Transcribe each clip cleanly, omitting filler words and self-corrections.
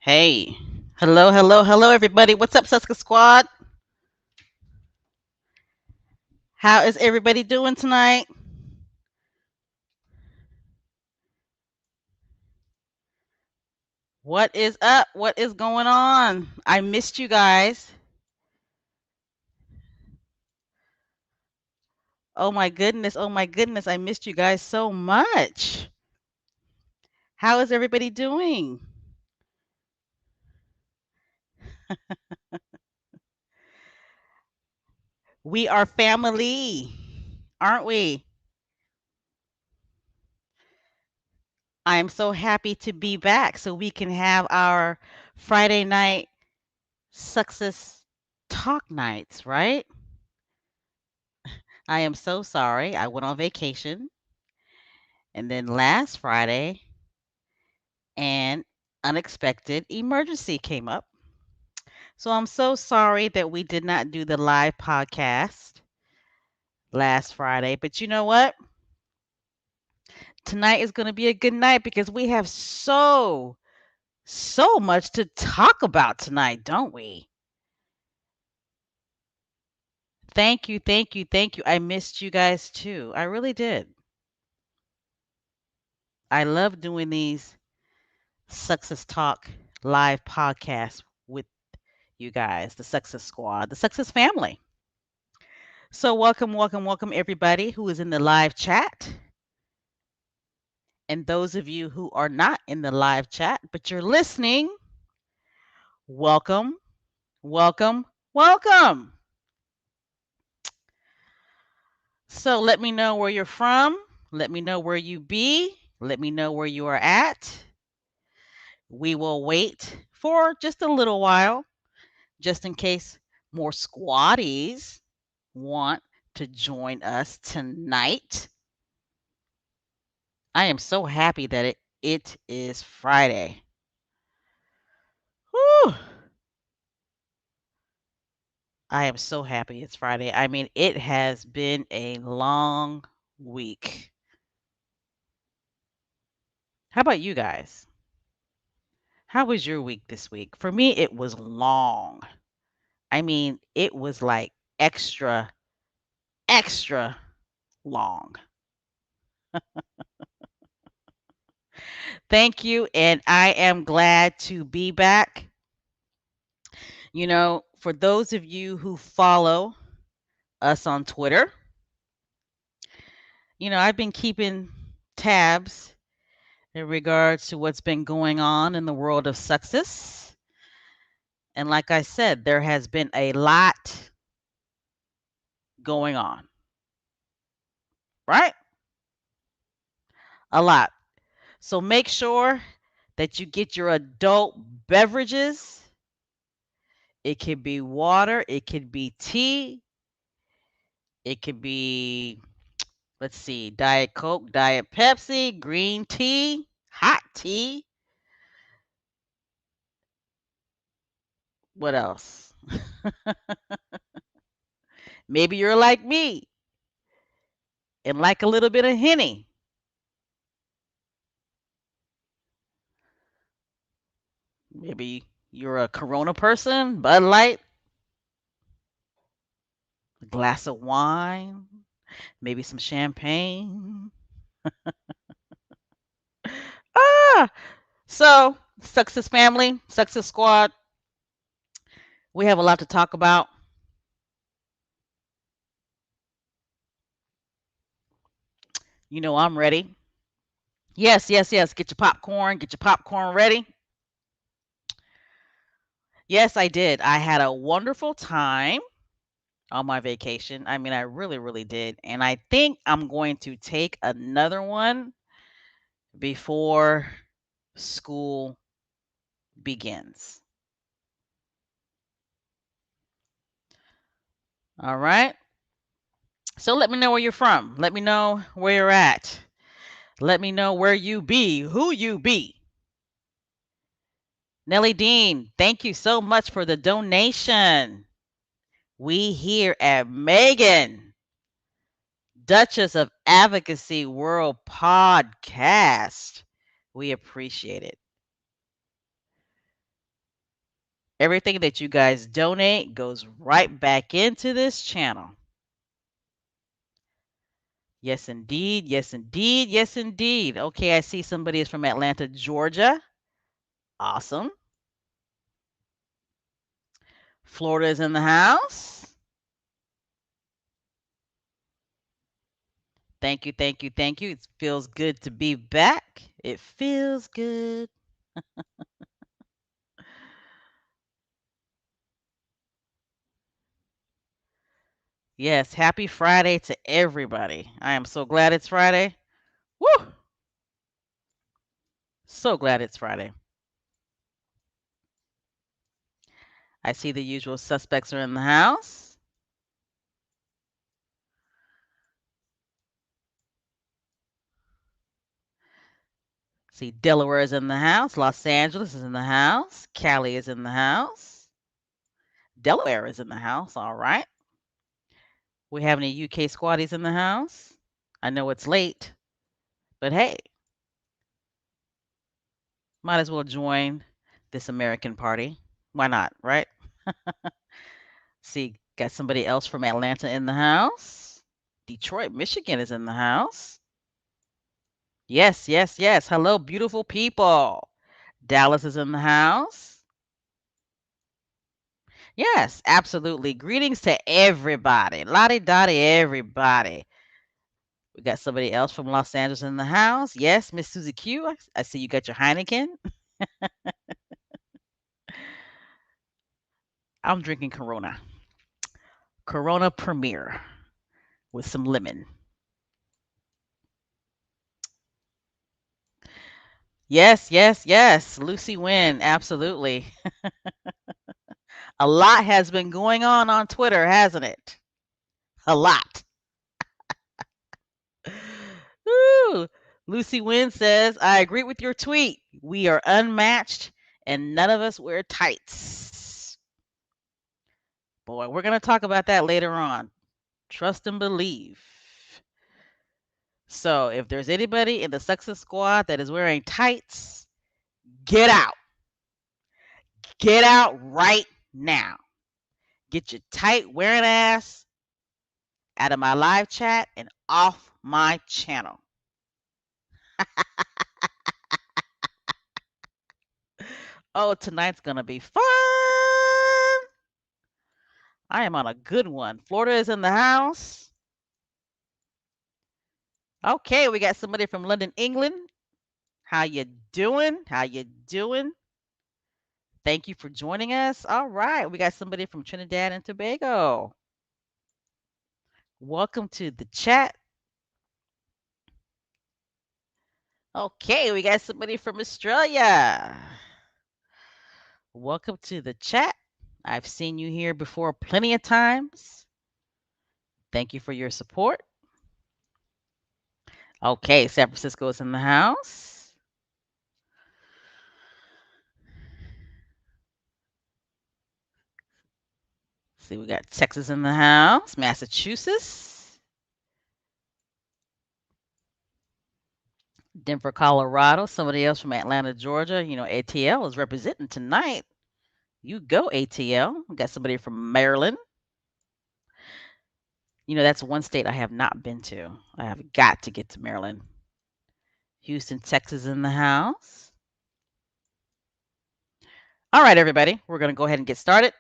Hey, hello, everybody. What's up, Sussex Squad? How is everybody doing tonight? What is up? What is going on? I missed you guys. Oh my goodness, I missed you guys so much. How is everybody doing? We are family, aren't we? I am so happy to be back so we can have our Friday night Success Talk nights, right? I am so sorry. I went on vacation. And then last Friday, an unexpected emergency came up. So I'm so sorry that we did not do the live podcast last Friday. But you know what? Tonight is going to be a good night because we have so much to talk about tonight, don't we? Thank you. I missed you guys too. I really did. I love doing these Success Talk live podcasts with you guys, the Success Squad, the Success family. So, welcome, everybody who is in the live chat. And those of you who are not in the live chat, but you're listening, welcome, welcome. So, let me know where you're from. Let me know where you be. Let me know where you are at. We will wait for just a little while, just in case more squatties want to join us tonight. I am so happy that it is Friday. Whew. I am so happy it's Friday. I mean, it has been a long week. How about you guys? How was your week this week? For me, it was long. I mean, it was like extra long. Thank you. And I am glad to be back. For those of you who follow us on Twitter, I've been keeping tabs in regards to what's been going on in the world of success. And like I said, there has been a lot going on, right? A lot. So make sure that you get your adult beverages. It could be water, it could be tea, it could be, let's see, Diet Coke, Diet Pepsi, green tea, hot tea. What else? Maybe you're like me and like a little bit of Henny. Maybe you're a Corona person, Bud Light, a glass of wine, maybe some champagne. Ah, so Success family, Success squad, we have a lot to talk about. I'm ready. Yes. Get your popcorn ready. Yes, I did. I had a wonderful time on my vacation. I mean, I really did. And I think I'm going to take another one before school begins. All right. So let me know where you're from. Let me know where you're at. Let me know where you be, who you be. Nellie Dean, thank you so much for the donation. We here at Meghan, Duchess of Advocacy World Podcast. We appreciate it. Everything that you guys donate goes right back into this channel. Yes, indeed. Yes, indeed. Yes, indeed. Okay, I see somebody is from Atlanta, Georgia. Awesome. Florida is in the house. Thank you, thank you, thank you. It feels good to be back. It feels good. Yes, happy Friday to everybody. I am so glad it's Friday. Woo! So glad it's Friday. I see the usual suspects are in the house. See, Delaware is in the house. Los Angeles is in the house. Cali is in the house. Delaware is in the house. All right. We have any UK squatties in the house? I know it's late, but hey, might as well join this American party. Why not, right? See, got somebody else from Atlanta in the house. Detroit, Michigan is in the house. Yes, yes, yes. Hello, beautiful people. Dallas is in the house. Yes, absolutely. Greetings to everybody. Lottie dottie, everybody. We got somebody else from Los Angeles in the house. Yes, Miss Susie Q. I see you got your Heineken. I'm drinking Corona. Corona Premier with some lemon. Yes, yes, yes. Lucy Wynn, absolutely. A lot has been going on Twitter, hasn't it? A lot. Woo. Lucy Wynn says, I agree with your tweet. We are unmatched and none of us wear tights. Boy, we're going to talk about that later on. Trust and believe. So if there's anybody in the Sextist squad that is wearing tights, get out. Get out right now. Get your tight wearing ass out of my live chat and off my channel. Oh, tonight's going to be fun. I am on a good one. Florida is in the house. Okay, we got somebody from London, England. How you doing? How you doing? Thank you for joining us. All right, we got somebody from Trinidad and Tobago. Welcome to the chat. Okay, we got somebody from Australia. Welcome to the chat. I've seen you here before plenty of times. Thank you for your support. Okay, San Francisco is in the house. See, we got Texas in the house, Massachusetts, Denver, Colorado, somebody else from Atlanta, Georgia. You know, ATL is representing tonight. You go, ATL. We got somebody from Maryland. You know, that's one state I have not been to. I have got to get to Maryland. Houston, Texas in the house. All right, everybody, we're going to go ahead and get started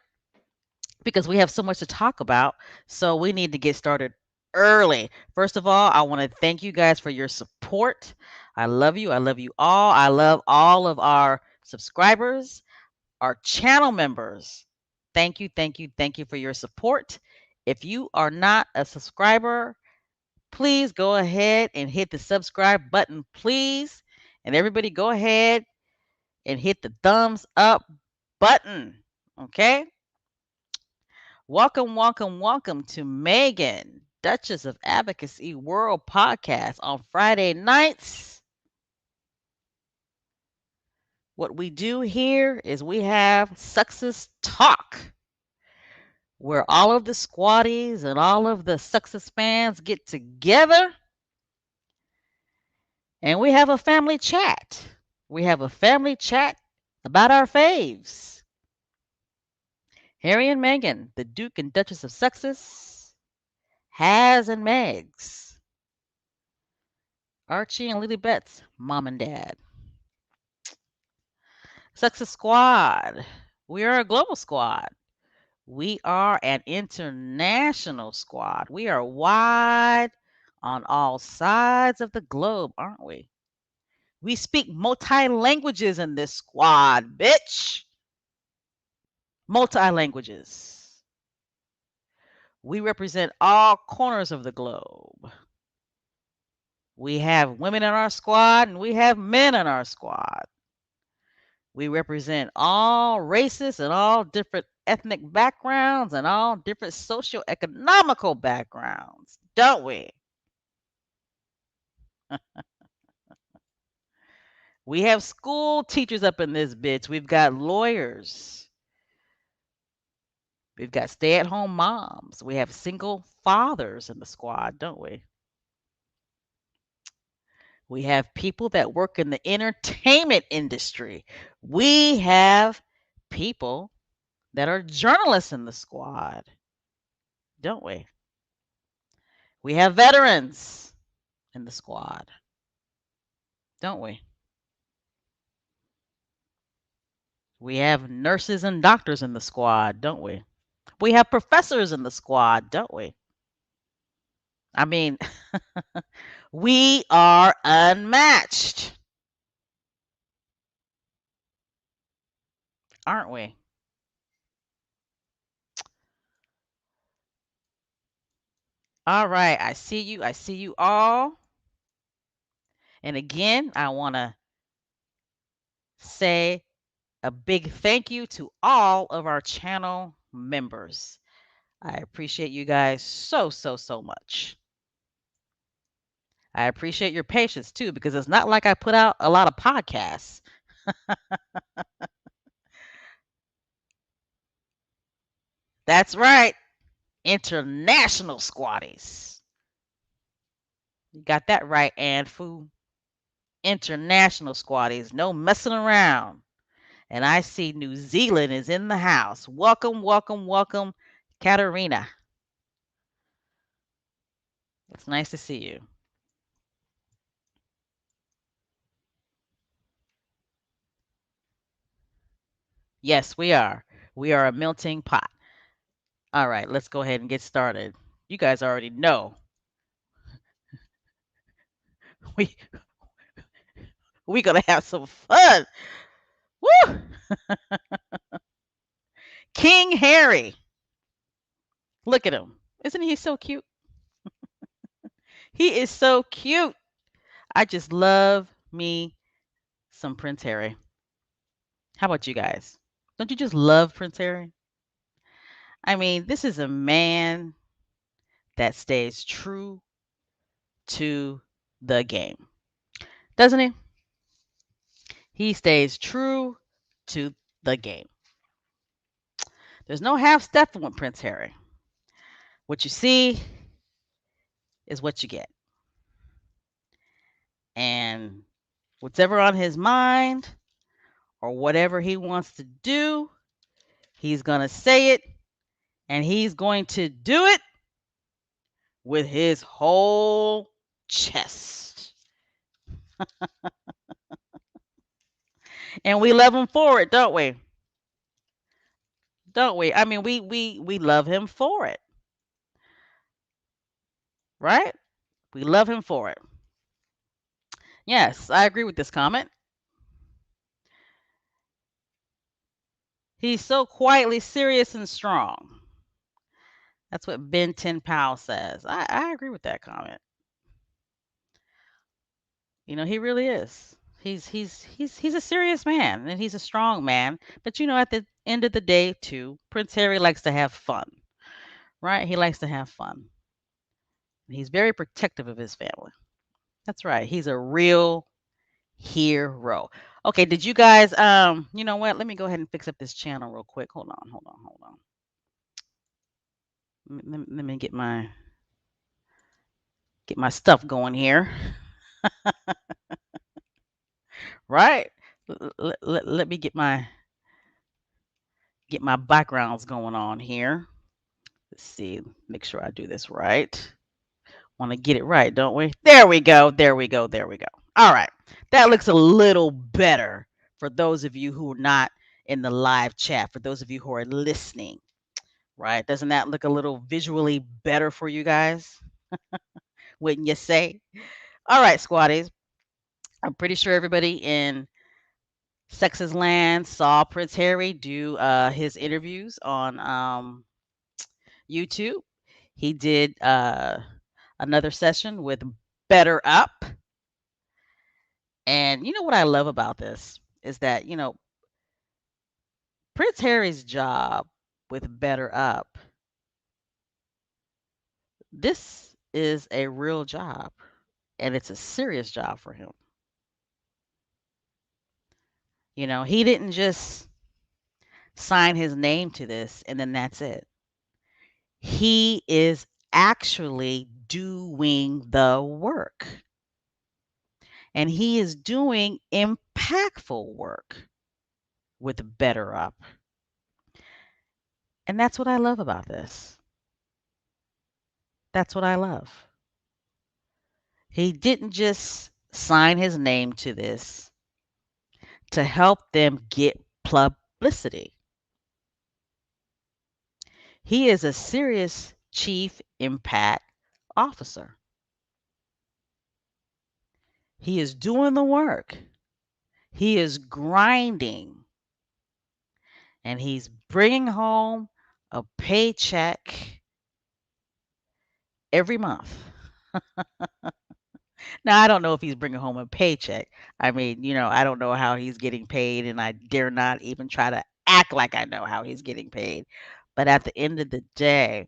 because we have so much to talk about. So we need to get started early. First of all, I want to thank you guys for your support. I love you. I love you all. I love all of our subscribers, our channel members. Thank you, thank you, thank you for your support. If you are not a subscriber, please go ahead and hit the subscribe button, please. And everybody go ahead and hit the thumbs up button. Okay? Welcome, welcome, welcome to Meghan, Duchess of Advocacy World podcast on Friday nights. What we do here is we have Sussex Talk, where all of the squatties and all of the Sussex fans get together and we have a family chat. We have a family chat about our faves. Harry and Meghan, the Duke and Duchess of Sussex, Has and Megs, Archie and Lily Betts, mom and dad. Success Squad. We are a global squad. We are an international squad. We are wide on all sides of the globe, aren't we? We speak multi languages in this squad, bitch. Multi languages. We represent all corners of the globe. We have women in our squad and we have men in our squad. We represent all races and all different ethnic backgrounds and all different socio-economical backgrounds, don't we? We have school teachers up in this bitch. We've got lawyers. We've got stay-at-home moms. We have single fathers in the squad, don't we? We have people that work in the entertainment industry. We have people that are journalists in the squad, don't we? We have veterans in the squad, don't we? We have nurses and doctors in the squad, don't we? We have professors in the squad, don't we? I mean, we are unmatched, aren't we? All right, I see you. I see you all. And again, I want to say a big thank you to all of our channel members. I appreciate you guys so, so, so much. I appreciate your patience too, because it's not like I put out a lot of podcasts. That's right. International squatties. You got that right, and Fu. International squatties. No messing around. And I see New Zealand is in the house. Welcome, welcome, welcome, Katarina. It's nice to see you. Yes, we are. We are a melting pot. All right, let's go ahead and get started. You guys already know we gonna have some fun. Woo! King Harry. Look at him. Isn't he so cute? He is so cute. I just love me some Prince Harry. How about you guys? Don't you just love Prince Harry? I mean, this is a man that stays true to the game, doesn't he? He stays true to the game. There's no half stepping with Prince Harry. What you see is what you get. And whatever on his mind or whatever he wants to do, he's going to say it and he's going to do it with his whole chest. And we love him for it, don't we? Don't we? I mean, we love him for it, right? We love him for it. Yes, I agree with this comment. He's so quietly serious and strong. That's what Ben 10 Powell says. I agree with that comment. You know, he really is. He's a serious man and he's a strong man. But you know, at the end of the day, too, Prince Harry likes to have fun, right? He likes to have fun. He's very protective of his family. That's right. He's a real hero. Okay, did you guys you know what? Let me go ahead and fix up this channel real quick. Hold on, hold on, hold on. Let me get my stuff going here. Right? Let me get my get my backgrounds going on here. Let's see. Make sure I do this right. Want to get it right, don't we? There we go. There we go. There we go. All right. That looks a little better for those of you who are not in the live chat, for those of you who are listening, right? Doesn't that look a little visually better for you guys? Wouldn't you say? All right, squaddies. I'm pretty sure everybody in Sex's Land saw Prince Harry do his interviews on YouTube. He did another session with BetterUp. And you know what I love about this is that, Prince Harry's job with BetterUp, this is a real job and it's a serious job for him. He didn't just sign his name to this and then that's it. He is actually doing the work and he is doing impactful work with BetterUp. And that's what I love about this. That's what I love. He didn't just sign his name to this to help them get publicity. He is a serious chief impact officer. He is doing the work. He is grinding. And he's bringing home a paycheck every month. Now, I don't know if he's bringing home a paycheck. I mean, I don't know how he's getting paid, and I dare not even try to act like I know how he's getting paid. But at the end of the day,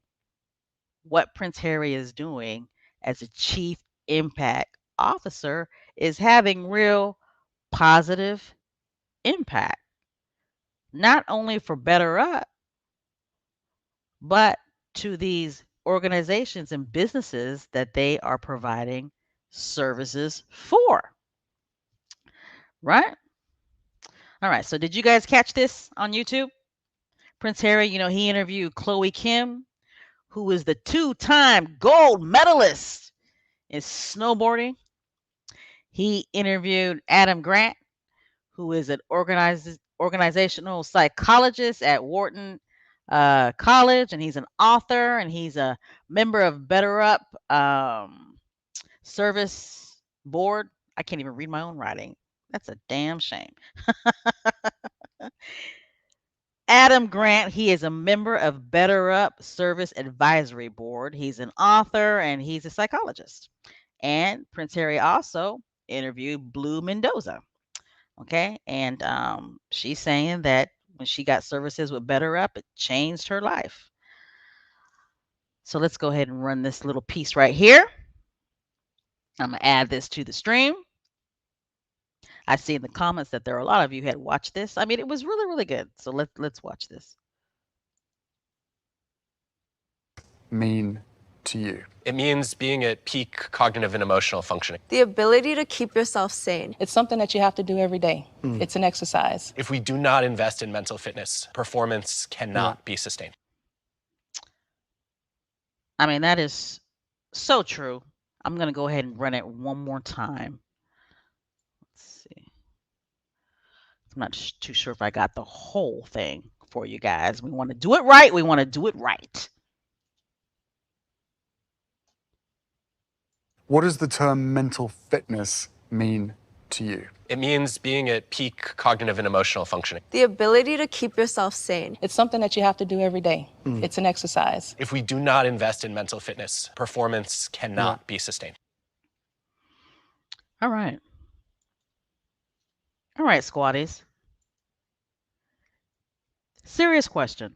what Prince Harry is doing as a chief impact officer is having real positive impact, not only for BetterUp, but to these organizations and businesses that they are providing services for. Right? All right. So, did you guys catch this on YouTube? Prince Harry, he interviewed Chloe Kim, who is the two-time gold medalist in snowboarding. He interviewed Adam Grant, who is an organizational psychologist at Wharton College, and he's an author, and he's a member of BetterUp Service Board. I can't even read my own writing. That's a damn shame. Adam Grant, he is a member of BetterUp Service Advisory Board. He's an author and he's a psychologist. And Prince Harry also interviewed Blue Mendoza. Okay. And she's saying that when she got services with BetterUp, it changed her life. So let's go ahead and run this little piece right here. I'm going to add this to the stream. I see in the comments that there are a lot of you had watched this. I mean, it was really, really good. So let's watch this. Mean to you? It means being at peak cognitive and emotional functioning. The ability to keep yourself sane. It's something that you have to do every day. It's an exercise. If we do not invest in mental fitness, performance cannot be sustained. I mean, that is so true. I'm going to go ahead and run it one more time. Let's see. I'm not too sure if I got the whole thing for you guys. We want to do it right. We want to do it right. What does the term mental fitness mean to you? It means being at peak cognitive and emotional functioning. The ability to keep yourself sane. It's something that you have to do every day. It's an exercise. If we do not invest in mental fitness, performance cannot be sustained. All right. All right, squaddies. Serious question.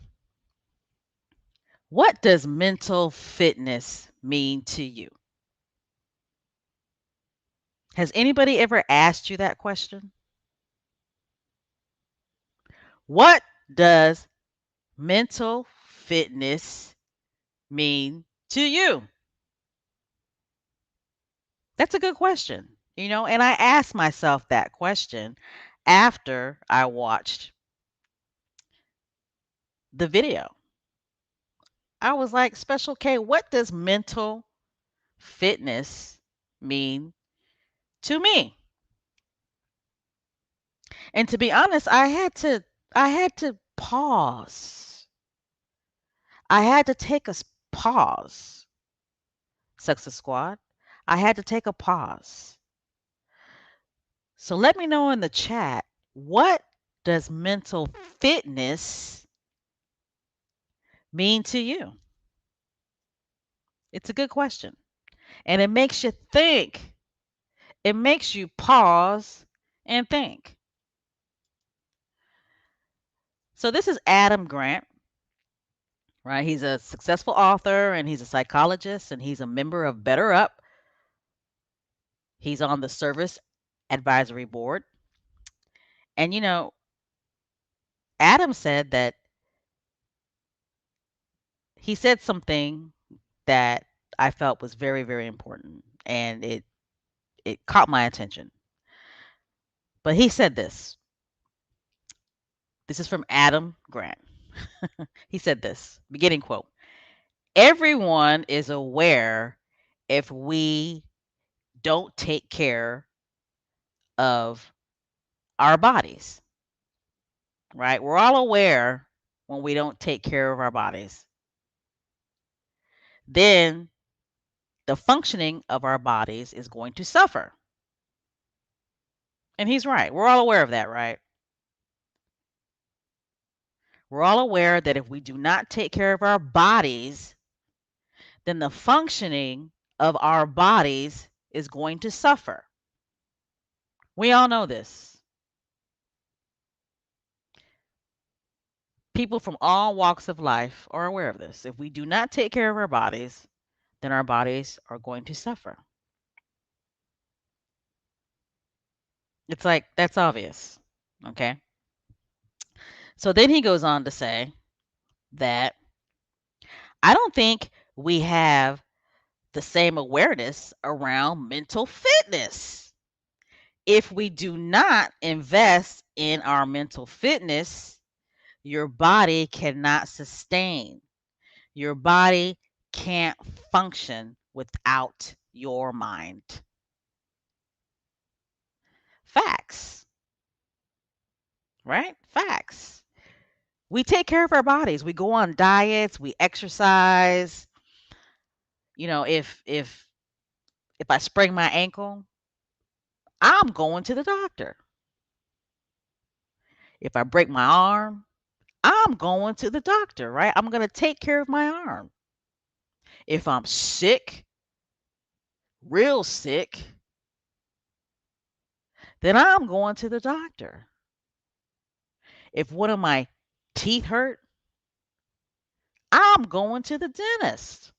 What does mental fitness mean to you? Has anybody ever asked you that question? What does mental fitness mean to you? That's a good question, and I asked myself that question after I watched the video. I was like, Special K, what does mental fitness mean to me? And to be honest, I had to pause. I had to take a pause. Success Squad. I had to take a pause. So let me know in the chat, what does mental fitness mean to you? It's a good question. And it makes you think. It makes you pause and think. So this is Adam Grant, right? He's a successful author and he's a psychologist and he's a member of BetterUp. He's on the service advisory board. And Adam said that he said something that I felt was very, very important, and it caught my attention. But he said this. This is from Adam Grant. He said this, beginning quote: "Everyone is aware if we don't take care of our bodies, right? We're all aware when we don't take care of our bodies. Then the functioning of our bodies is going to suffer." And he's right. We're all aware of that, right? We're all aware that if we do not take care of our bodies, then the functioning of our bodies is going to suffer. We all know this. People from all walks of life are aware of this. If we do not take care of our bodies, then our bodies are going to suffer. It's like, that's obvious. Okay. So then he goes on to say that I don't think we have the same awareness around mental fitness. If we do not invest in our mental fitness, your body cannot sustain. Your body can't function without your mind. Facts, right? Facts. We take care of our bodies. We go on diets, we exercise. If I sprain my ankle, I'm going to the doctor. If I break my arm, I'm going to the doctor, right? I'm going to take care of my arm. If I'm sick, real sick, then I'm going to the doctor. If one of my teeth hurt, I'm going to the dentist.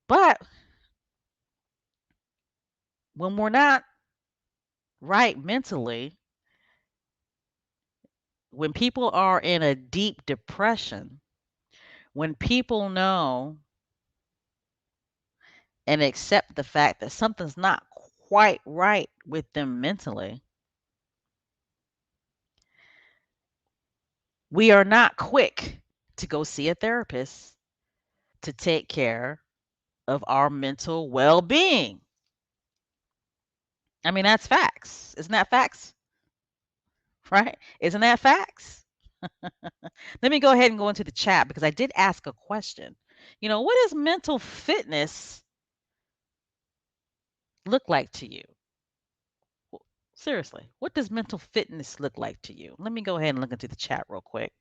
But when we're not right mentally, when people are in a deep depression, when people know and accept the fact that something's not quite right with them mentally, we are not quick to go see a therapist to take care of our mental well-being. I mean, that's facts. Isn't that facts? Right? Isn't that facts? Let me go ahead and go into the chat because I did ask a question. What does mental fitness look like to you? Seriously, what does mental fitness look like to you? Let me go ahead and look into the chat real quick.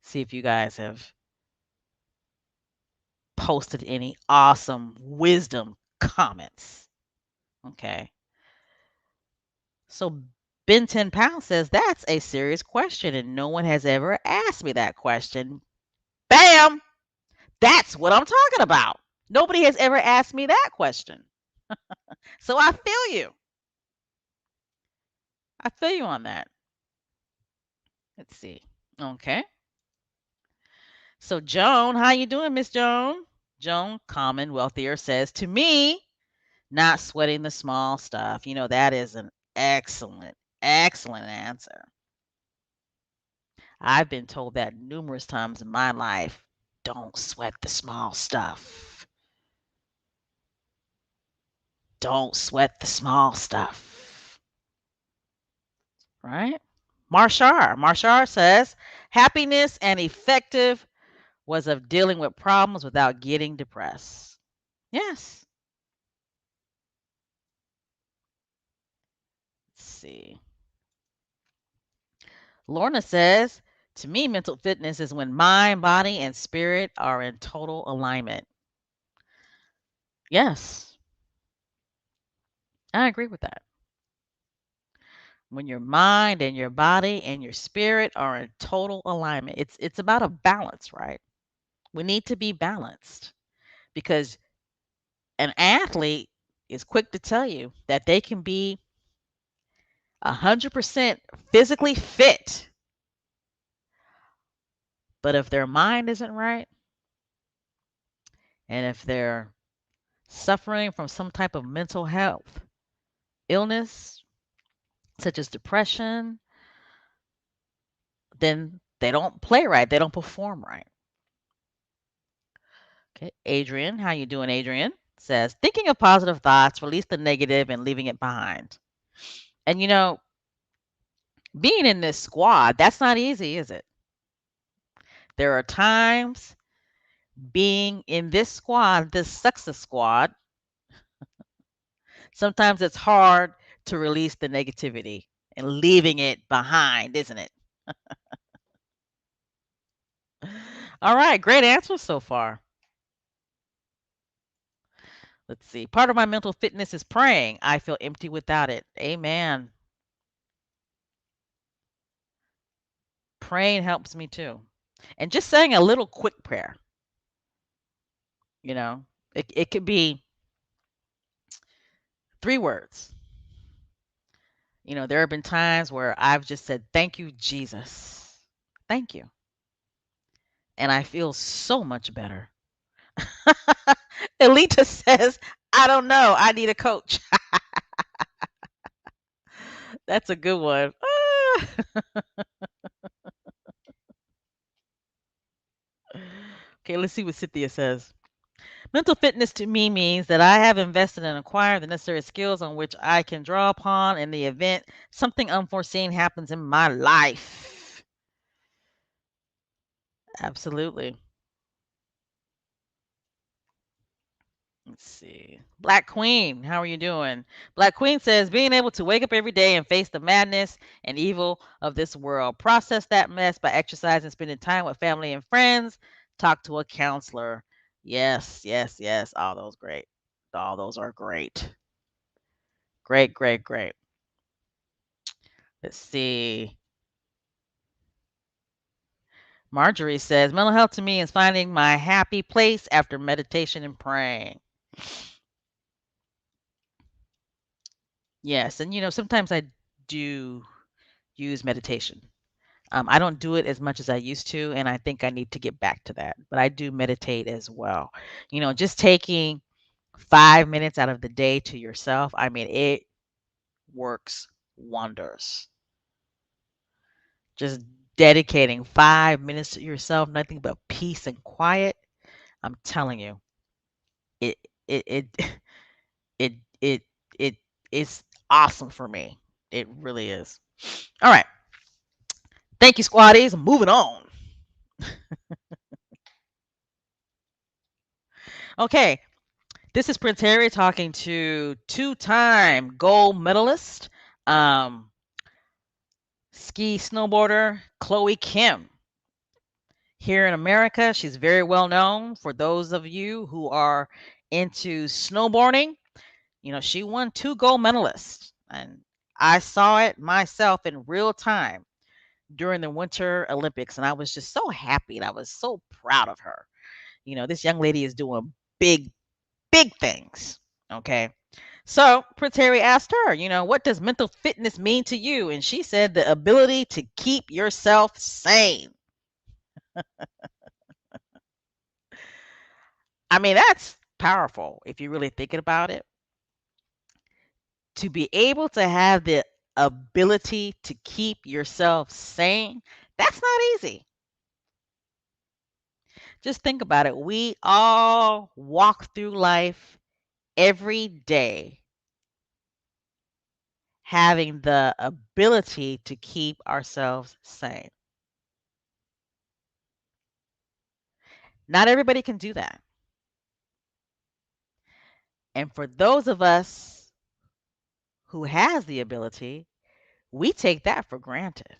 See if you guys have posted any awesome wisdom comments. Okay. So Ben 10 Pounds says, that's a serious question, and no one has ever asked me that question. Bam! That's what I'm talking about. Nobody has ever asked me that question. So I feel you. I feel you on that. Let's see. Okay. So Joan, how you doing, Miss Joan? Joan Common Wealthier says, to me, not sweating the small stuff. That is an excellent, excellent answer. I've been told that numerous times in my life. Don't sweat the small stuff. Don't sweat the small stuff. Right? Marshar says happiness and effective was of dealing with problems without getting depressed. Yes. Let's see. Lorna says, to me, mental fitness is when mind, body, and spirit are in total alignment. Yes, I agree with that. When your mind and your body and your spirit are in total alignment, it's about a balance, right? We need to be balanced because an athlete is quick to tell you that they can be 100% physically fit, but if their mind isn't right and if they're suffering from some type of mental health illness, such as depression, then they don't play right, they don't perform right. Okay, Adrian, how you doing, Adrian? Says thinking of positive thoughts, release the negative and leaving it behind. And being in this squad, that's not easy, is it? There are times being in this squad, this Sextist squad, sometimes it's hard to release the negativity and leaving it behind, isn't it? All right, great answers so far. Let's see. Part of my mental fitness is praying. I feel empty without it. Amen. Praying helps me too. And just saying a little quick prayer, you know, it could be 3 words. There have been times where I've just said, thank you, Jesus. Thank you. And I feel so much better. Elita says, I don't know. I need a coach. That's a good one. Okay, let's see what Cynthia says. Mental fitness to me means that I have invested and acquired the necessary skills on which I can draw upon in the event something unforeseen happens in my life. Absolutely. Let's see. Black Queen, how are you doing? Black Queen says being able to wake up every day and face the madness and evil of this world, process that mess by exercising, spending time with family and friends, talk to a counselor. Yes, yes, yes. All those great. All those are great. Great, great, great. Let's see. Marjorie says mental health to me is finding my happy place after meditation and praying. Yes, and sometimes I do use meditation. I don't do it as much as I used to, and I think I need to get back to that. But I do meditate as well. Just taking 5 minutes out of the day to yourself, I mean, it works wonders. Just dedicating 5 minutes to yourself, nothing but peace and quiet. I'm telling you, it it it it it it it's awesome for me. It really is. All right. Thank you, squaddies. Moving on. Okay. This is Prince Harry talking to two-time gold medalist, um, ski snowboarder Chloe Kim. Here in America, she's very well known. For those of you who are into snowboarding, she won 2 gold medalists, and I saw it myself in real time during the Winter Olympics, and I was just so happy and I was so proud of her. This young lady is doing big, big things. Okay. So Prince Harry asked her, what does mental fitness mean to you? And she said the ability to keep yourself sane. I mean, that's powerful if you're really thinking about it. To be able to have the ability to keep yourself sane, That's not easy. Just think about it. We all walk through life every day having the ability to keep ourselves sane. Not everybody can do that. And for those of us who has the ability, we take that for granted.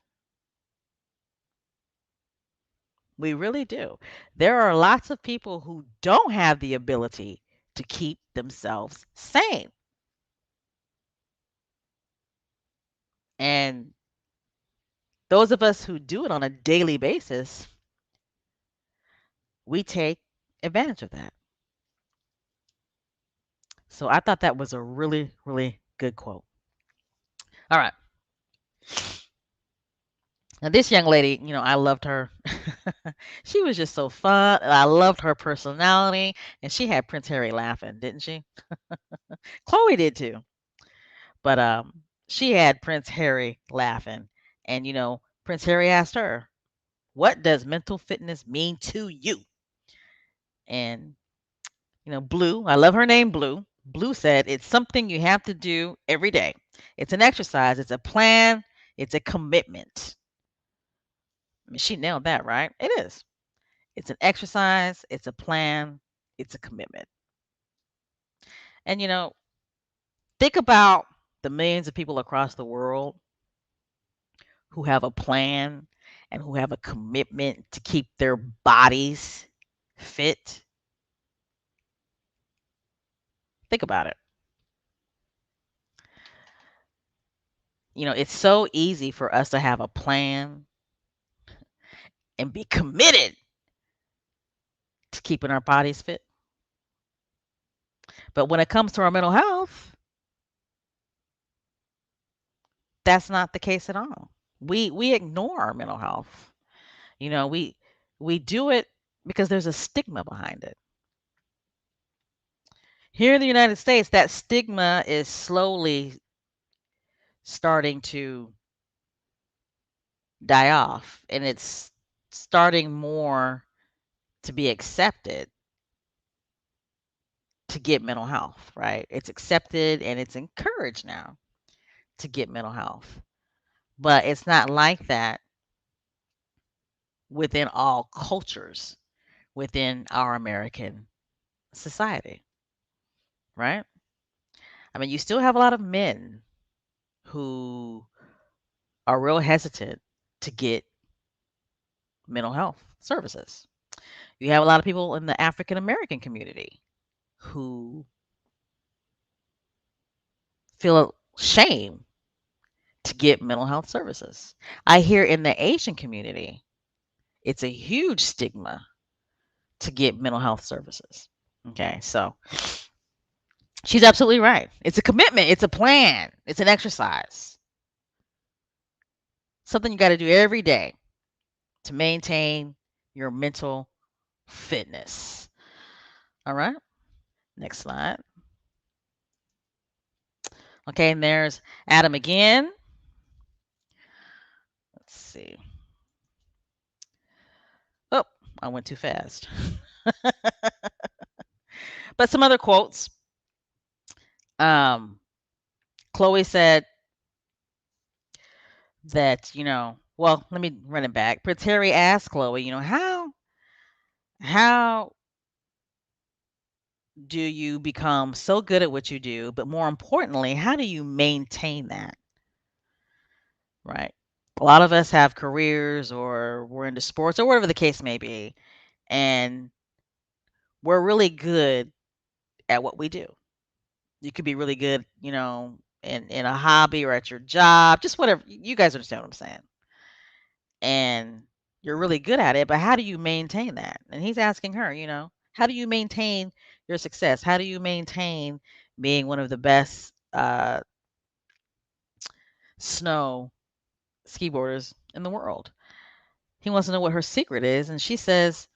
We really do. There are lots of people who don't have the ability to keep themselves sane. And those of us who do it on a daily basis, we take advantage of that. So I thought that was a really, really good quote. All right. Now this young lady, I loved her. She was just so fun. And I loved her personality, and she had Prince Harry laughing, didn't she? Chloe did too. But she had Prince Harry laughing. And Prince Harry asked her, "What does mental fitness mean to you?" And Blue, I love her name, Blue. Blue said, "It's something you have to do every day. It's an exercise, it's a plan, it's a commitment." I mean, she nailed that, right? It is. It's an exercise, it's a plan, it's a commitment. And think about the millions of people across the world who have a plan and who have a commitment to keep their bodies fit. Think about it. It's so easy for us to have a plan and be committed to keeping our bodies fit. But when it comes to our mental health, that's not the case at all. We ignore our mental health. We do it because there's a stigma behind it. Here in the United States, that stigma is slowly starting to die off, and it's starting more to be accepted to get mental health, right? It's accepted and it's encouraged now to get mental health. But it's not like that within all cultures within our American society, right? I mean, you still have a lot of men who are real hesitant to get mental health services. You have a lot of people in the African American community who feel shame to get mental health services. I hear in the Asian community, it's a huge stigma to get mental health services. Okay, so she's absolutely right. It's a commitment, it's a plan, it's an exercise. Something you got to do every day to maintain your mental fitness. All right, next slide. Okay, and there's Adam again. Let's see. Oh, I went too fast. But some other quotes. Chloe said that, well, let me run it back. Prince Harry asked Chloe, how do you become so good at what you do? But more importantly, how do you maintain that? Right. A lot of us have careers or we're into sports or whatever the case may be, and we're really good at what we do. You could be really good, in a hobby or at your job, just whatever. You guys understand what I'm saying. And you're really good at it, but how do you maintain that? And he's asking her, how do you maintain your success? How do you maintain being one of the best snow ski boarders in the world? He wants to know what her secret is, and she says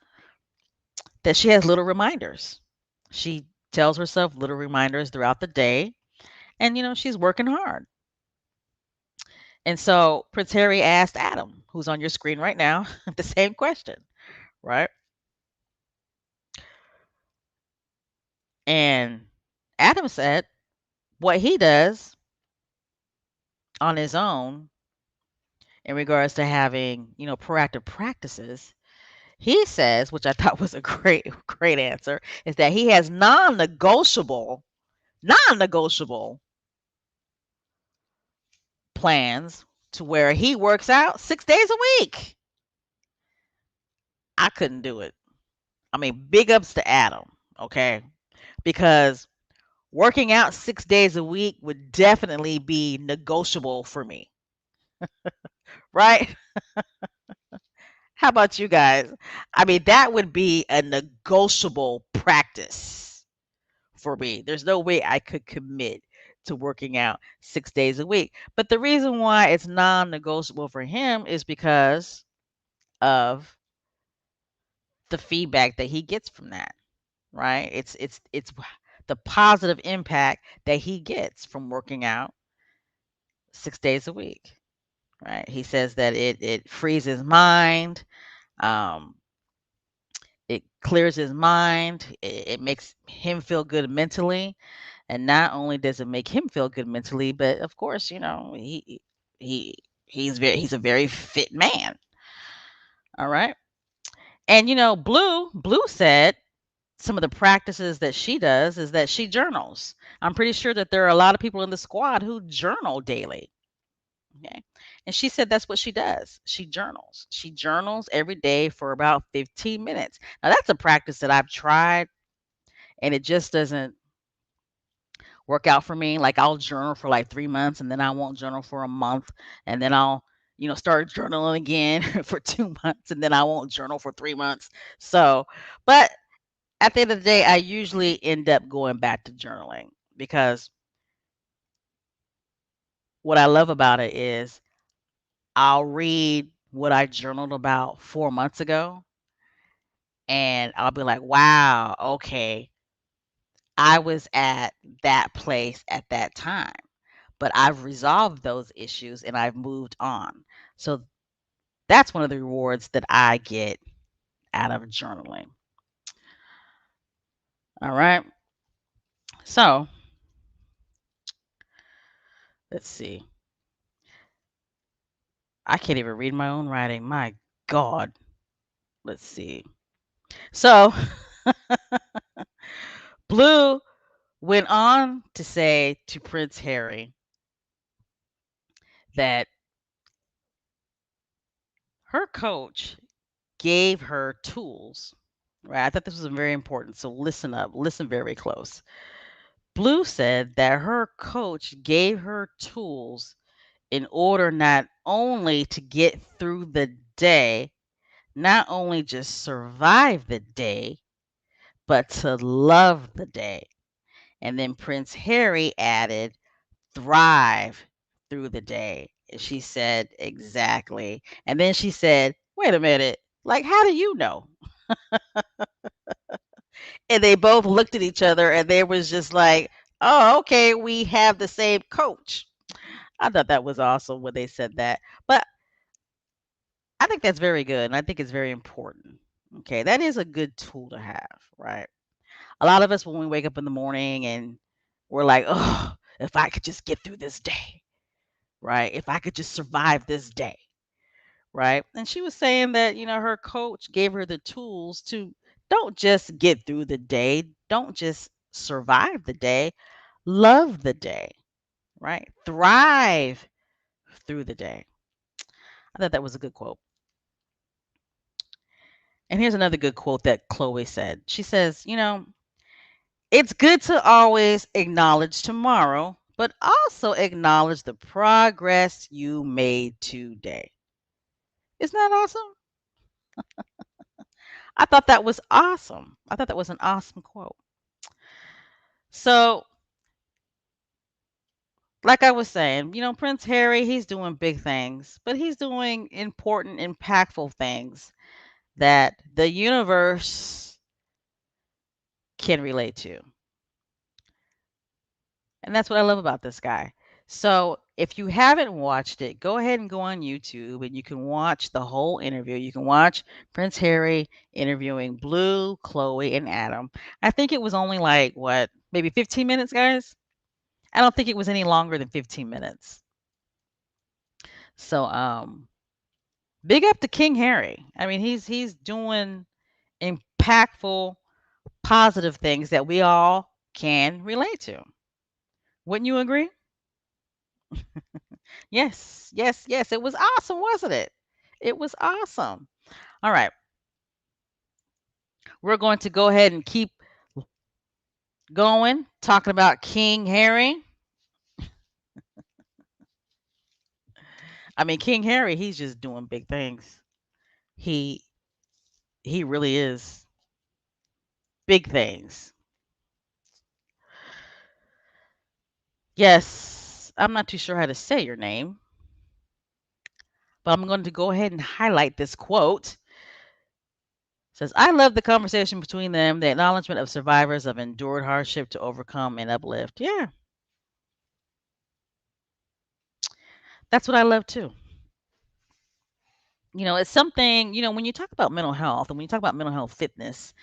that she has little reminders. She tells herself little reminders throughout the day, and she's working hard. And so Prince Harry asked Adam, who's on your screen right now, the same question, right? And Adam said what he does on his own in regards to having, proactive practices, he says, which I thought was a great answer, is that he has non-negotiable plans to where he works out 6 days a week. I couldn't do it. I mean, big ups to Adam, okay? Because working out 6 days a week would definitely be negotiable for me, right? How about you guys? I mean, that would be a negotiable practice for me. There's no way I could commit to working out 6 days a week. But the reason why it's non negotiable for him is because of the feedback that he gets from that, right? It's the positive impact that he gets from working out 6 days a week, right? He says that it frees his mind, um, it clears his mind, it makes him feel good mentally, and not only does it make him feel good mentally, but of course, he he's a very fit man. All right, and Blue said some of the practices that she does is that she journals. I'm pretty sure that there are a lot of people in the squad who journal daily. Okay. And she said that's what she does. She journals. She journals every day for about 15 minutes. Now, that's a practice that I've tried and it just doesn't work out for me. Like, I'll journal for like 3 months and then I won't journal for a month. And then I'll, start journaling again for 2 months and then I won't journal for 3 months. So, but at the end of the day, I usually end up going back to journaling because what I love about it is I'll read what I journaled about 4 months ago and I'll be like, wow, okay, I was at that place at that time, but I've resolved those issues and I've moved on. So that's one of the rewards that I get out of journaling. All right. So let's see. I can't even read my own writing. My God. Let's see. So Blue went on to say to Prince Harry that her coach gave her tools. Right? I thought this was very important. So listen up, listen very close. Blue said that her coach gave her tools in order not only to get through the day, not only just survive the day, but to love the day. And then Prince Harry added, thrive through the day. And she said, exactly. And then she said, wait a minute, like, how do you know? And they both looked at each other and they was just like, oh, okay, we have the same coach. I thought that was awesome when they said that. But I think that's very good. And I think it's very important. Okay. That is a good tool to have, right? A lot of us, when we wake up in the morning and we're like, oh, if I could just get through this day, right? If I could just survive this day, right? And she was saying that, her coach gave her the tools to don't just get through the day, don't just survive the day, love the day, right? Thrive through the day. I thought that was a good quote. And here's another good quote that Chloe said. She says, it's good to always acknowledge tomorrow, but also acknowledge the progress you made today. Isn't that awesome? I thought that was awesome. I thought that was an awesome quote. So, like I was saying, Prince Harry, he's doing big things, but he's doing important, impactful things that the universe can relate to. And that's what I love about this guy. So, If you haven't watched it, go ahead and go on YouTube and you can watch the whole interview. You can watch Prince Harry interviewing Blue, Chloe, and Adam. I think it was only like what, maybe 15 minutes, guys? I don't think it was any longer than 15 minutes. So big up to King Harry. I mean, he's doing impactful, positive things that we all can relate to. Wouldn't you agree? Yes, yes, yes. It was awesome, wasn't it? It was awesome. All right. We're going to go ahead and keep going, talking about King Harry. I mean, King Harry, he's just doing big things. He he really is big things. Yes, I'm not too sure how to say your name, but I'm going to go ahead and highlight this quote. It says, I love the conversation between them, the acknowledgement of survivors of endured hardship to overcome and uplift. Yeah, that's what I love too. It's something, when you talk about mental health and when you talk about mental health fitness,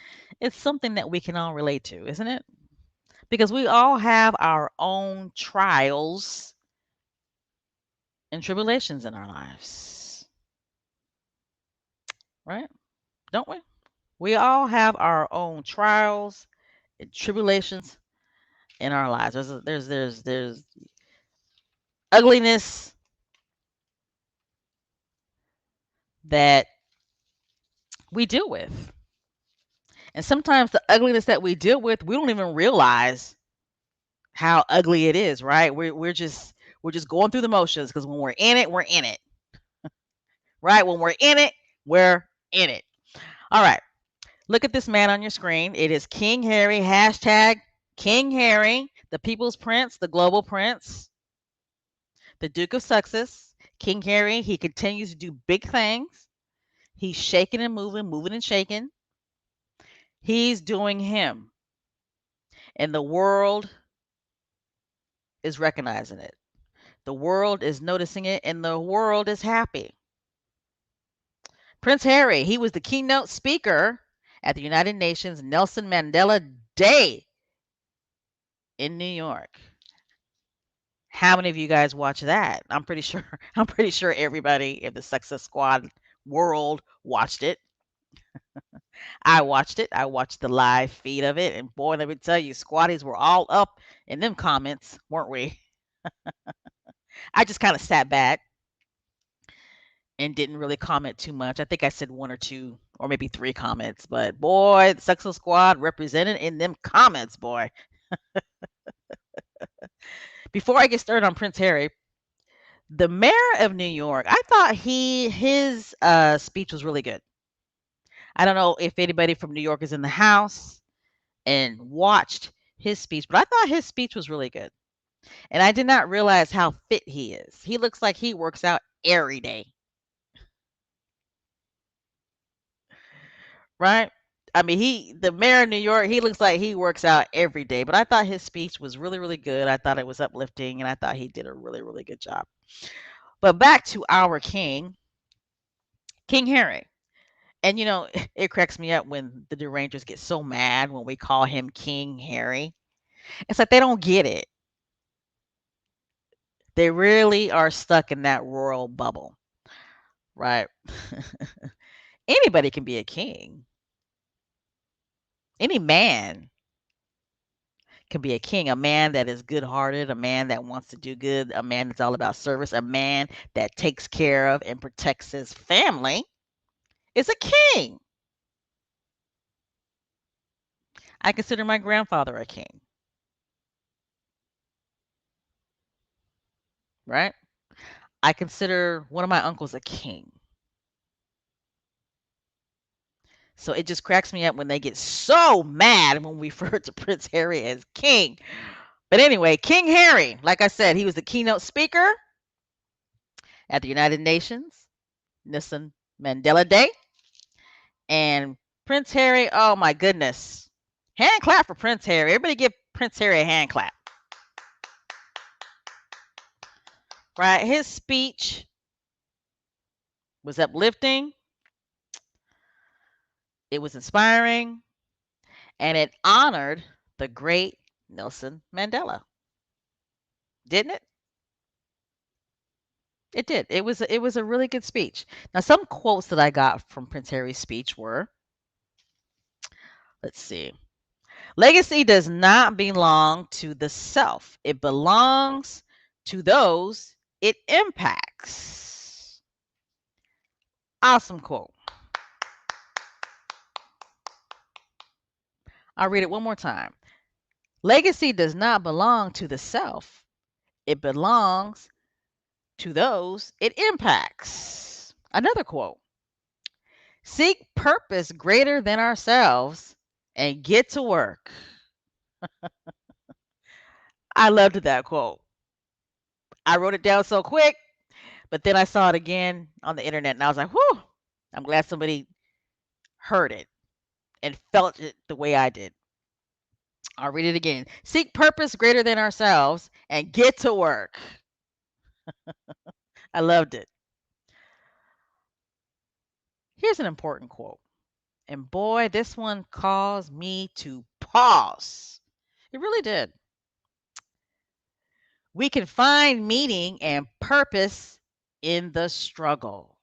it's something that we can all relate to, isn't it? Because we all have our own trials and tribulations in our lives, right? Don't we? We all have our own trials and tribulations in our lives. There's ugliness that we deal with. And sometimes the ugliness that we deal with, we don't even realize how ugly it is, right? We're just going through the motions because when we're in it, we're in it, right? When we're in it, we're in it. All right. Look at this man on your screen. It is King Harry, hashtag King Harry, the people's prince, the global prince, the Duke of Sussex. King Harry, he continues to do big things. He's shaking and moving, moving and shaking. He's doing him. And the world is recognizing it. The world is noticing it, and the world is happy. Prince Harry, he was the keynote speaker at the United Nations Nelson Mandela Day in New York. How many of you guys watch that? I'm pretty sure I'm pretty sure everybody in the Success Squad world watched it. I watched it. I watched the live feed of it, and boy, let me tell you, squatties were all up in them comments, weren't we? I just kind of sat back and didn't really comment too much. I think I said one or two or maybe three comments, but boy, the Sexo Squad represented in them comments, boy. Before I get started on Prince Harry, the mayor of New York, I thought his speech was really good. I don't know if anybody from New York is in the house and watched his speech, but I thought his speech was really good. And I did not realize how fit he is. He looks like he works out every day. Right? I mean, the mayor of New York, he looks like he works out every day. But I thought his speech was really, really good. I thought it was uplifting, and I thought he did a really, really good job. But back to our king, King Harry. And it cracks me up when the derangers get so mad when we call him King Harry. It's like they don't get it. They really are stuck in that royal bubble, right? Anybody can be a king. Any man can be a king, a man that is good-hearted, a man that wants to do good, a man that's all about service, a man that takes care of and protects his family is a king. I consider my grandfather a king, right? I consider one of my uncles a king. So it just cracks me up when they get so mad when we refer to Prince Harry as king. But anyway, King Harry, like I said, he was the keynote speaker at the United Nations Nelson Mandela Day. And Prince Harry, oh my goodness. Hand clap for Prince Harry. Everybody give Prince Harry a hand clap. right? His speech was uplifting, it was inspiring, and it honored the great Nelson Mandela, didn't it? It did. It was a really good speech. Now, some quotes that I got from Prince Harry's speech were, let's see. Legacy does not belong to the self. It belongs to those it impacts. Awesome quote. I'll read it one more time. Legacy does not belong to the self. It belongs to those it impacts. Another quote. Seek purpose greater than ourselves and get to work. I loved that quote. I wrote it down so quick, but then I saw it again on the internet and I was like, whew, I'm glad somebody heard it and felt it the way I did. I'll read it again. Seek purpose greater than ourselves and get to work. I loved it. Here's an important quote. And boy, this one caused me to pause. It really did. We can find meaning and purpose in the struggle.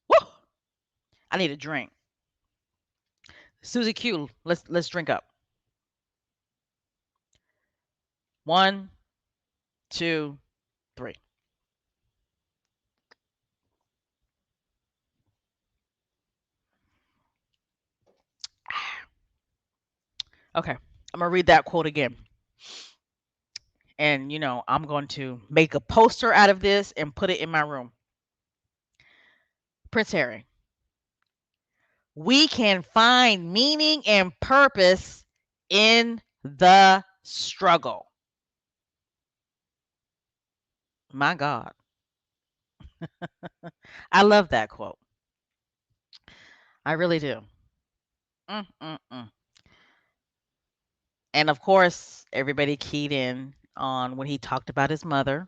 Woo! I need a drink. Susie Q, let's drink up. 1, 2, 3. Okay, I'm gonna read that quote again. And I'm going to make a poster out of this and put it in my room. Prince Harry. We can find meaning and purpose in the struggle. My God. I love that quote. I really do. Mm-mm-mm. And of course, everybody keyed in on when he talked about his mother,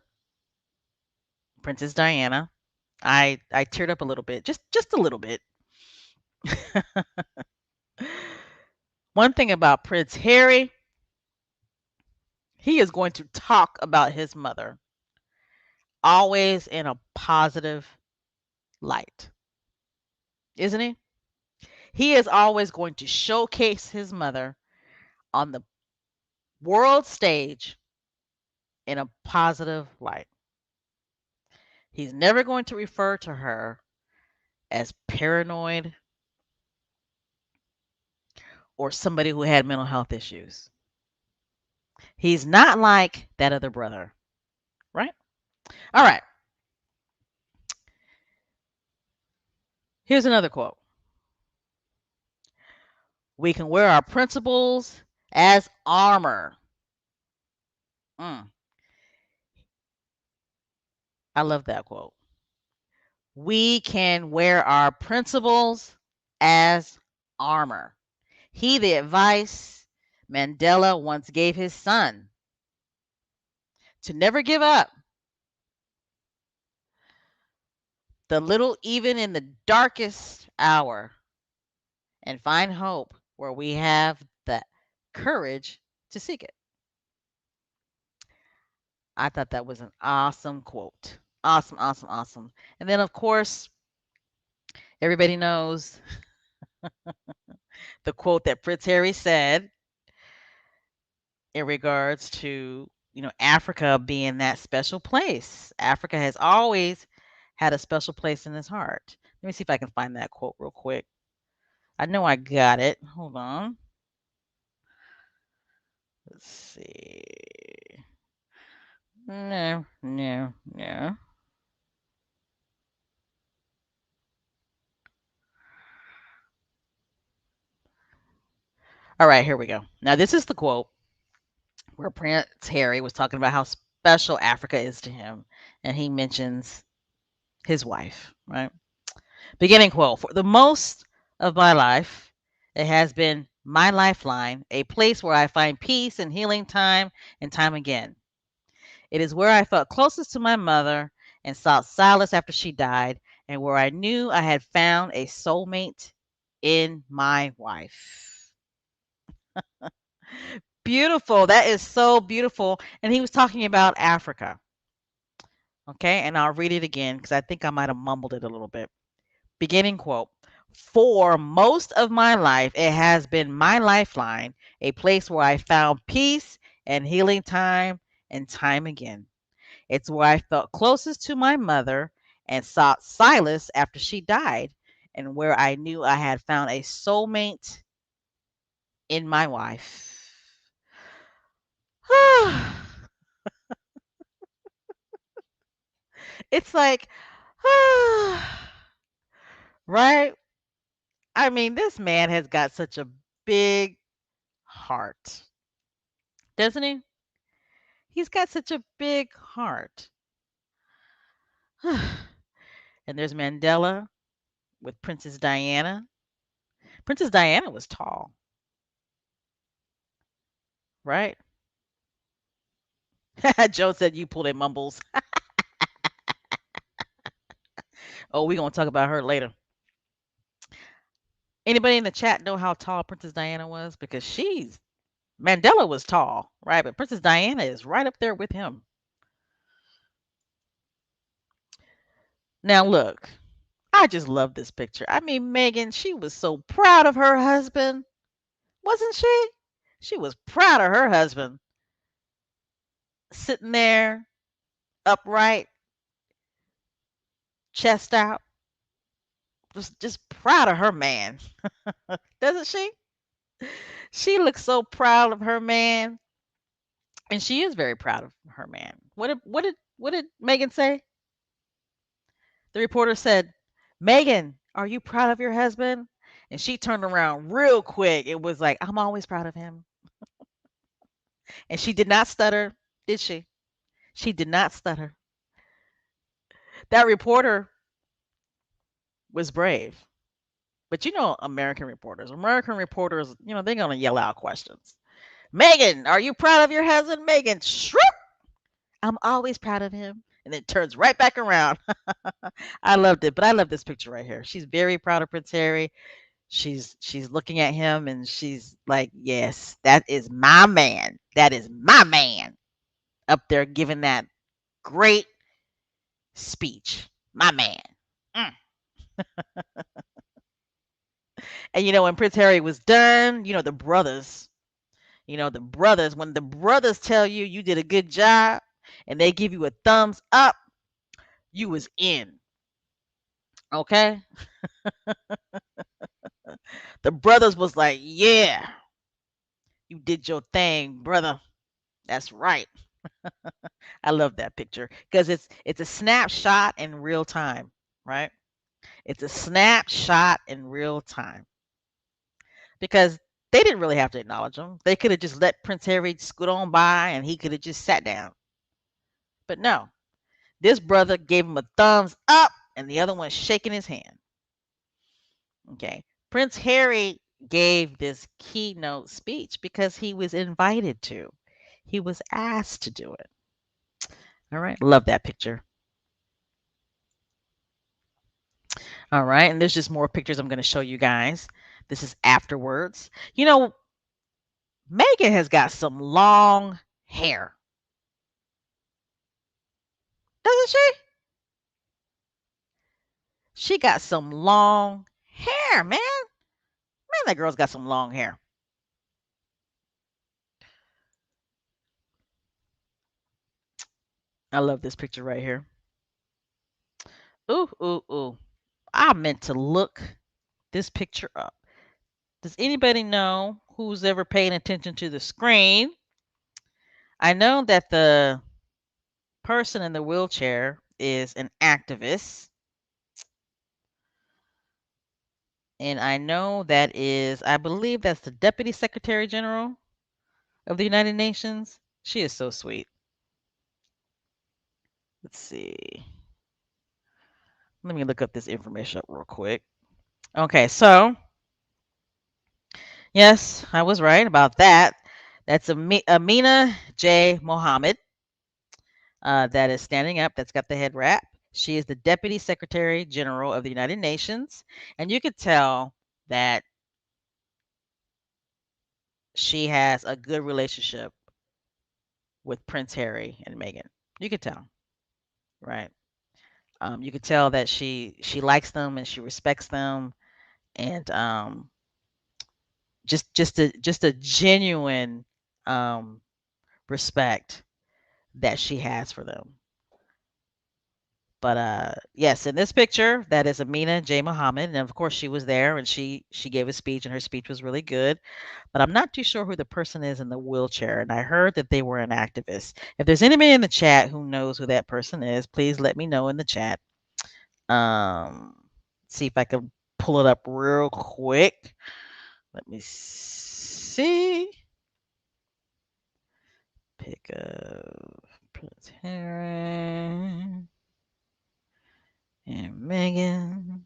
Princess Diana. I teared up a little bit, just a little bit. One thing about Prince Harry, he is going to talk about his mother always in a positive light, isn't he? He is always going to showcase his mother on the world stage in a positive light. He's never going to refer to her as paranoid or somebody who had mental health issues. He's not like that other brother, right? All right. Here's another quote. We can wear our principles as armor. Mm, I love that quote. We can wear our principles as armor. He the advice Mandela once gave his son to never give up. The little even in the darkest hour and find hope where we have the courage to seek it. I thought that was an awesome quote. Awesome, awesome, awesome. And then, of course, everybody knows the quote that Prince Harry said in regards to, Africa being that special place. Africa has always had a special place in his heart. Let me see if I can find that quote real quick. I know I got it. Hold on. Let's see. No, no, no. All right, here we go. Now, this is the quote where Prince Harry was talking about how special Africa is to him, and he mentions his wife, right? Beginning quote. For the most of my life, it has been my lifeline, a place where I find peace and healing time and time again. It is where I felt closest to my mother and sought solace after she died, and where I knew I had found a soulmate in my wife. Beautiful. That is so beautiful. And he was talking about Africa. Okay. And I'll read it again because I think I might have mumbled it a little bit. Beginning quote. For most of my life, it has been my lifeline, a place where I found peace and healing time and time again. It's where I felt closest to my mother and sought solace after she died, and where I knew I had found a soulmate in my wife. It's like, right? I mean, this man has got such a big heart, doesn't he? He's got such a big heart. And there's Mandela with Princess Diana. Princess Diana was tall, right? Joe said you pulled in mumbles. Oh, we're gonna talk about her later. Anybody in the chat know how tall Princess Diana was? Because she's Mandela was tall, right? But Princess Diana is right up there with him. Now look, I just love this picture. I mean, Meghan, she was so proud of her husband, wasn't she? She was proud of her husband, sitting there upright, chest out, just proud of her man, doesn't she? She looks so proud of her man, and she is very proud of her man. What did Meghan say? The reporter said, "Meghan, are you proud of your husband?" And she turned around real quick. It was like, "I'm always proud of him." And she did not stutter, did she? She did not stutter. That reporter was brave. But you know, American reporters, they're going to yell out questions. "Meghan, are you proud of your husband?" Meghan, shriek, "I'm always proud of him." And then turns right back around. I loved it. But I love this picture right here. She's very proud of Prince Harry. She's looking at him and she's like, "Yes, that is my man. That is my man." Up there giving that great speech. My man. Mm. And when Prince Harry was done, when the brothers tell you you did a good job and they give you a thumbs up, you was in. Okay? The brothers was like, "Yeah, you did your thing, brother. That's right." I love that picture because it's a snapshot in real time, right? It's a snapshot in real time because they didn't really have to acknowledge him. They could have just let Prince Harry scoot on by and he could have just sat down. But no, this brother gave him a thumbs up and the other one shaking his hand. Okay. Prince Harry gave this keynote speech because he was invited to. He was asked to do it. All right. Love that picture. All right. And there's just more pictures I'm going to show you guys. This is afterwards. Meghan has got some long hair, doesn't she? She got some long hair, man. Man, that girl's got some long hair. I love this picture right here. Ooh, ooh, ooh. I meant to look this picture up. Does anybody know who's ever paying attention to the screen? I know that the person in the wheelchair is an activist. And I believe that's the Deputy Secretary General of the United Nations. She is so sweet. Let's see. Let me look up this information up real quick. Okay, so yes, I was right about that. That's Amina J. Mohammed. that is standing up, that's got the head wrap. She is the Deputy Secretary General of the United Nations. And you could tell that she has a good relationship with Prince Harry and Meghan. You could tell, right? You could tell that she likes them and she respects them, and just a genuine um, respect that she has for them. But yes, in this picture, that is Amina J. Muhammad, and of course she was there, and she gave a speech, and her speech was really good. But I'm not too sure who the person is in the wheelchair, and I heard that they were an activist. If there's anybody in the chat who knows who that person is, please let me know in the chat. Um, see if I can pull it up real quick. Let me see. Pick up Prince Harry and Meghan.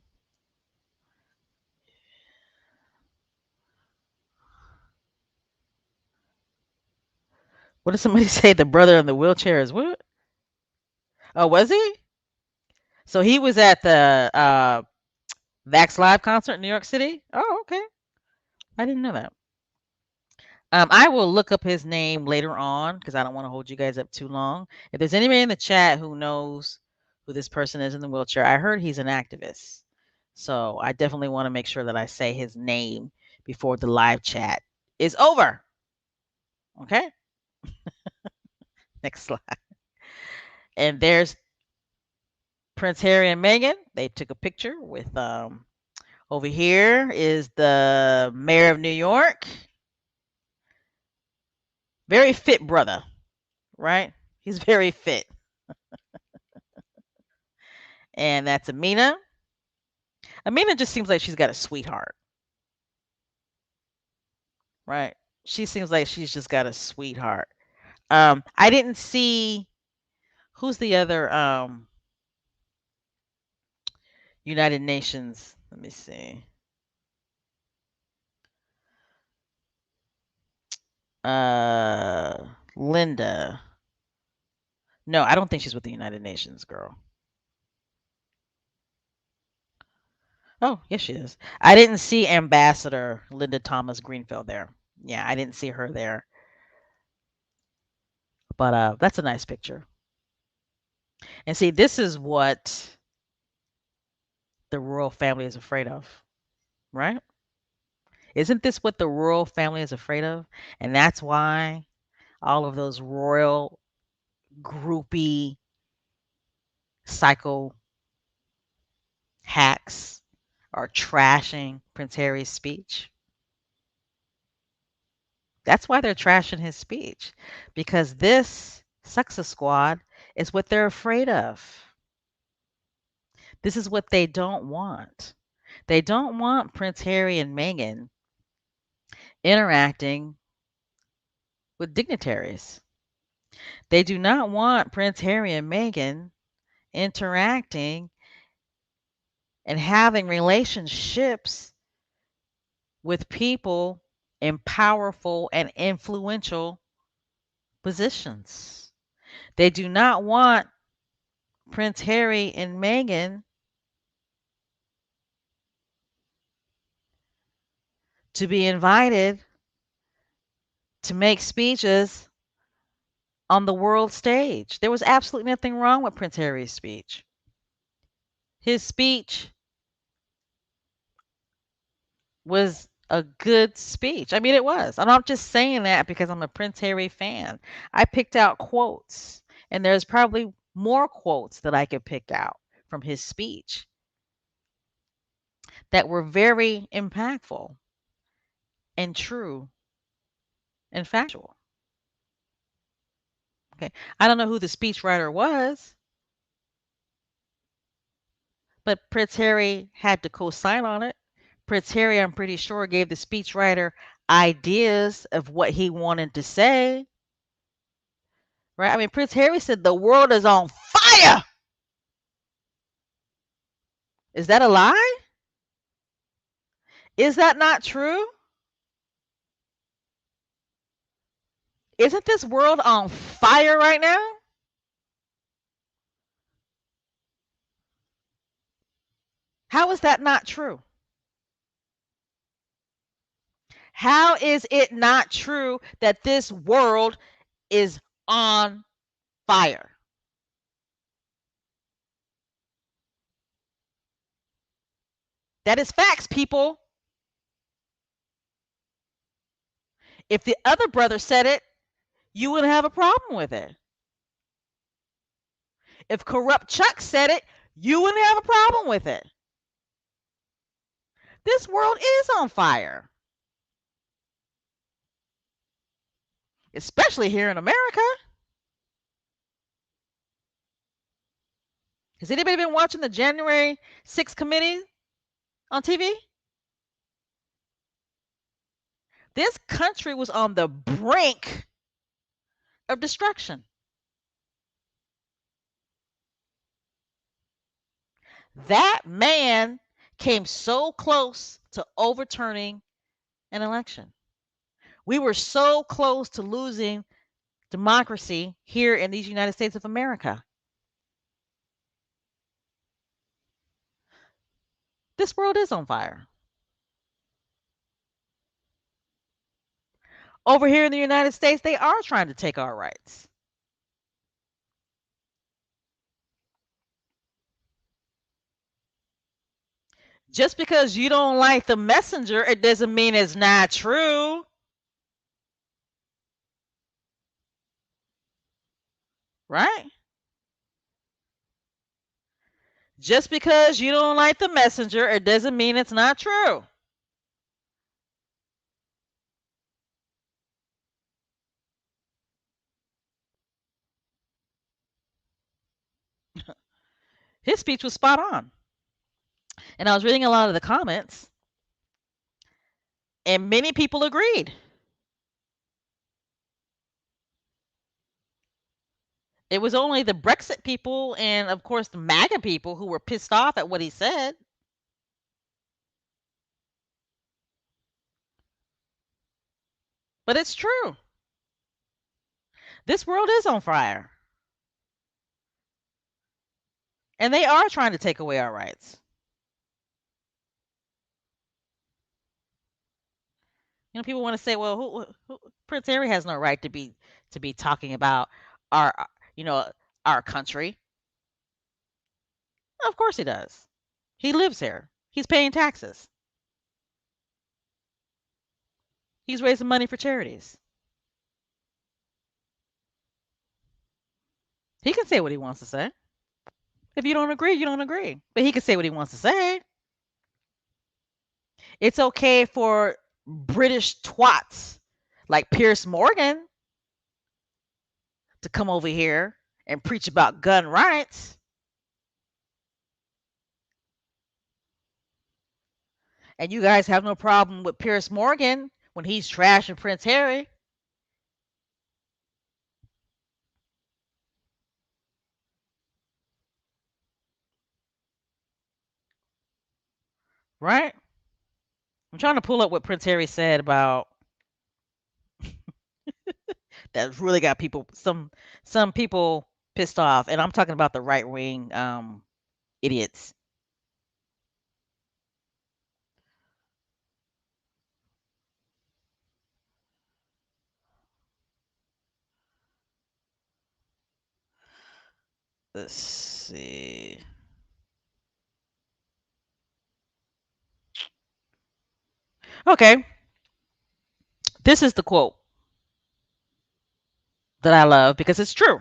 What did somebody say? The brother in the wheelchair is what? Oh, was he? So he was at the Vax Live concert in New York City? Oh, okay. I didn't know that. I will look up his name later on because I don't want to hold you guys up too long. If there's anybody in the chat who knows who this person is in the wheelchair, I heard he's an activist. So I definitely want to make sure that I say his name before the live chat is over. Okay? Next slide. And there's Prince Harry and Meghan. They took a picture with over here is the mayor of New York. Very fit brother, right? He's very fit. And that's Amina. Amina just seems like she's got a sweetheart, right? She seems like she's just got a sweetheart. I didn't see who's the other United Nations. Let me see. Linda. No, I don't think she's with the United Nations, girl. Oh, yes, she is. I didn't see Ambassador Linda Thomas Greenfield there. Yeah, I didn't see her there. But that's a nice picture. And see, this is what the royal family is afraid of, right? Isn't this what the royal family is afraid of? And that's why all of those royal groupie psycho hacks are trashing Prince Harry's speech. That's why they're trashing his speech, because this Sextist squad is what they're afraid of. This is what they don't want. They don't want Prince Harry and Meghan interacting with dignitaries. They do not want Prince Harry and Meghan interacting and having relationships with people in powerful and influential positions. They do not want Prince Harry and Meghan to be invited to make speeches on the world stage. There was absolutely nothing wrong with Prince Harry's speech. His speech was a good speech. I mean, it was. I'm not just saying that because I'm a Prince Harry fan. I picked out quotes, and there's probably more quotes that I could pick out from his speech that were very impactful and true and factual. Okay. I don't know who the speechwriter was, but Prince Harry had to co-sign on it. Prince Harry, I'm pretty sure, gave the speechwriter ideas of what he wanted to say. Right? I mean, Prince Harry said the world is on fire. Is that a lie? Is that not true? Isn't this world on fire right now? How is that not true? How is it not true that this world is on fire? That is facts, people. If the other brother said it, you wouldn't have a problem with it. If corrupt Chuck said it, you wouldn't have a problem with it. This world is on fire, especially here in America. Has anybody been watching the January 6th committee on TV? This country was on the brink of destruction. That man came so close to overturning an election. We were so close to losing democracy here in these United States of America. This world is on fire. Over here in the United States, they are trying to take our rights. Just because you don't like the messenger, it doesn't mean it's not true. Right? Just because you don't like the messenger, it doesn't mean it's not true. His speech was spot on. And I was reading a lot of the comments, and many people agreed. It was only the Brexit people and, of course, the MAGA people who were pissed off at what he said. But it's true. This world is on fire. And they are trying to take away our rights. You know, people want to say, well, Prince Harry has no right to be talking about our, you know, our country. Of course he does. He lives here. He's paying taxes. He's raising money for charities. He can say what he wants to say. If you don't agree, you don't agree. But he can say what he wants to say. It's okay for British twats like Piers Morgan to come over here and preach about gun rights. And you guys have no problem with Piers Morgan when he's trashing Prince Harry. Right? I'm trying to pull up what Prince Harry said about that really got people some people pissed off, and I'm talking about the right wing idiots. Let's see. Okay, this is the quote that I love because it's true.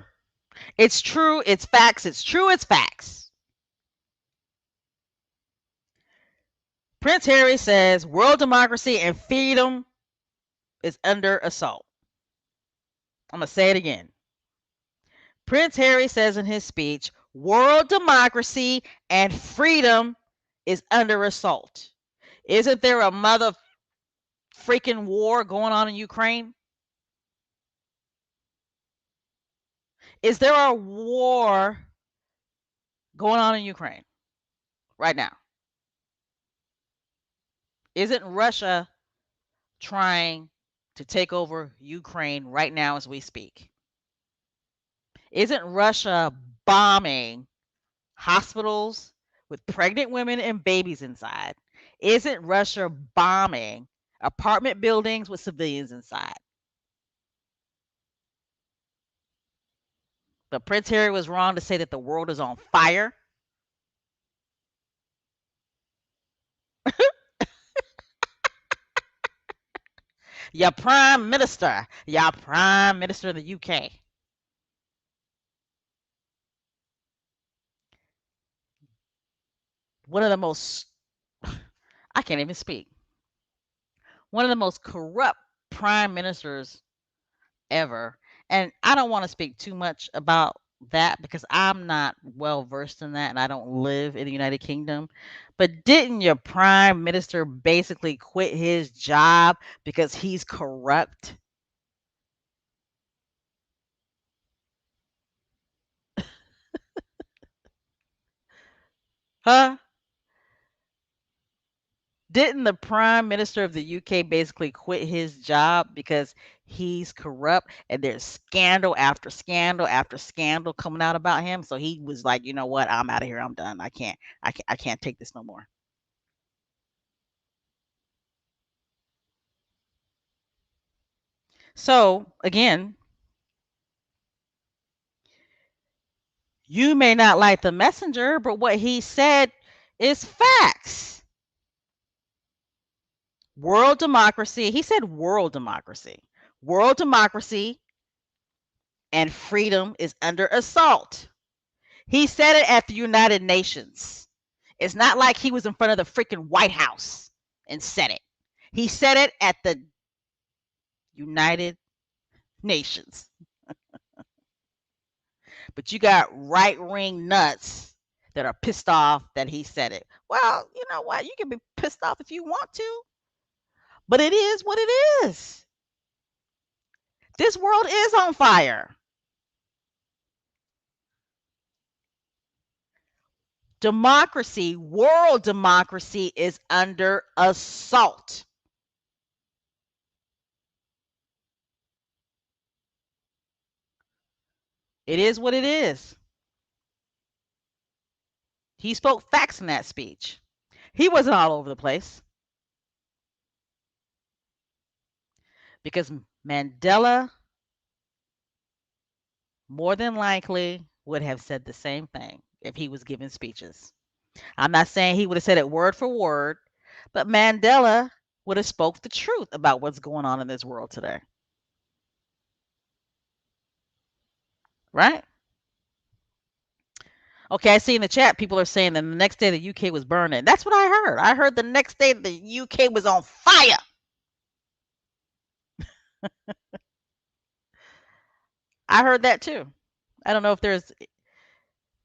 It's true, it's facts, it's true, it's facts. Prince Harry says world democracy and freedom is under assault. I'm going to say it again. Prince Harry says in his speech, world democracy and freedom is under assault. Isn't there a mother freaking war going on in Ukraine? Is there a war going on in Ukraine right now? Isn't Russia trying to take over Ukraine right now as we speak? Isn't Russia bombing hospitals with pregnant women and babies inside? Isn't Russia bombing apartment buildings with civilians inside? But Prince Harry was wrong to say that the world is on fire. Your prime minister of the UK. One of the most, I can't even speak. One of the most corrupt prime ministers ever. And I don't want to speak too much about that because I'm not well versed in that and I don't live in the United Kingdom. But didn't your prime minister basically quit his job because he's corrupt? Huh? Didn't the prime minister of the UK basically quit his job because he's corrupt and there's scandal after scandal after scandal coming out about him? So he was like, you know what? I'm out of here. I'm done. I can't take this no more. So again, you may not like the messenger, but what he said is facts. World democracy. He said world democracy. World democracy and freedom is under assault. He said it at the United Nations. It's not like he was in front of the freaking White House and said it. He said it at the United Nations. But you got right wing nuts that are pissed off that he said it. Well, you know what? You can be pissed off if you want to, but it is what it is. This world is on fire. Democracy, world democracy is under assault. It is what it is. He spoke facts in that speech. He wasn't all over the place because Mandela more than likely would have said the same thing if he was giving speeches. I'm not saying he would have said it word for word, but Mandela would have spoke the truth about what's going on in this world today. Right? Okay, I see in the chat people are saying that the next day the UK was burning. That's what I heard. I heard the next day the UK was on fire. I heard that too. I don't know if there's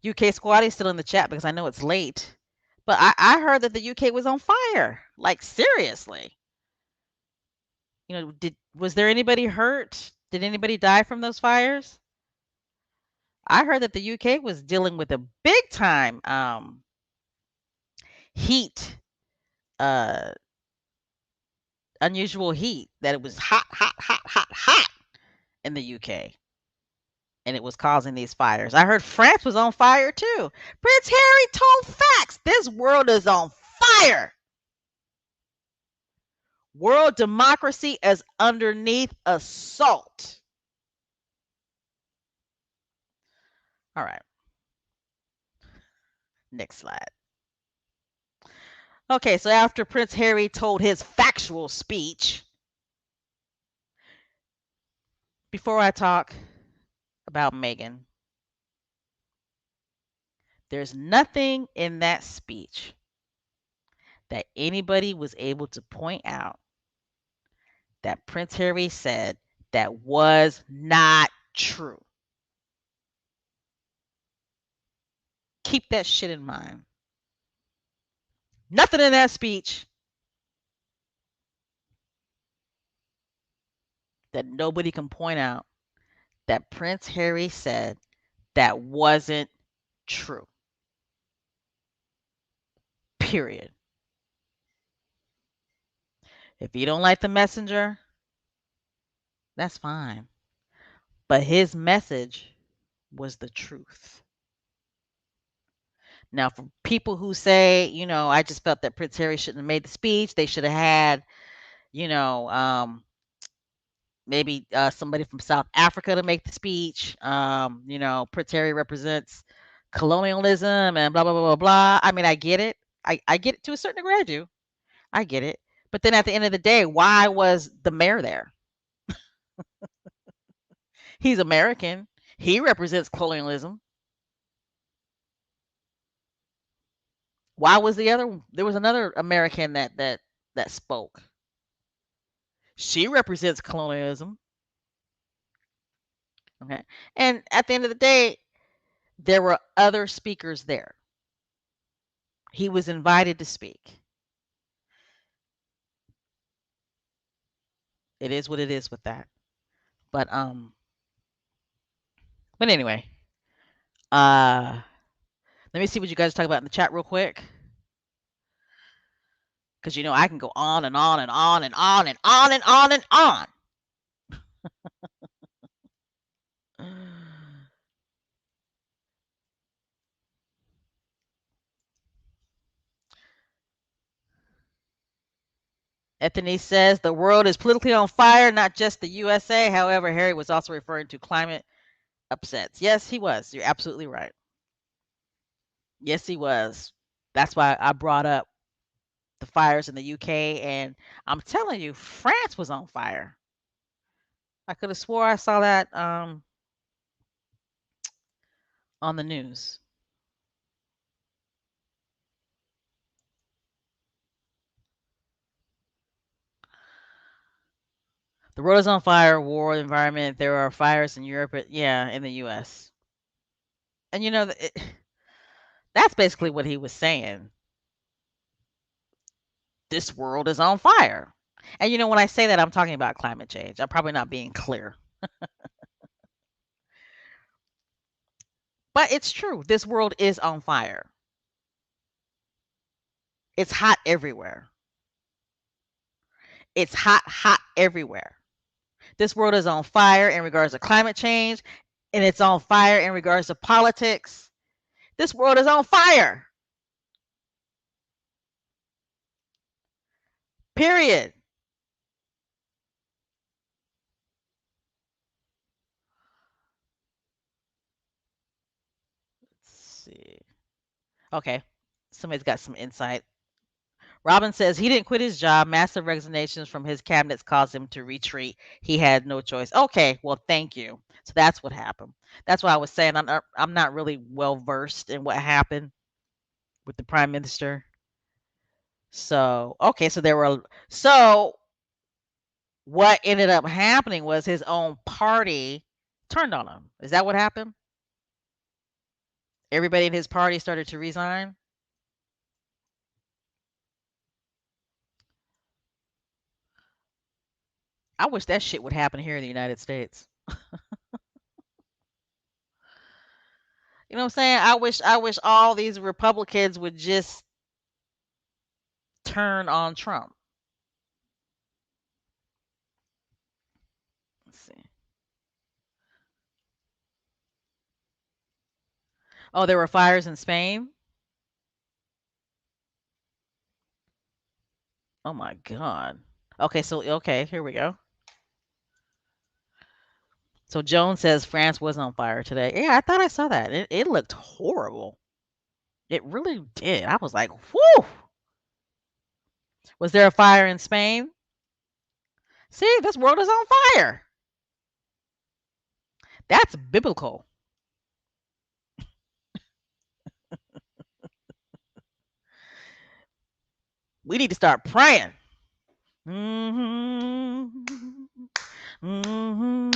UK squatty still in the chat because I know it's late. But I heard that the UK was on fire. Like seriously. Was there anybody hurt? Did anybody die from those fires? I heard that the UK was dealing with a big time heat, uh unusual heat, that it was hot, hot, hot, hot, hot in the UK. And it was causing these fires. I heard France was on fire too. Prince Harry told facts. This world is on fire. World democracy is underneath assault. All right. Next slide. Okay, so after Prince Harry told his factual speech, before I talk about Meghan, there's nothing in that speech that anybody was able to point out that Prince Harry said that was not true. Keep that shit in mind. Nothing in that speech that nobody can point out that Prince Harry said that wasn't true. Period. If you don't like the messenger, that's fine. But his message was the truth. Now, for people who say, I just felt that Prince Harry shouldn't have made the speech, they should have had, you know, maybe somebody from South Africa to make the speech. Prince Harry represents colonialism and blah blah blah blah blah. I mean, I get it. I get it to a certain degree. I do. I get it. But then at the end of the day, why was the mayor there? He's American. He represents colonialism. Why was there was another American that spoke. She represents colonialism. Okay. And at the end of the day, there were other speakers there. He was invited to speak. It is what it is with that. But anyway, uh let me see what you guys talk about in the chat real quick. Because I can go on and on and on and on and on and on and on. Anthony says the world is politically on fire, not just the USA. However, Harry was also referring to climate upsets. Yes, he was. You're absolutely right. Yes, he was. That's why I brought up the fires in the UK, and I'm telling you, France was on fire. I could have swore I saw that on the news. The world is on fire, war, environment. There are fires in Europe, yeah, in the U.S. And that's basically what he was saying. This world is on fire. And when I say that, I'm talking about climate change. I'm probably not being clear. But it's true. This world is on fire. It's hot everywhere. It's hot, hot everywhere. This world is on fire in regards to climate change, and it's on fire in regards to politics. This world is on fire. Period. Let's see. Okay. Somebody's got some insight. Robin says he didn't quit his job. Massive resignations from his cabinets caused him to retreat. He had no choice. Okay, well, thank you. So that's what happened. That's what I was saying. I'm not really well versed in what happened with the prime minister. So okay, so what ended up happening was his own party turned on him. Is that what happened? Everybody in his party started to resign. I wish that shit would happen here in the United States. You know what I'm saying? I wish all these Republicans would just turn on Trump. Let's see. Oh, there were fires in Spain? Oh my god. Okay, here we go. So Joan says France was on fire today. Yeah, I thought I saw that. It looked horrible. It really did. I was like, whew. Was there a fire in Spain? See, this world is on fire. That's biblical. We need to start praying. Mm-hmm. Mm-hmm.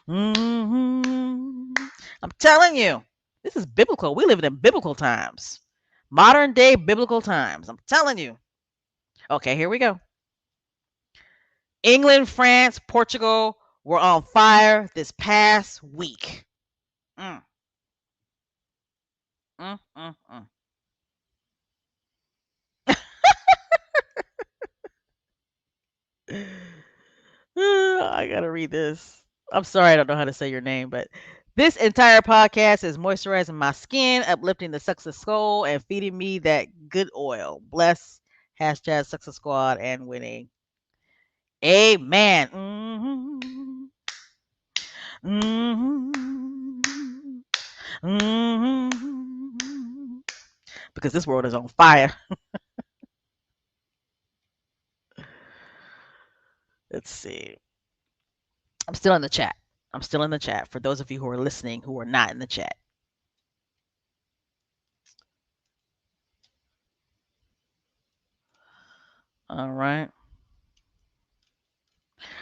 Mm-hmm. I'm telling you, this is biblical. We live in biblical times. Modern day biblical times. I'm telling you. Okay, here we go. England, France, Portugal were on fire this past week. Mm. Mm, mm, mm. I gotta read this. I'm sorry, I don't know how to say your name, but This entire podcast is moisturizing my skin, uplifting the Success Soul, and feeding me that good oil. Bless hashtag Success Squad and winning. Amen. Because this world is on fire. Let's see. I'm still in the chat. I'm still in the chat for those of you who are listening who are not in the chat. All right.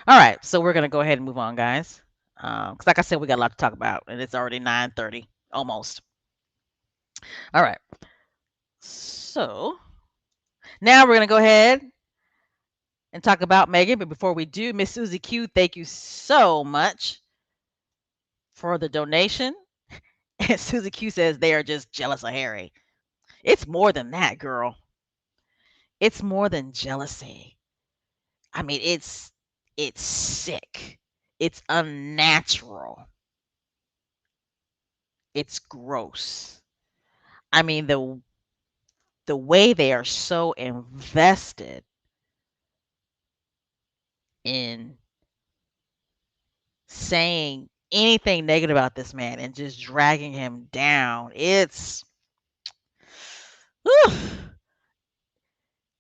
All right. So we're going to go ahead and move on, guys. Because like I said, we got a lot to talk about, and it's already 9:30, almost. All right. So now we're going to go ahead and talk about Meghan. But before we do, Miss Susie Q, thank you so much for the donation. And Susie Q says they are just jealous of Harry. It's more than that, girl. It's more than jealousy. I mean, it's sick. It's unnatural. It's gross. I mean, the way they are so invested in saying anything negative about this man and just dragging him down. Whew,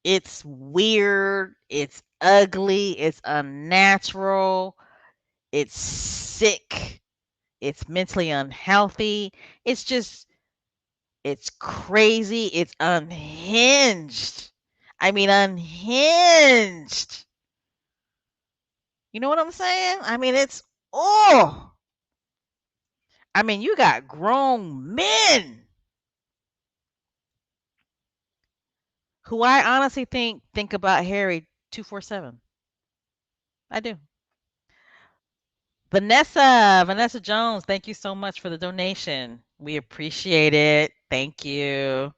it's weird, it's ugly, it's unnatural, it's sick, it's mentally unhealthy. It's just it's crazy, it's unhinged. I mean unhinged. You know what I'm saying? I mean it's oh. I mean you got grown men who I honestly think about Harry 247. I do. Vanessa Jones, thank you so much for the donation. We appreciate it. Thank you.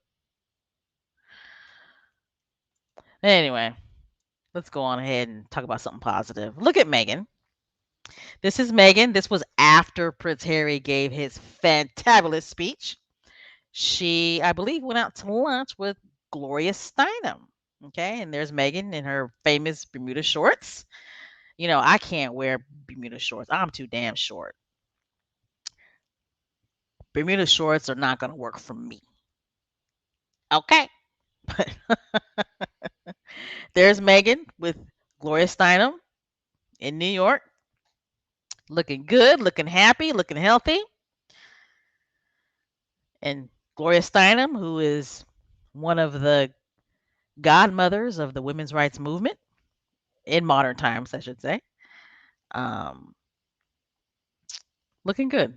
Anyway, let's go on ahead and talk about something positive. Look at Meghan. This is Meghan. This was after Prince Harry gave his fantabulous speech. She, I believe, went out to lunch with Gloria Steinem. Okay, and there's Meghan in her famous Bermuda shorts. You know, I can't wear Bermuda shorts. I'm too damn short. Bermuda shorts are not going to work for me. Okay. There's Meghan with Gloria Steinem in New York. Looking good, looking happy, looking healthy. And Gloria Steinem, who is one of the godmothers of the women's rights movement in modern times, I should say. Um, Looking good.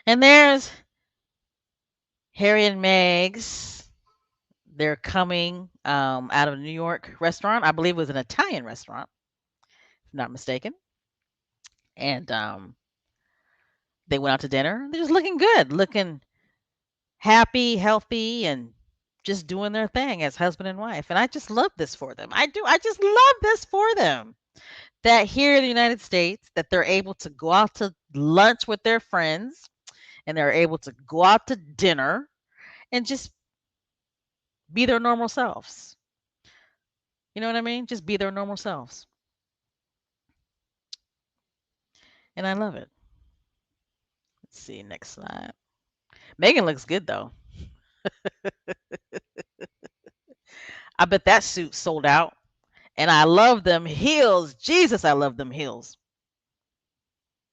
And there's Harry and Meg's. They're coming out of a New York restaurant. I believe it was an Italian restaurant, if I'm not mistaken. And they went out to dinner. They're just looking good, looking happy, healthy, and just doing their thing as husband and wife. And I just love this for them. I do. I just love this for them. That here in the United States, that they're able to go out to lunch with their friends and they're able to go out to dinner and just be their normal selves. You know what I mean? Just be their normal selves. And I love it. Let's see, next slide. Meghan looks good though. I bet that suit sold out. And I love them heels. Jesus, I love them heels.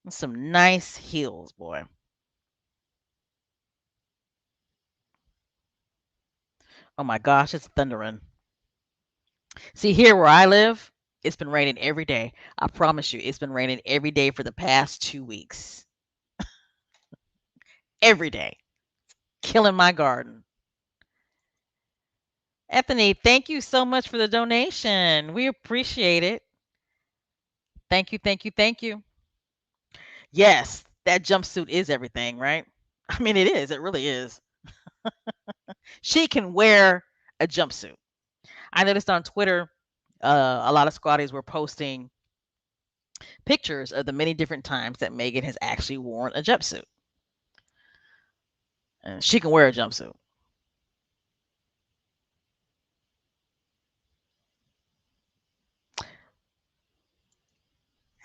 Some nice heels, boy. Oh my gosh, it's thundering. See, here where I live, it's been raining every day. I promise you, it's been raining every day for the past 2 weeks. Every day. Killing my garden. Anthony, thank you so much for the donation. We appreciate it. Thank you, thank you, thank you. Yes, that jumpsuit is everything, right? I mean, it is. It really is. She can wear a jumpsuit. I noticed on Twitter, a lot of squatties were posting pictures of the many different times that Meghan has actually worn a jumpsuit. And she can wear a jumpsuit.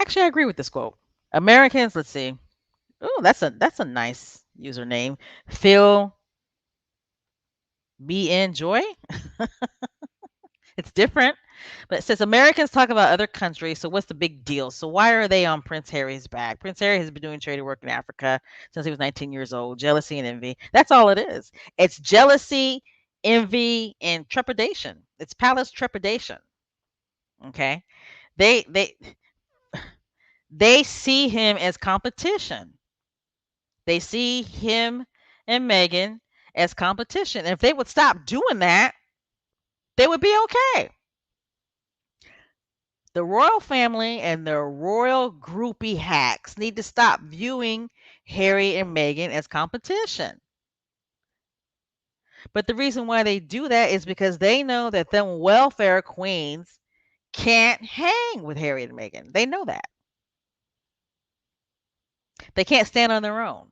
Actually, I agree with this quote. Americans, let's see. Oh, that's a nice username. Phil BN Joy. It's different, but it says Americans talk about other countries. So what's the big deal? So why are they on Prince Harry's back? Prince Harry has been doing charity work in Africa since he was 19 years old. Jealousy and envy. That's all it is. It's jealousy, envy, and trepidation. It's palace trepidation. Okay. They they they see him as competition. They see him and Meghan as competition. And if they would stop doing that, they would be okay. The royal family and the royal groupie hacks need to stop viewing Harry and Meghan as competition. But the reason why they do that is because they know that them welfare queens can't hang with Harry and Meghan. They know that. They can't stand on their own.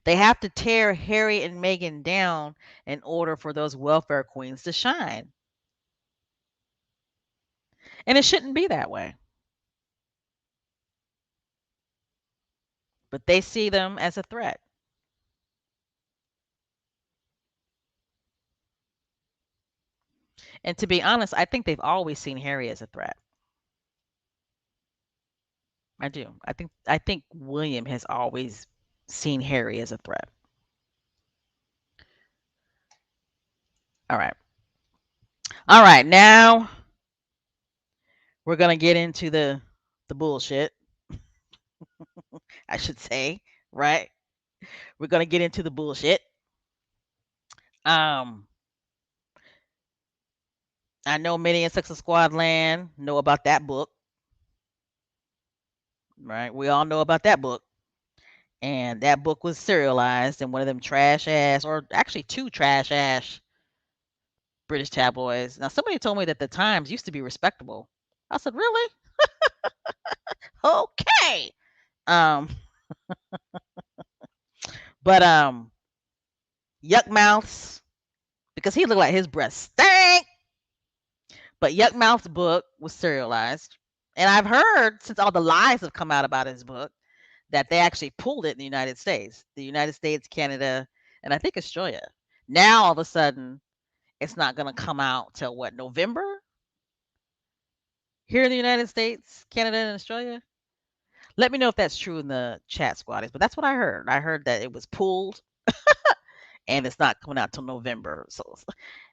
They have to tear Harry and Meghan down in order for those welfare queens to shine. And it shouldn't be that way. But they see them as a threat. And to be honest, I think they've always seen Harry as a threat. I do. I think William has always seen Harry as a threat. All right. All right. Now we're gonna get into the bullshit, I should say, right? We're gonna get into the bullshit. Um, I know many in Success Squad land know about that book, right? We all know about that book. And that book was serialized in one of them trash ass, or actually two trash ass British tabloids. Now, somebody told me that the Times used to be respectable. I said, really? Okay. Um, but Yuck Mouth's, because he looked like his breath stank. But Yuck Mouth's book was serialized, and I've heard since all the lies have come out about his book that they actually pulled it in the United States, Canada, and I think Australia. Now all of a sudden, it's not going to come out till what, November here in the United States, Canada, and Australia. Let me know if that's true in the chat, squaddies. But that's what I heard. I heard that it was pulled and it's not coming out till November. So,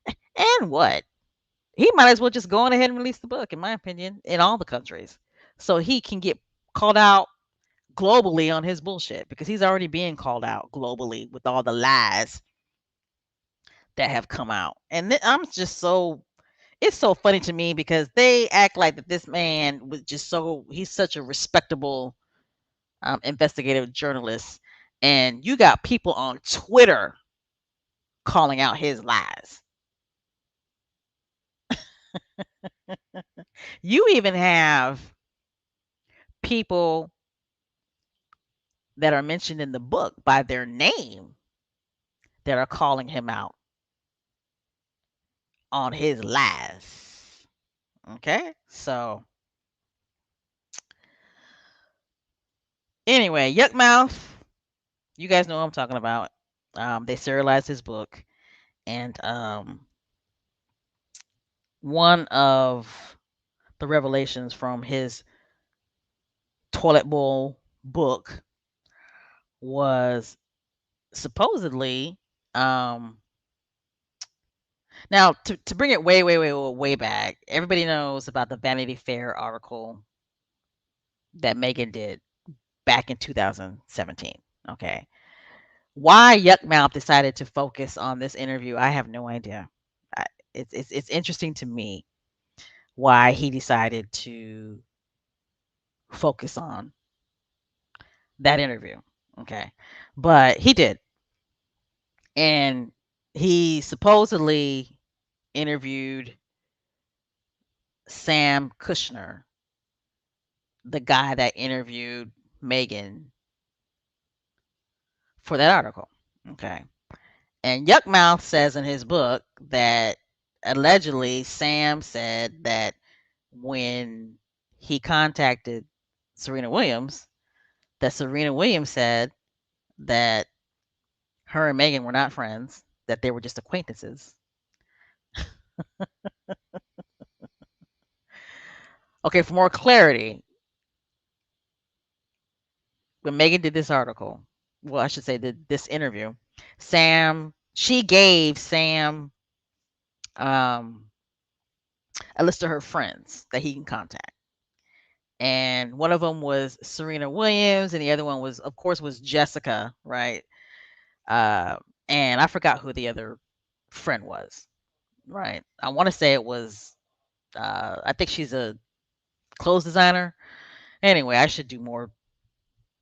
and what? He might as well just go on ahead and release the book, in my opinion, in all the countries, so he can get called out globally on his bullshit because he's already being called out globally with all the lies that have come out. And I'm just so it's so funny to me because they act like that this man was just so he's such a respectable investigative journalist, and you got people on Twitter calling out his lies. You even have people that are mentioned in the book by their name that are calling him out on his lies. Okay? So, anyway, Yuck Mouth, you guys know what I'm talking about. They serialized his book, and one of the revelations from his toilet bowl book was supposedly um now to bring it way back, everybody knows about the Vanity Fair article that Meghan did back in 2017. Okay. Why Yuck Mouth decided to focus on this interview, I have no idea. I, it's interesting to me why he decided to focus on that interview. Okay. But he did. And he supposedly interviewed Sam Kushner, the guy that interviewed Meghan for that article. Okay. And Yuck Mouth says in his book that allegedly Sam said that when he contacted Serena Williams, that Serena Williams said that her and Meghan were not friends, that they were just acquaintances. Okay, for more clarity, when Meghan did this article, well, I should say this interview, she gave Sam a list of her friends that he can contact. And one of them was Serena Williams, and the other one was, of course, was Jessica, right? Uh, and I forgot who the other friend was, right? I want to say it was, I think she's a clothes designer. Anyway, I should do more.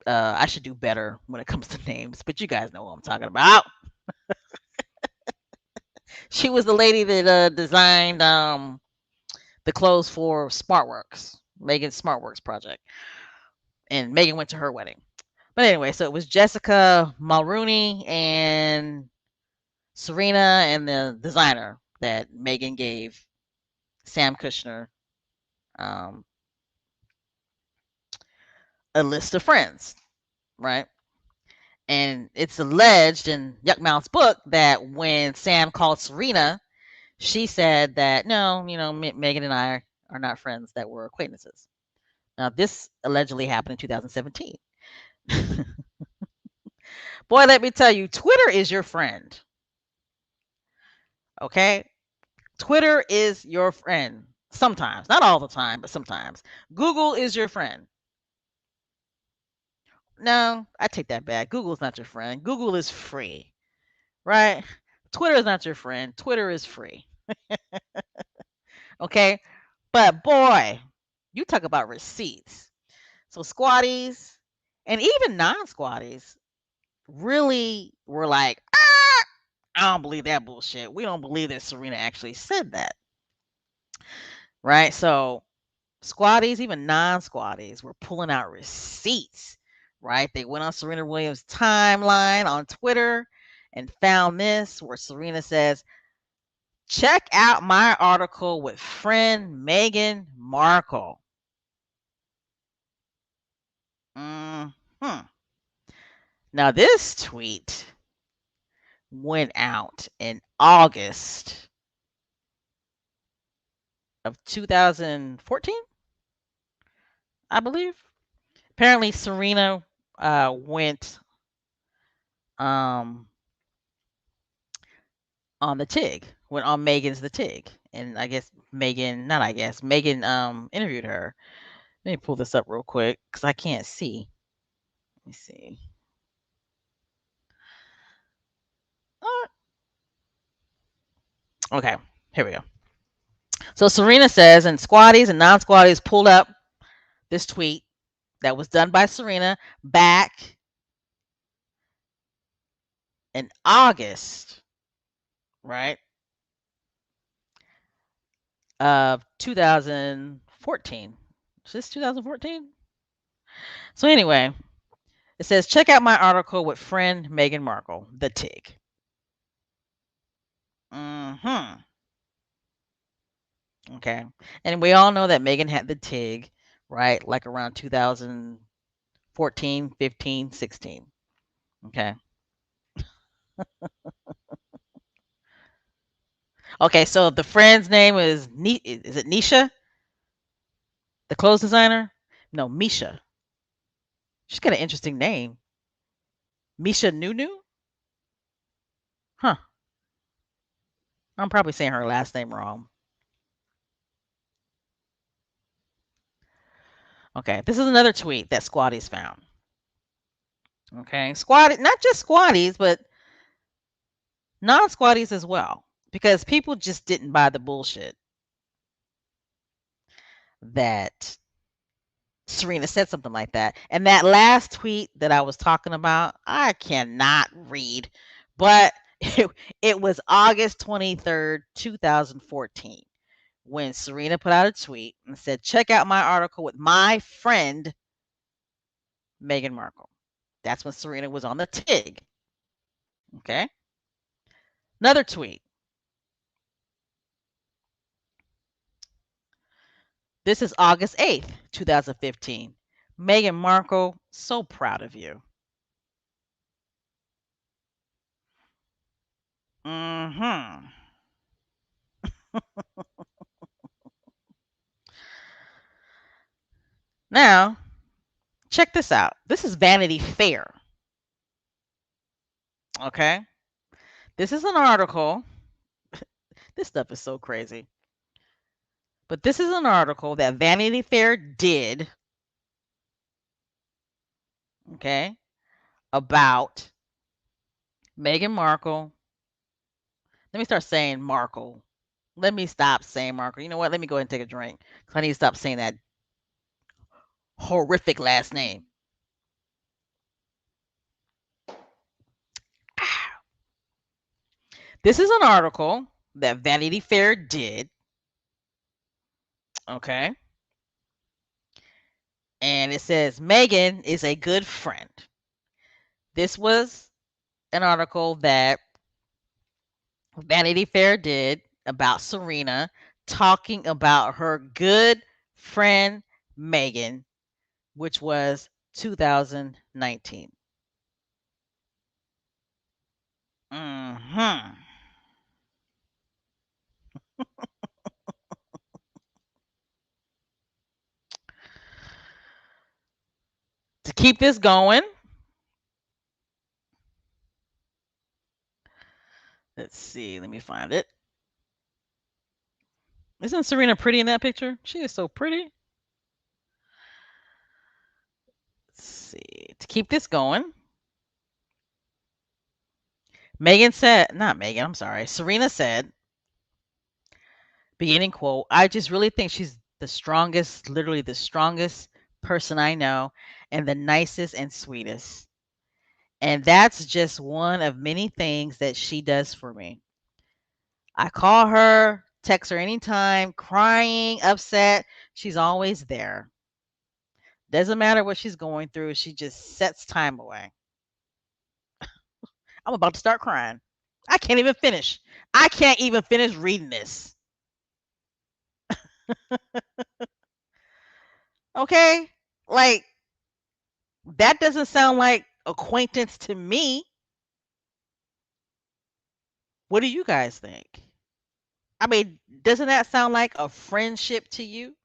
I should do better when it comes to names, but you guys know what I'm talking about. She was the lady that designed the clothes for SmartWorks, Megan's SmartWorks project, and Megan went to her wedding. But anyway, so it was Jessica Mulrooney and Serena and the designer that Megan gave Sam Kushner um, a list of friends, right? And it's alleged in Yuck Mouth's book that when Sam called Serena, she said that no, Megan and I are not friends, that we're acquaintances. Now, this allegedly happened in 2017. Boy, let me tell you, Twitter is your friend. Okay? Twitter is your friend. Sometimes, not all the time, but sometimes. Google is your friend. No, I take that back. Google is not your friend. Google is free, right? Twitter is not your friend. Twitter is free. Okay? But boy, you talk about receipts. So squatties and even non-squatties really were like, ah, I don't believe that bullshit. We don't believe that Serena actually said that. Right? So squatties, even non-squatties, were pulling out receipts, right? They went on Serena Williams' timeline on Twitter and found this where Serena says, check out my article with friend Meghan Markle. Hmm. Now, this tweet went out in August of 2014, I believe. Apparently, Serena went um, on the TIG, went on Megan's the TIG. And I guess Megan interviewed her. Let me pull this up real quick because I can't see. Let me see. Okay, here we go. So Serena says, and squatties and non-squatties pulled up this tweet that was done by Serena back in August, right, of 2014. Is this 2014? So anyway, it says, check out my article with friend Meghan Markle, the TIG. Okay. And we all know that Meghan had the TIG, right? Like around 2014, 15, 16. Okay. Okay, so the friend's name is it Nisha? The clothes designer? No, Misha. She's got an interesting name. Misha Nunu? Huh. I'm probably saying her last name wrong. Okay, this is another tweet that Squatties found. Okay, not just Squatties, but non-Squatties as well, because people just didn't buy the bullshit that Serena said something like that. And that last tweet that I was talking about, I cannot read, but it was August 23rd, 2014, when Serena put out a tweet and said, check out my article with my friend, Meghan Markle. That's when Serena was on the TIG. Okay. Another tweet. This is August 8th, 2015. Meghan Markle, so proud of you. Mm-hmm. Now, check this out. This is Vanity Fair. Okay. This is an article. This stuff is so crazy. But this is an article that Vanity Fair did, okay, about Meghan Markle. Let me start saying Markle. Let me stop saying Markle. You know what? Let me go ahead and take a drink because I need to stop saying that horrific last name. This is an article that Vanity Fair did, okay? And it says Meghan is a good friend. This was an article that Vanity Fair did about Serena talking about her good friend Meghan, which was 2019. Hmm. To keep this going, let's see. Let me find it. Isn't Serena pretty in that picture? She is so pretty. Let's see. To keep this going, Megan said, not Megan, I'm sorry. Serena said, beginning quote, I just really think she's the strongest, literally the strongest person I know and the nicest and sweetest. And that's just one of many things that she does for me. I call her, text her anytime, crying, upset. She's always there. Doesn't matter what she's going through, she just sets time away. I'm about to start crying. I can't even finish. I can't even finish reading this. Okay? Like, that doesn't sound like acquaintance to me. What do you guys think? I mean, doesn't that sound like a friendship to you?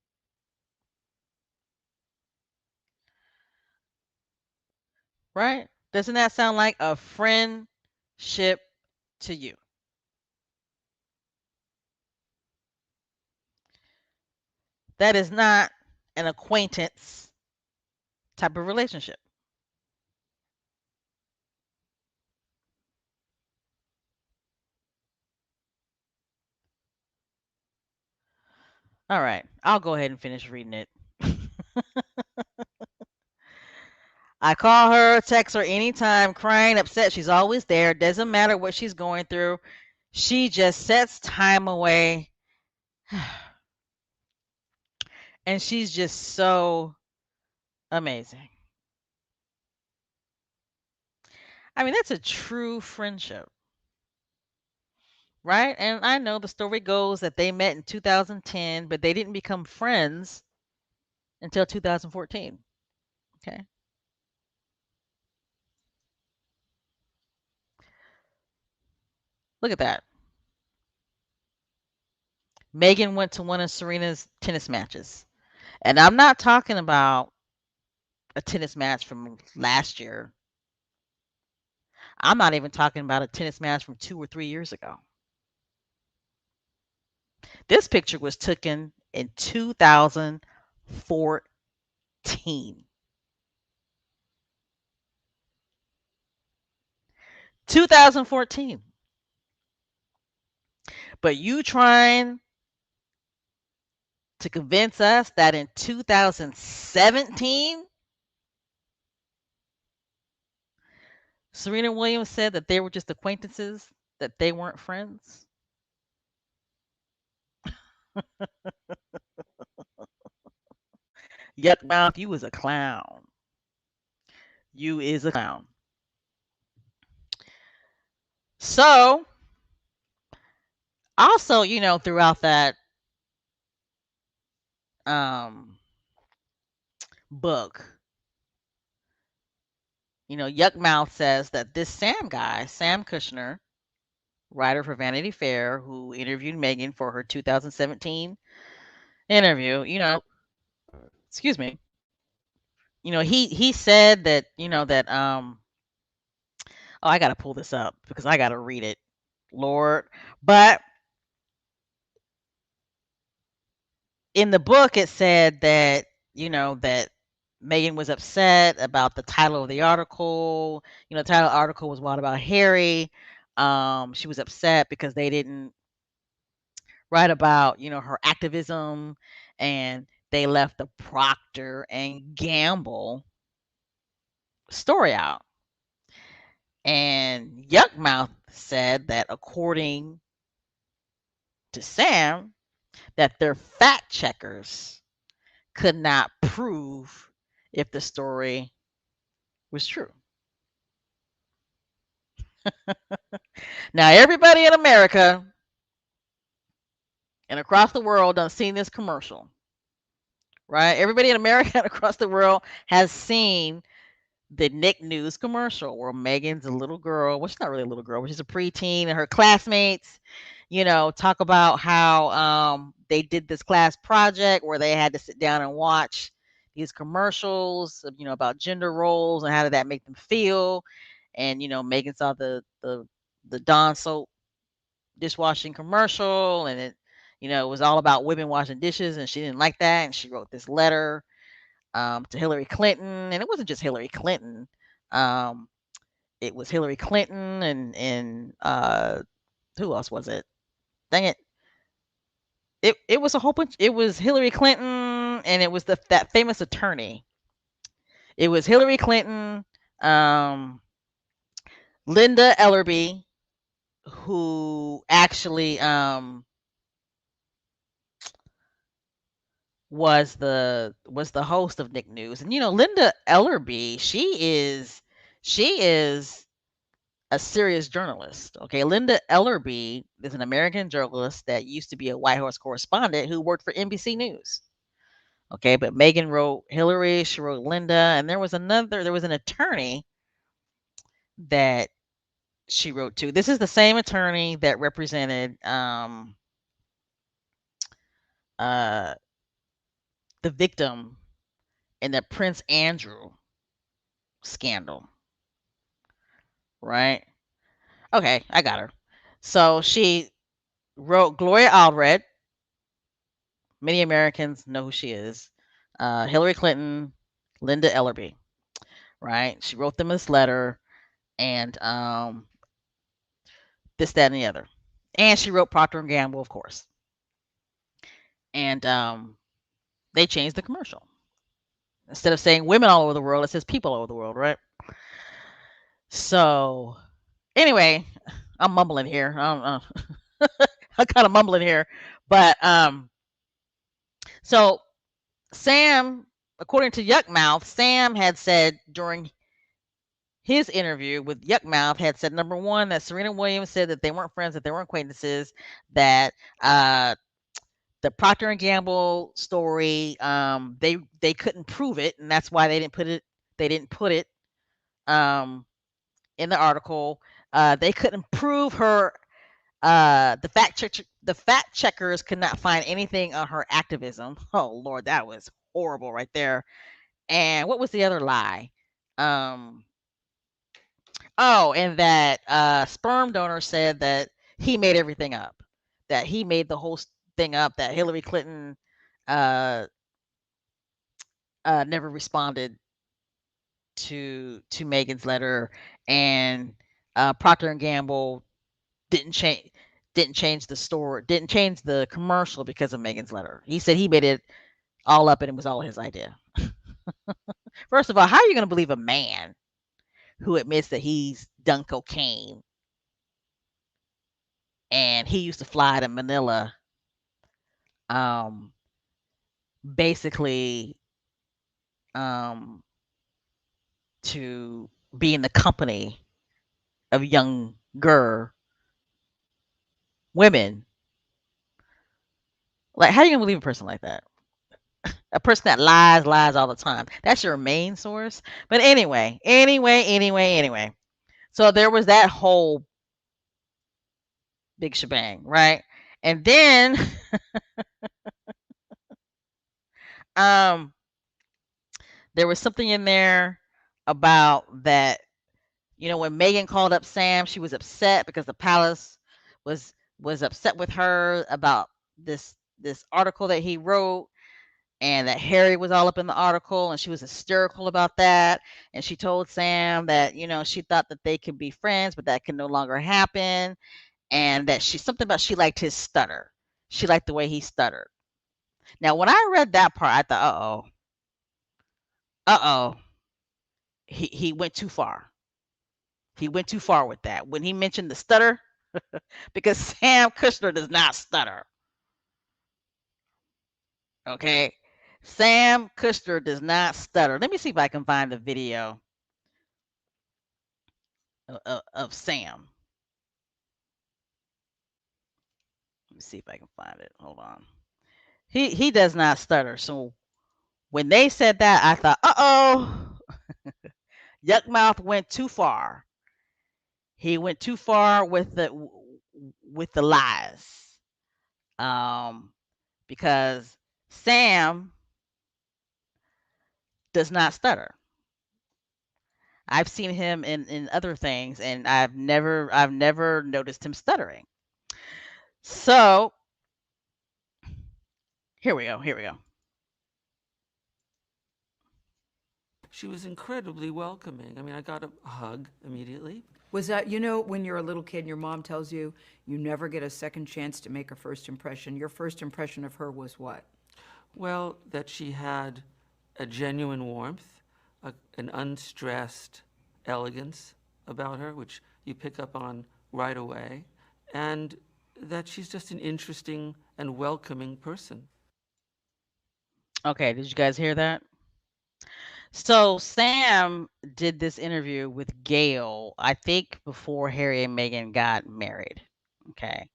Right? Doesn't that sound like a friendship to you? That is not an acquaintance type of relationship. All right, I'll go ahead and finish reading it. I call her, text her anytime, crying, upset. She's always there. Doesn't matter what she's going through. She just sets time away. And she's just so amazing. I mean, that's a true friendship, right? And I know the story goes that they met in 2010, but they didn't become friends until 2014. Okay. Look at that. Megan went to one of Serena's tennis matches. And I'm not talking about a tennis match from last year. I'm not even talking about a tennis match from 2 or 3 years ago. This picture was taken in 2014. 2014. But you trying to convince us that in 2017, Serena Williams said that they were just acquaintances, that they weren't friends? Yuck Mouth, you was a clown. You is a clown. So, also, throughout that um book, Yuck Mouth says that this Sam guy, Sam Kushner, writer for Vanity Fair, who interviewed Meghan for her 2017 interview, excuse me, he said that, oh, I gotta pull this up because I gotta read it, Lord. But in the book, it said that that Meghan was upset about the title of the article. The title of the article was "What About Harry." She was upset because they didn't write about her activism, and they left the Procter and Gamble story out. And Yuckmouth said that according to Sam, that their fact checkers could not prove if the story was true. Now everybody in America and across the world done seen this commercial, right? Everybody in America and across the world has seen the Nick News commercial where Megan's a little girl. Well, she's not really a little girl, but she's a preteen, and her classmates, talk about how they did this class project where they had to sit down and watch these commercials, about gender roles and how did that make them feel. And Megan saw the Dawn soap dishwashing commercial, and it was all about women washing dishes, and she didn't like that, and she wrote this letter to Hillary Clinton, and it wasn't just Hillary Clinton. Um, it was Hillary Clinton and who else was it? Dang it! It was a whole bunch. It was Hillary Clinton, and it was that famous attorney. It was Hillary Clinton, um, Linda Ellerby, who actually was the host of Nick News. And Linda Ellerby, she is a serious journalist. Okay, Linda Ellerby is an American journalist that used to be a White House correspondent who worked for NBC News. Okay, but Megan wrote Hillary, she wrote Linda, and there was an attorney that she wrote to. This is the same attorney that represented uh the victim in the Prince Andrew scandal, right? Okay, I got her. So she wrote Gloria Allred. Many Americans know who she is. Hillary Clinton, Linda Ellerby, right? She wrote them this letter, and this, that, and the other. And she wrote Procter and Gamble, of course. And they changed the commercial. Instead of saying women all over the world, it says people all over the world, right? So anyway, I'm mumbling here. I don't know. I'm kind of mumbling here, but so Sam, according to Yuck Mouth, Sam had said during his interview with Yuck Mouth, had said, number one, that Serena Williams said that they weren't friends, that they weren't acquaintances, that the Procter and Gamble story, they couldn't prove it, and that's why they didn't put it. They didn't put it in the article. They couldn't prove her. The fact checkers could not find anything on her activism. Oh Lord, that was horrible right there. And what was the other lie? Um, oh, and that sperm donor said that he made everything up. That he made the whole thing up. That Hillary Clinton uh, never responded to Megan's letter, and Procter and Gamble didn't change didn't change the commercial because of Megan's letter. He said he made it all up and it was all his idea. First of all, how are you going to believe a man who admits that he's done cocaine and he used to fly to Manila um, basically um, to be in the company of younger women. Like, how are you gonna believe a person like that? A person that lies all the time. That's your main source. But anyway. So there was that whole big shebang, right? And then um there was something in there about that, when Megan called up Sam, she was upset because the palace was was upset with her about this article that he wrote, and that Harry was all up in the article, and she was hysterical about that. And she told Sam that, she thought that they could be friends, but that can no longer happen. And that something about she liked his stutter. She liked the way he stuttered. Now, when I read that part, I thought, uh oh, he went too far. He went too far with that. When he mentioned the stutter, because Sam Kushner does not stutter. Okay. Sam Kushner does not stutter. Let me see if I can find the video of Sam. Let me see if I can find it. Hold on. He does not stutter. So when they said that, I thought, Yuck Mouth went too far. He went too far with the lies. Because Sam does not stutter. I've seen him in other things, and I've never noticed him stuttering. So here we go. She was incredibly welcoming. I mean, I got a hug immediately. Was that, when you're a little kid and your mom tells you you never get a second chance to make a first impression, your first impression of her was what? Well, that she had a genuine warmth, an unstressed elegance about her, which you pick up on right away, and that she's just an interesting and welcoming person. Okay, did you guys hear that? So Sam did this interview with Gail, I think before Harry and Meghan got married. Okay.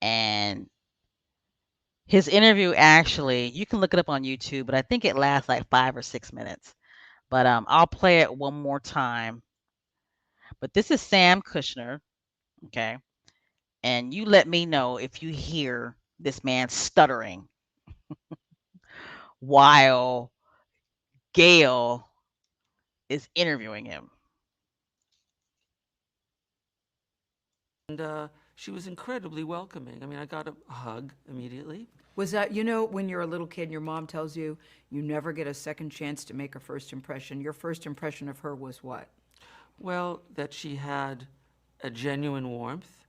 And his interview, actually, you can look it up on YouTube, but I think it lasts like 5 or 6 minutes. But I'll play it one more time. But this is Sam Kushner, okay? And you let me know if you hear this man stuttering while Gail is interviewing him. And she was incredibly welcoming. I mean, I got a hug immediately. Was that, when you're a little kid and your mom tells you you never get a second chance to make a first impression, your first impression of her was what? Well, that she had a genuine warmth,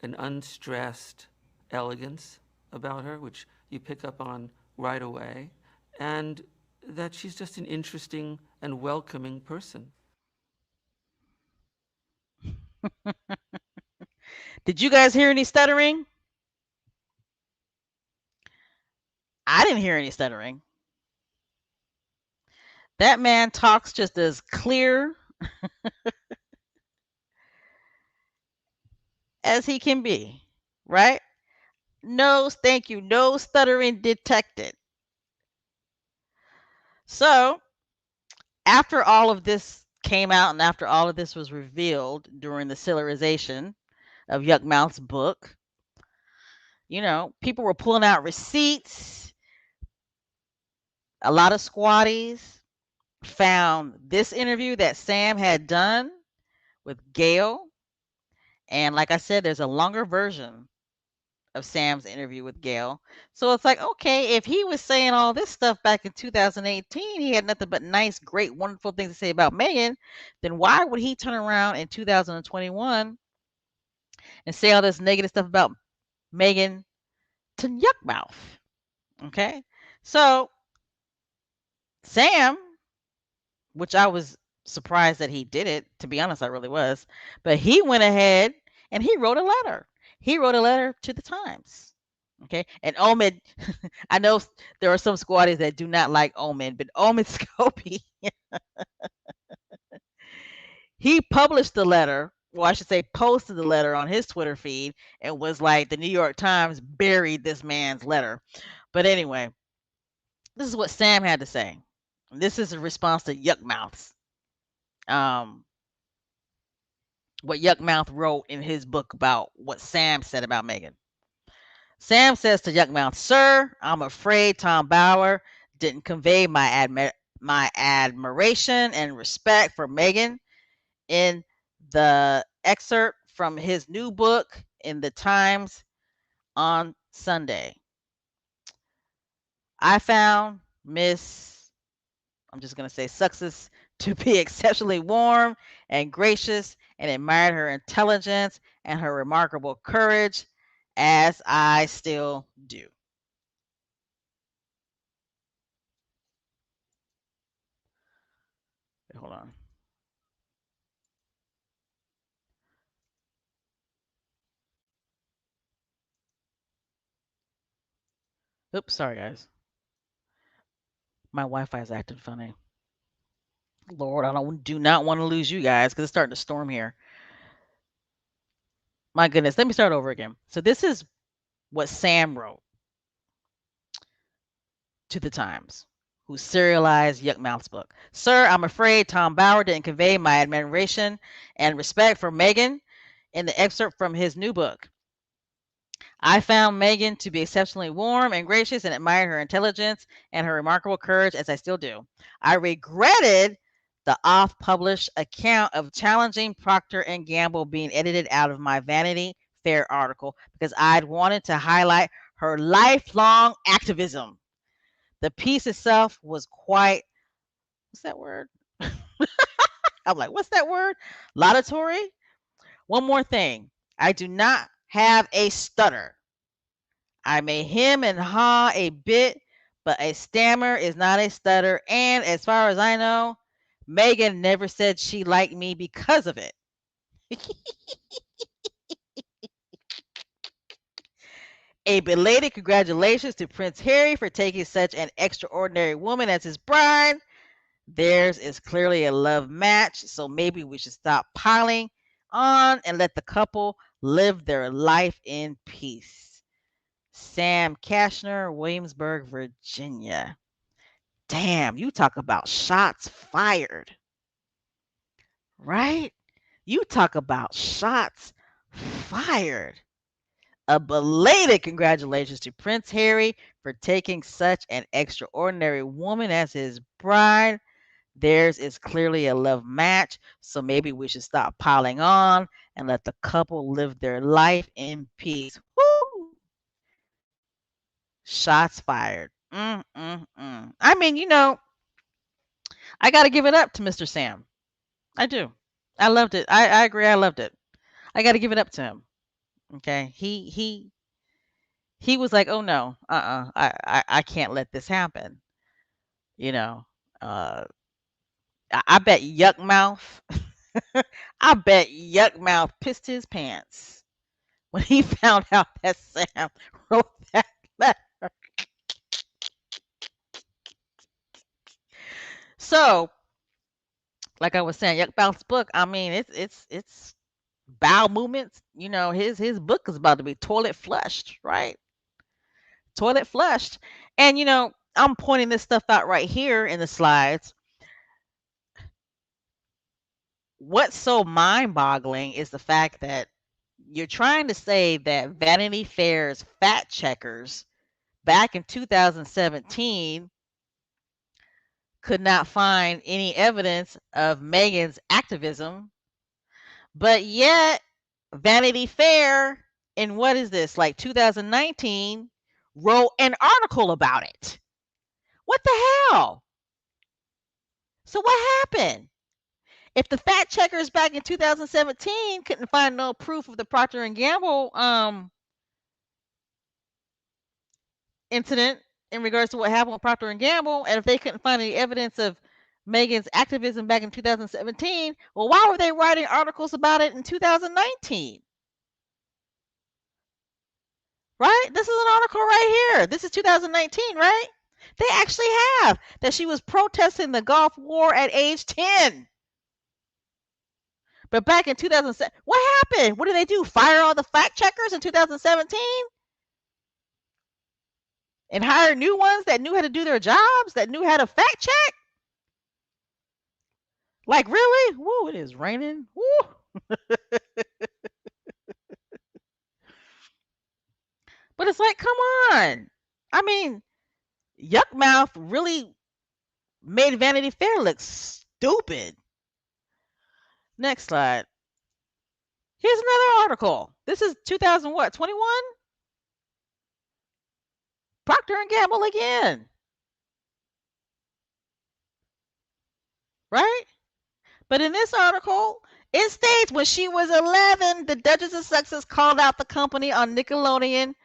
an unstressed elegance about her, which you pick up on right away, and that she's just an interesting and welcoming person. Did you guys hear any stuttering? I didn't hear any stuttering. That man talks just as clear as he can be, right? No, thank you. No stuttering detected. So, after all of this came out and after all of this was revealed during the serialization of Yuck Mouth's book, people were pulling out receipts. A lot of squatties found this interview that Sam had done with Gail. And like I said, there's a longer version of Sam's interview with Gail. So it's like, okay, if he was saying all this stuff back in 2018, he had nothing but nice, great, wonderful things to say about Meghan, then why would he turn around in 2021 and say all this negative stuff about Meghan to Yuck Mouth? Okay. So Sam, which I was surprised that he did it, to be honest, I really was, but he went ahead and he wrote a letter. He wrote a letter to the Times. Okay, and Omen, I know there are some squatties that do not like Omen, but Omen Scobie, he published the letter, well, I should say, posted the letter on his Twitter feed and was like, the New York Times buried this man's letter. But anyway, this is what Sam had to say. This is a response to Yuck Mouth's. Um, what Yuck Mouth wrote in his book about what Sam said about Meghan. Sam says to Yuck Mouth, "Sir, I'm afraid Tom Bower didn't convey my admiration and respect for Meghan in the excerpt from his new book in the Times on Sunday. I found Miss, I'm just going to say Sussex, to be exceptionally warm and gracious and admired her intelligence and her remarkable courage, as I still do." Hold on. Oops, sorry guys. My Wi-Fi is acting funny. Lord, do not want to lose you guys because it's starting to storm here. My goodness, let me start over again. So this is what Sam wrote to the Times, who serialized Yuck Mouth's book. "Sir, I'm afraid Tom Bower didn't convey my admiration and respect for Meghan in the excerpt from his new book. I found Meghan to be exceptionally warm and gracious and admired her intelligence and her remarkable courage, as I still do. I regretted the off-published account of challenging Procter and Gamble being edited out of my Vanity Fair article because I'd wanted to highlight her lifelong activism. The piece itself was quite, what's that word? I'm like, what's that word? Laudatory? One more thing. I do not have a stutter. I may hem and haw a bit, but a stammer is not a stutter. And as far as I know, Meghan never said she liked me because of it. A belated congratulations to Prince Harry for taking such an extraordinary woman as his bride. Theirs is clearly a love match, so maybe we should stop piling on and let the couple live their life in peace. Sam Kashner, Williamsburg, Virginia." Damn, you talk about shots fired, right? You talk about shots fired. A belated congratulations to Prince Harry for taking such an extraordinary woman as his bride. Theirs is clearly a love match, so maybe we should stop piling on and let the couple live their life in peace. Woo! Shots fired. I mean, I got to give it up to Mr. Sam. I do. I loved it. I agree. I loved it. I got to give it up to him. Okay. He was like, "Oh no, I can't let this happen." You know, uh, I bet Yuck Mouth, I bet Yuck Mouth pissed his pants when he found out that Sam wrote that letter. So, like I was saying, Yuck Mouth's book. I mean, it's bowel movements. His book is about to be toilet flushed, right? Toilet flushed. And I'm pointing this stuff out right here in the slides. What's so mind-boggling is the fact that you're trying to say that Vanity Fair's fact checkers back in 2017 could not find any evidence of Meghan's activism, but yet Vanity Fair in what is this, like 2019, wrote an article about it. What the hell? So what happened? If the fact checkers back in 2017 couldn't find no proof of the Procter and Gamble incident in regards to what happened with Procter and Gamble, and if they couldn't find any evidence of Meghan's activism back in 2017, well, why were they writing articles about it in 2019? right? This is an article right here. This is 2019, right? They actually have that she was protesting the Gulf War at age 10. But back in 2007, what happened? What did they do? Fire all the fact checkers in 2017? And hire new ones that knew how to do their jobs, that knew how to fact check? Like, really? Woo, it is raining. Woo. But it's like, come on. I mean, Yuck Mouth really made Vanity Fair look stupid. Next slide. Here's another article. This is 2000 what? 21? Procter and Gamble again. Right? But in this article, it states when she was 11, the Duchess of Sussex called out the company on Nickelodeon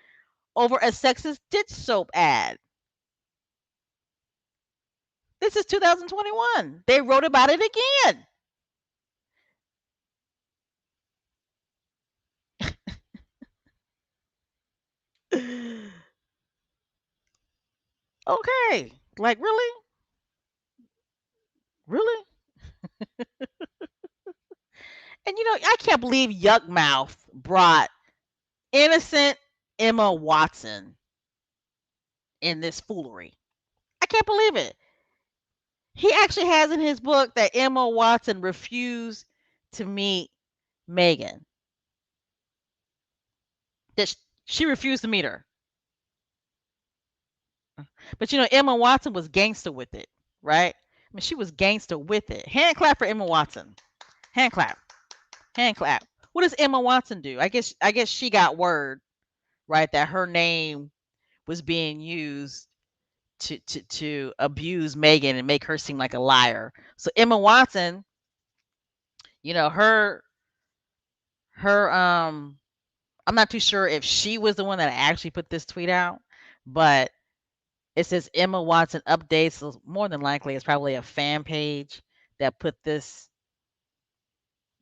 over a sexist dish soap ad. This is 2021. They wrote about it again. Okay. Like, really? Really? And I can't believe Yuck Mouth brought innocent Emma Watson in this foolery. I can't believe it. He actually has in his book that Emma Watson refused to meet Meghan. That she refused to meet her. But Emma Watson was gangster with it, right? I mean, she was gangster with it. Hand clap for Emma Watson. Hand clap. Hand clap. What does Emma Watson do? I guess she got word, right, that her name was being used to abuse Meghan and make her seem like a liar. So Emma Watson, her I'm not too sure if she was the one that actually put this tweet out, but it says Emma Watson updates. So more than likely, it's probably a fan page that put this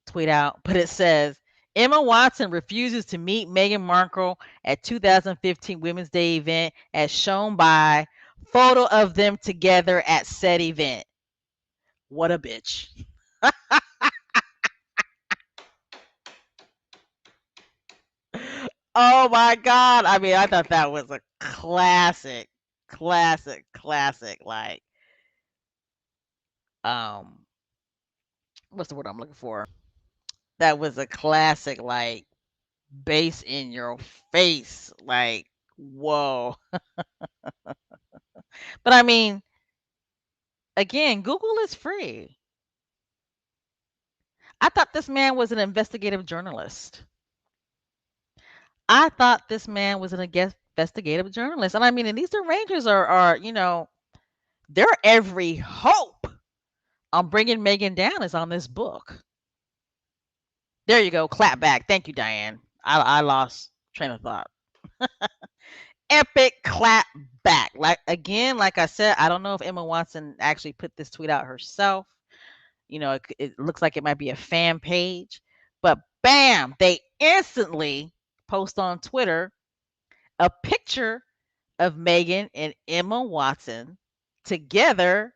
tweet out. But it says Emma Watson refuses to meet Meghan Markle at 2015 Women's Day event, as shown by photo of them together at said event. What a bitch. Oh my God. I mean, I thought that was a classic, like, what's the word I'm looking for? That was a classic, like, bass in your face. Like, whoa. But I mean, again, Google is free. I thought this man was an investigative journalist. I thought this man was an investigative journalist. And I mean, and these Rangers are, their every hope on bringing Meghan down is on this book. There you go. Clap back. Thank you, Diane. I lost train of thought. Epic clap back. Like I said, I don't know if Emma Watson actually put this tweet out herself. It looks like it might be a fan page, but bam, they instantly post on Twitter a picture of Meghan and Emma Watson together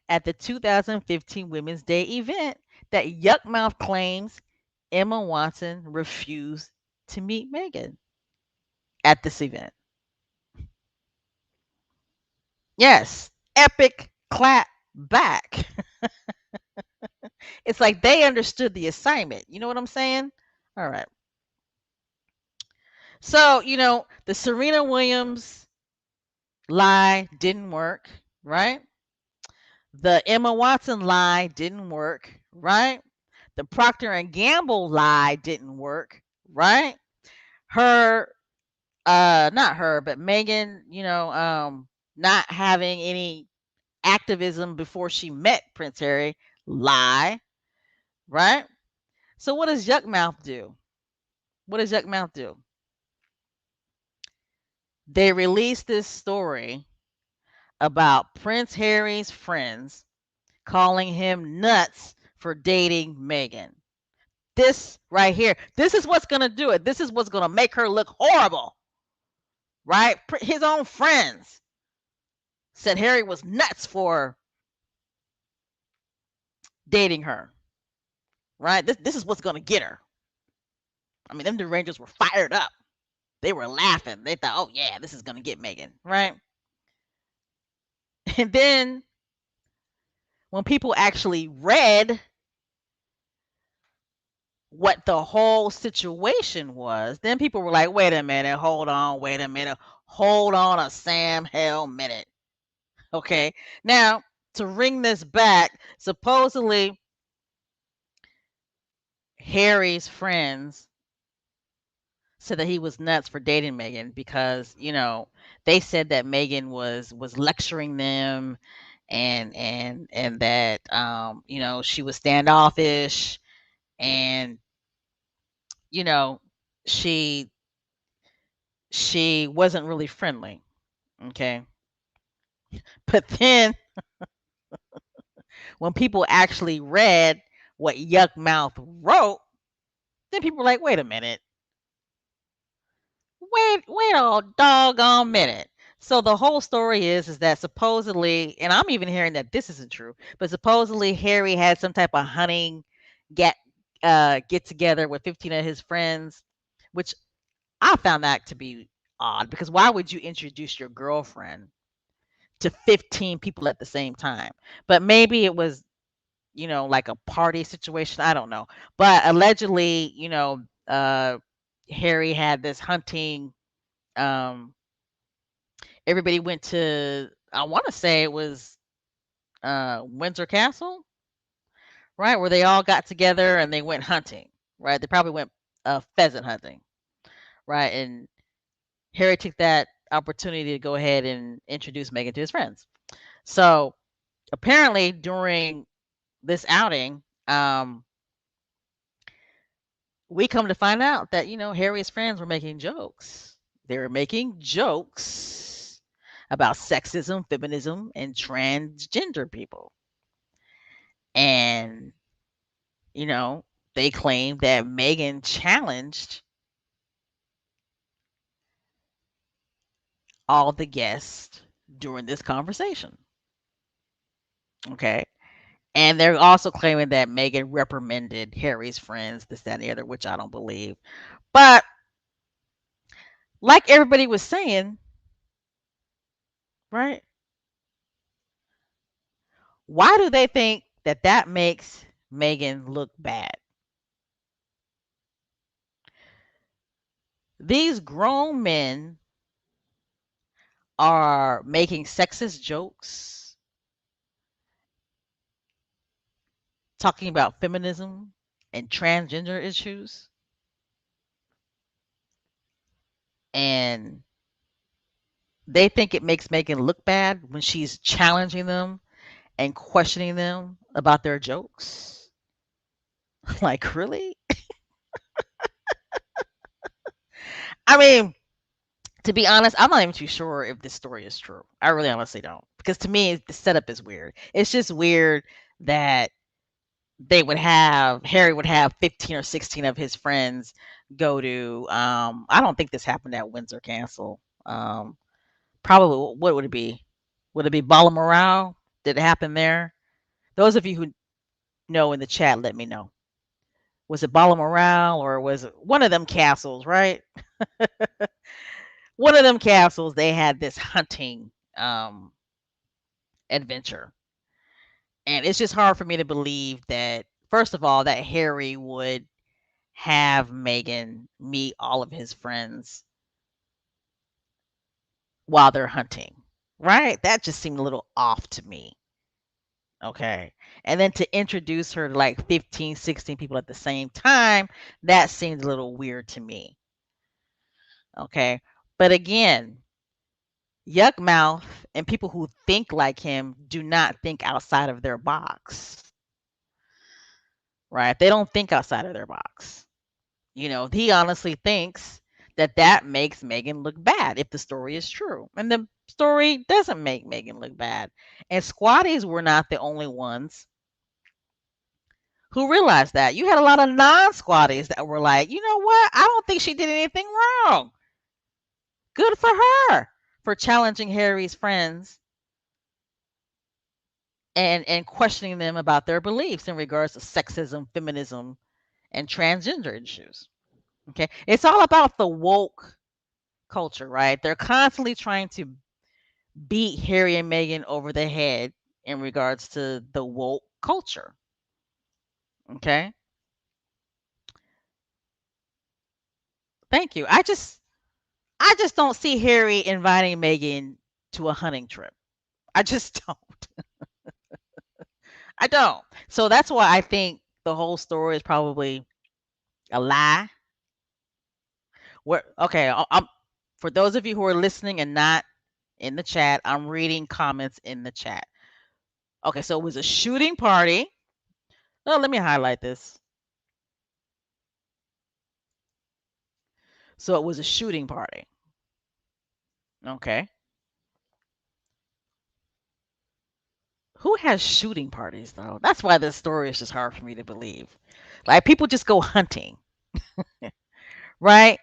at the 2015 Women's Day event that Yuck Mouth claims Emma Watson refused to meet Meghan at this event. Yes, epic clap back. It's like they understood the assignment. You know what I'm saying? All right. So, the Serena Williams lie didn't work, right? The Emma Watson lie didn't work, right? The Procter and Gamble lie didn't work, right? Her not her, but Meghan, not having any activism before she met Prince Harry, lie, right? So what does Yuck Mouth do? What does Yuck Mouth do? They released this story about Prince Harry's friends calling him nuts for dating Meghan. This right here, this is what's going to do it. This is what's going to make her look horrible, right? His own friends said Harry was nuts for dating her, right? This is what's going to get her. I mean, them the Rangers were fired up. They were laughing. They thought, oh, yeah, this is going to get Meghan, right? And then when people actually read what the whole situation was, then people were like, wait a minute, hold on, wait a minute, hold on a Sam hell minute. Okay. Now, to ring this back, supposedly Harry's friends said that he was nuts for dating Meghan because, they said that Meghan was lecturing them and that she was standoffish and you know she she wasn't really friendly. Okay. But then when people actually read what Yuck Mouth wrote, then people were like, wait a minute. Wait a doggone minute. So the whole story is that supposedly, and I'm even hearing that this isn't true, but supposedly Harry had some type of hunting get get together with 15 of his friends, which I found that to be odd because why would you introduce your girlfriend to 15 people at the same time? But maybe it was, like a party situation. I don't know. But allegedly, Harry had this hunting. Um, Everybody went to, I want to say it was Windsor Castle, right? Where they all got together and they went hunting, right? They probably went pheasant hunting, right? And Harry took that opportunity to go ahead and introduce Meghan to his friends. So apparently during this outing, we come to find out that, Harry's friends were making jokes. They were making jokes about sexism, feminism, and transgender people. And, you know, they claim that Meghan challenged all the guests during this conversation. Okay. And they're also claiming that Meghan reprimanded Harry's friends, this, that, and the other, which I don't believe. But like everybody was saying, right? Why do they think that that makes Meghan look bad? These grown men are making sexist jokes, talking about feminism and transgender issues, and they think it makes Meghan look bad when she's challenging them and questioning them about their jokes. Like, really? I mean, to be honest, I'm not even too sure if this story is true. I really honestly don't. Because to me, the setup is weird. It's just weird that Harry would have 15 or 16 of his friends go to, I don't think this happened at Windsor Castle. Probably, what would it be? Would it be Balmoral? Did it happen there? Those of you who know in the chat, let me know. Was it Balmoral or was it one of them castles, right? One of them castles, they had this hunting adventure. And it's just hard for me to believe that, first of all, that Harry would have Meghan meet all of his friends while they're hunting, right? That just seemed a little off to me. Okay. And then to introduce her to like 15, 16 people at the same time, that seemed a little weird to me. Okay. But again, Yuck Mouth and people who think like him do not think outside of their box, right? They don't think outside of their box. He honestly thinks that that makes Meghan look bad if the story is true. And the story doesn't make Meghan look bad. And squatties were not the only ones who realized that. You had a lot of non-squatties that were like, you know what? I don't think she did anything wrong. Good for her for challenging Harry's friends and questioning them about their beliefs in regards to sexism, feminism, and transgender issues. Okay, it's all about the woke culture, right? They're constantly trying to beat Harry and Meghan over the head in regards to the woke culture. Okay, thank you. I just don't see Harry inviting Meghan to a hunting trip. I just don't. I don't. So that's why I think the whole story is probably a lie. Where okay, I'm for those of you who are listening and not in the chat, I'm reading comments in the chat. Okay, so it was a shooting party. Oh, let me highlight this. So it was a shooting party. Okay. Who has shooting parties though? That's why this story is just hard for me to believe. Like people just go hunting, right?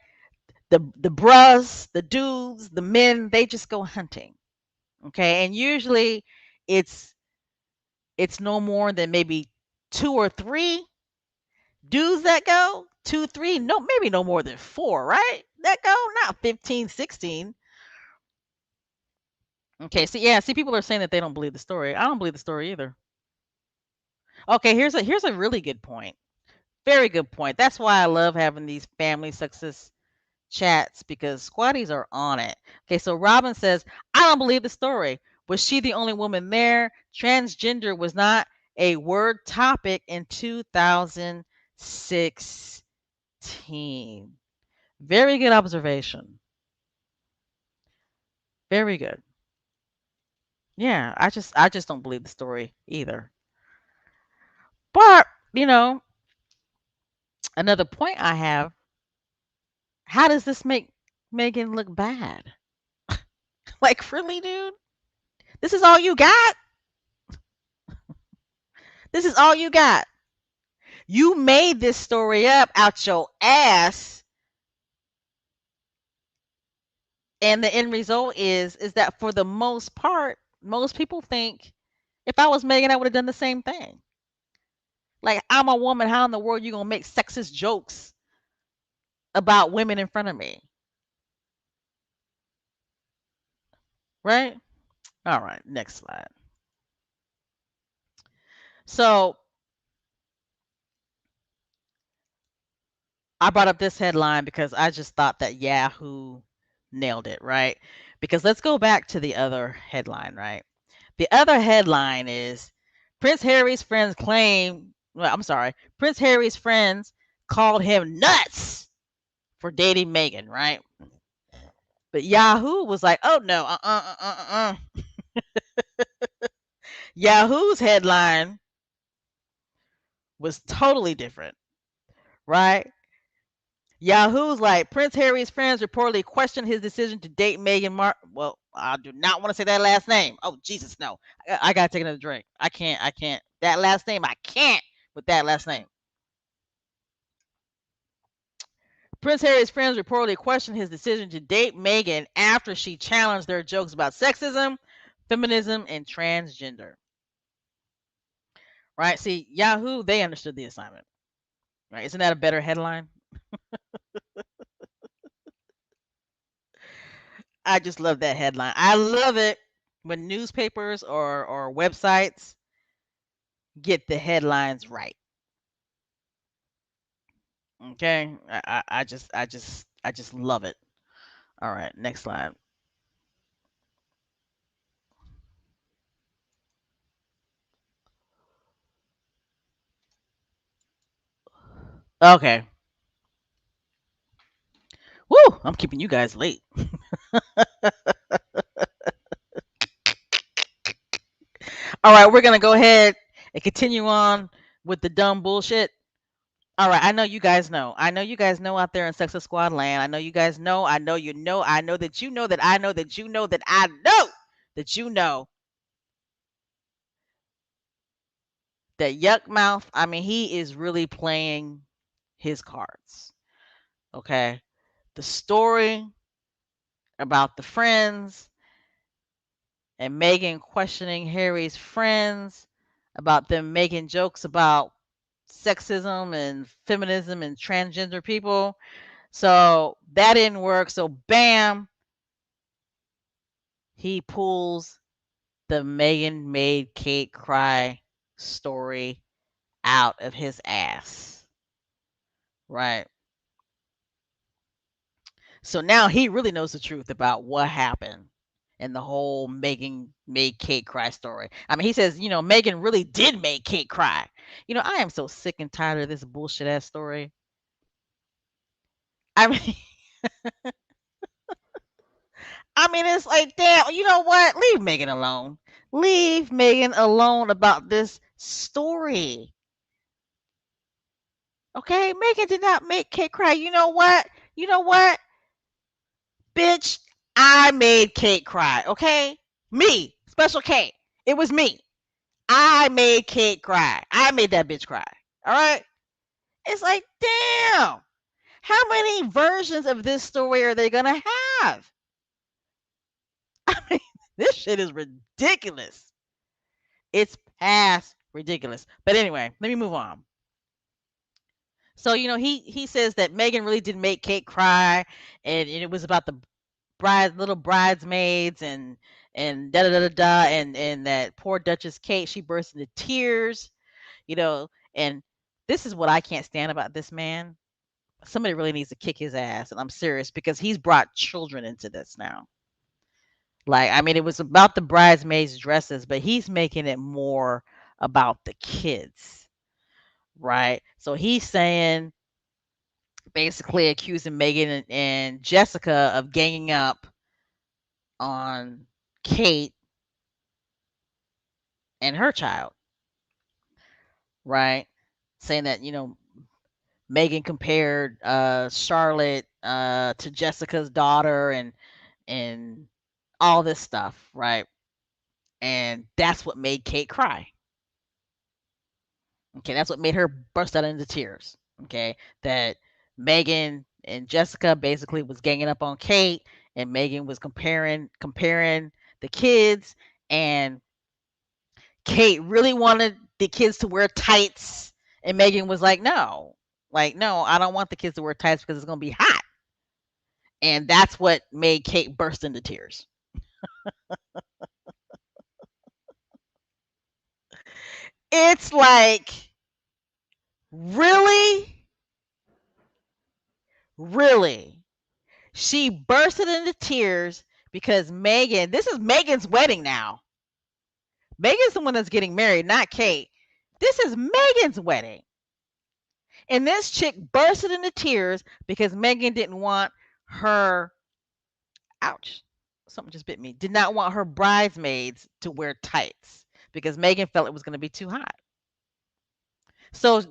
The bros, the dudes, the men, they just go hunting. Okay? And usually it's it's no more than maybe 2 or 3 dudes that go. 2, 3, no maybe no more than 4, right? That go, not 15, 16. Okay, see, yeah, see, people are saying that they don't believe the story. I don't believe the story either. Okay, here's a really good point. Very good point. That's why I love having these family success chats because squatties are on it. Okay, so Robin says, I don't believe the story. Was she the only woman there? Transgender was not a word topic in 2016. Very good observation. Very good. Yeah, I just don't believe the story either. But, you know, another point I have, how does this make Megan look bad? Like, really, dude? This is all you got? This is all you got. You made this story up out your ass, and the end result is that for the most part, most people think if I was Megan, I would have done the same thing. Like, I'm a woman. How in the world you gonna make sexist jokes about women in front of me? Right? All right, next slide. So I brought up this headline because I just thought that Yahoo nailed it, right? Because let's go back to the other headline, right? The other headline is Prince Harry's friends claim, well, I'm sorry, Prince Harry's friends called him nuts for dating Meghan, right? But Yahoo was like, oh no, Yahoo's headline was totally different, right? Yahoo's like Prince Harry's friends reportedly questioned his decision to date Meghan Well, I do not want to say that last name. Oh Jesus, no! I gotta take another drink. I can't. I can't. That last name, I can't with that last name. Prince Harry's friends reportedly questioned his decision to date Meghan after she challenged their jokes about sexism, feminism, and transgender. Right? See, Yahoo, they understood the assignment. Right? Isn't that a better headline? I just love that headline. I love it when newspapers or websites get the headlines right. Okay, I just love it. All right, next slide. Okay. Woo! I'm keeping you guys late. All right, we're gonna go ahead and continue on with the dumb bullshit. All right, I know you guys know. I know you guys know out there in Sexist Squad land. I know you guys know. I know you know. I know that you know that I know that you know that I know that you know that Yuck Mouth, I mean, he is really playing his cards. Okay. The story about the friends and Meghan questioning Harry's friends about them making jokes about sexism and feminism and transgender people. So that didn't work. So bam, he pulls the Meghan made Kate cry story out of his ass. Right. So now he really knows the truth about what happened in the whole Meghan made Kate cry story. I mean, he says, Meghan really did make Kate cry. I am so sick and tired of this bullshit ass story. I mean, it's like, damn, you know what? Leave Meghan alone. Leave Meghan alone about this story. Okay? Meghan did not make Kate cry. You know what? You know what? Bitch, I made Kate cry. Okay? Me, Special K. It was me. I made Kate cry. I made that bitch cry. All right? It's like, damn. How many versions of this story are they going to have? I mean, this shit is ridiculous. It's past ridiculous. But anyway, let me move on. So, he says that Meghan really did make Kate cry, and it was about the little bridesmaids and da da da da da, and that poor Duchess Kate, she burst into tears, and this is what I can't stand about this man. Somebody really needs to kick his ass, and I'm serious, because he's brought children into this now. Like, I mean, it was about the bridesmaids' dresses, but he's making it more about the kids, right? So he's saying, basically accusing Meghan and Jessica of ganging up on Kate and her child, right? Saying that, Meghan compared Charlotte to Jessica's daughter and all this stuff, right? And that's what made Kate cry. Okay, that's what made her burst out into tears. Okay, that Meghan and Jessica basically was ganging up on Kate, and Meghan was comparing the kids, and Kate really wanted the kids to wear tights, and Meghan was like, "No, no, I don't want the kids to wear tights because it's gonna be hot." And that's what made Kate burst into tears. It's like, really? Really? She bursted into tears because Meghan, this is Meghan's wedding now. Meghan's the one that's getting married, not Kate. This is Meghan's wedding. And this chick bursted into tears because Meghan didn't want her, ouch, something just bit me, did not want her bridesmaids to wear tights because Meghan felt it was going to be too hot. So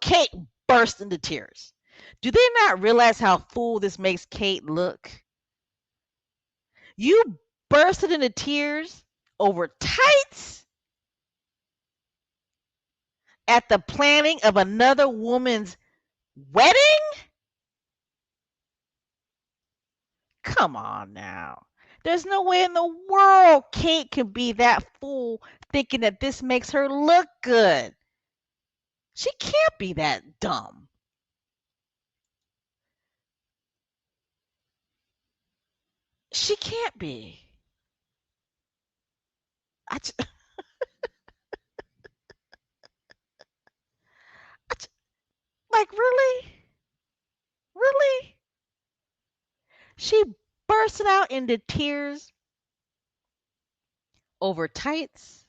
Kate burst into tears. Do they not realize how fool this makes Kate look? You bursted into tears over tights at the planning of another woman's wedding? Come on now. There's no way in the world Kate can be that fool thinking that this makes her look good. She can't be that dumb. She can't be. I just, like, really? Really? She bursted out into tears over tights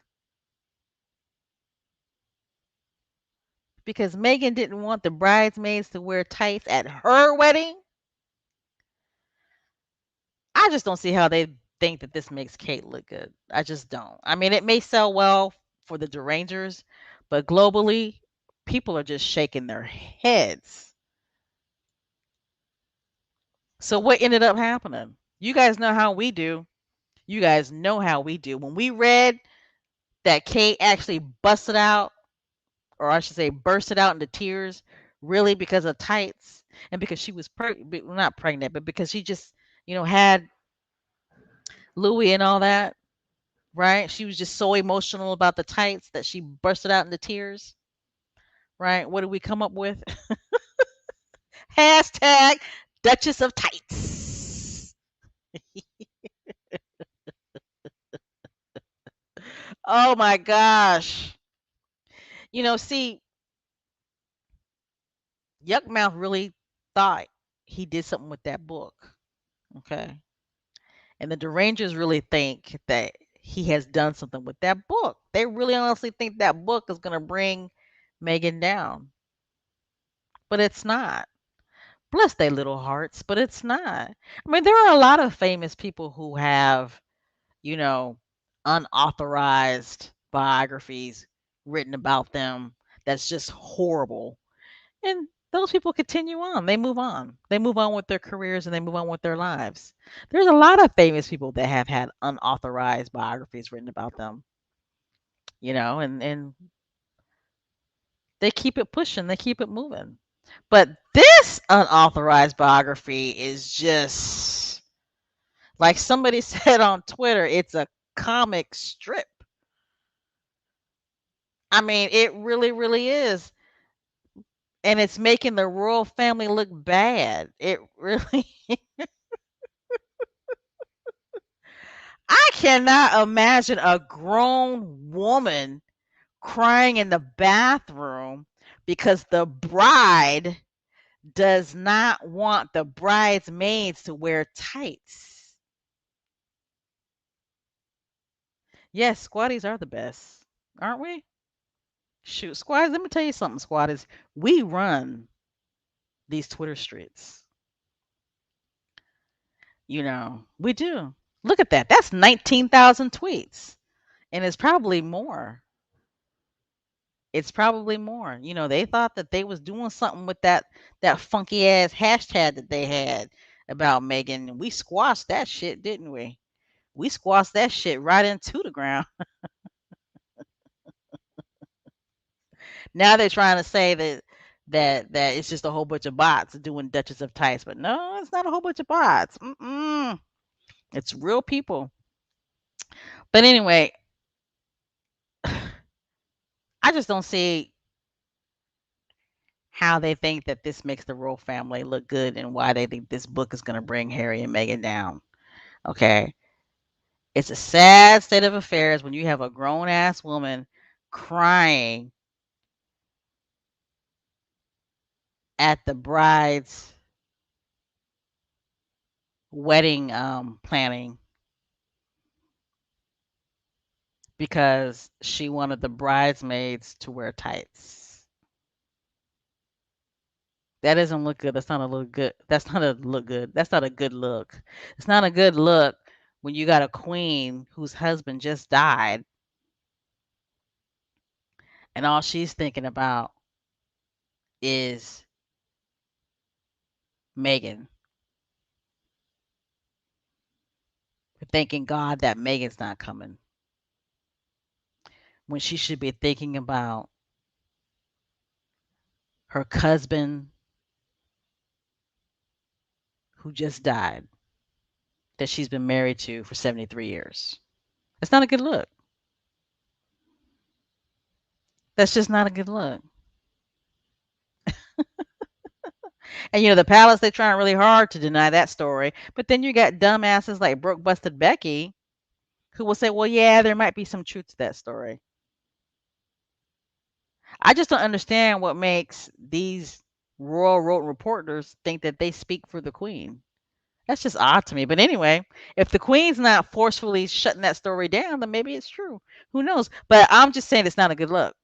because Meghan didn't want the bridesmaids to wear tights at her wedding. I just don't see how they think that this makes Kate look good. I just don't. I mean, it may sell well for the derangers, but globally, people are just shaking their heads. So what ended up happening? You guys know how we do. You guys know how we do. When we read that Kate actually busted out or I should say, bursted out into tears, really because of tights and because she was not pregnant, but because she just, had Louis and all that, right? She was just so emotional about the tights that she bursted out into tears, right? What did we come up with? Hashtag Duchess of Tights. Oh my gosh. See, Yuck Mouth really thought he did something with that book. Okay. And the Derangers really think that he has done something with that book. They really honestly think that book is going to bring Meghan down. But it's not. Bless their little hearts, but it's not. I mean, there are a lot of famous people who have, you know, unauthorized biographies written about them that's just horrible. And those people continue on. They move on. They move on with their careers and they move on with their lives. There's a lot of famous people that have had unauthorized biographies written about them, and they keep it pushing, they keep it moving. But this unauthorized biography is just like somebody said on Twitter, it's a comic strip. I mean, it really, really is. And it's making the royal family look bad. It really I cannot imagine a grown woman crying in the bathroom because the bride does not want the bridesmaids to wear tights. Yes, squatties are the best, aren't we? Shoot, squatties, let me tell you something, squatties. We run these Twitter streets. We do. Look at that. That's 19,000 tweets. And it's probably more. It's probably more. They thought that they was doing something with that funky ass hashtag that they had about Megan. We squashed that shit, didn't we? We squashed that shit right into the ground. Now they're trying to say that it's just a whole bunch of bots doing Duchess of Tights, but no, it's not a whole bunch of bots. Mm-mm. It's real people. But anyway, I just don't see how they think that this makes the royal family look good and why they think this book is going to bring Harry and Meghan down. Okay. It's a sad state of affairs when you have a grown ass woman crying at the bride's wedding planning because she wanted the bridesmaids to wear tights. That doesn't look good. That's not a look good. That's not a look good. That's not a good look. It's not a good look when you got a queen whose husband just died and all she's thinking about is Meghan. Thanking God that Megan's not coming when she should be thinking about her husband who just died that she's been married to for 73 years. It's not a good look. That's just not a good look. And the palace, they're trying really hard to deny that story. But then you got dumbasses like Broke Busted Becky who will say, well, yeah, there might be some truth to that story. I just don't understand what makes these royal road reporters think that they speak for the queen. That's just odd to me. But anyway, if the queen's not forcefully shutting that story down, then maybe it's true. Who knows? But I'm just saying it's not a good look.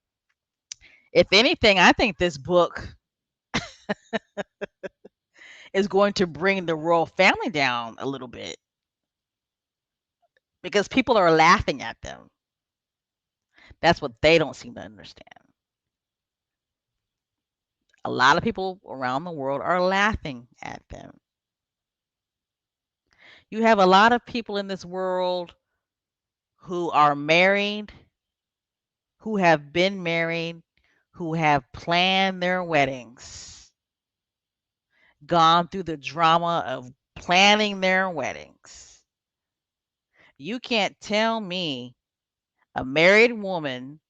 If anything, I think this book is going to bring the royal family down a little bit because people are laughing at them. That's what they don't seem to understand. A lot of people around the world are laughing at them. You have a lot of people in this world who are married, who have been married, who have planned their weddings, gone through the drama of planning their weddings. You can't tell me a married woman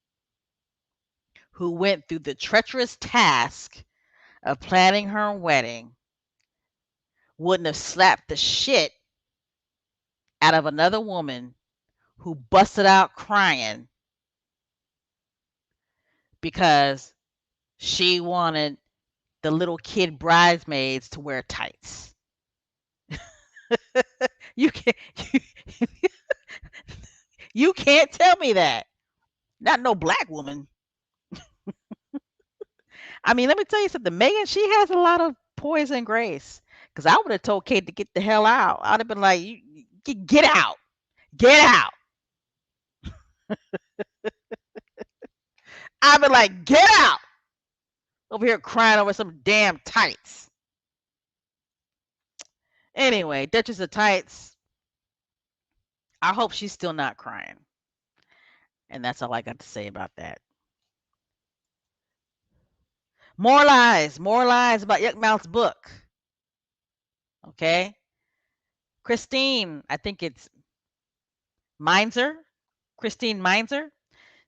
who went through the treacherous task of planning her wedding wouldn't have slapped the shit out of another woman who busted out crying because she wanted the little kid bridesmaids to wear tights. You can't you, you can't tell me that. Not no black woman. I mean, let me tell you something. Megan, she has a lot of poise and grace. Because I would have told Kate to get the hell out. I'd have been like, get out. Get out. I'd be like, get out. Over here crying over some damn tights. Anyway, Duchess of Tights. I hope she's still not crying. And that's all I got to say about that. More lies about Yuck Mouth's book. Okay. Christine, I think it's Meinzer. Christine Meinzer.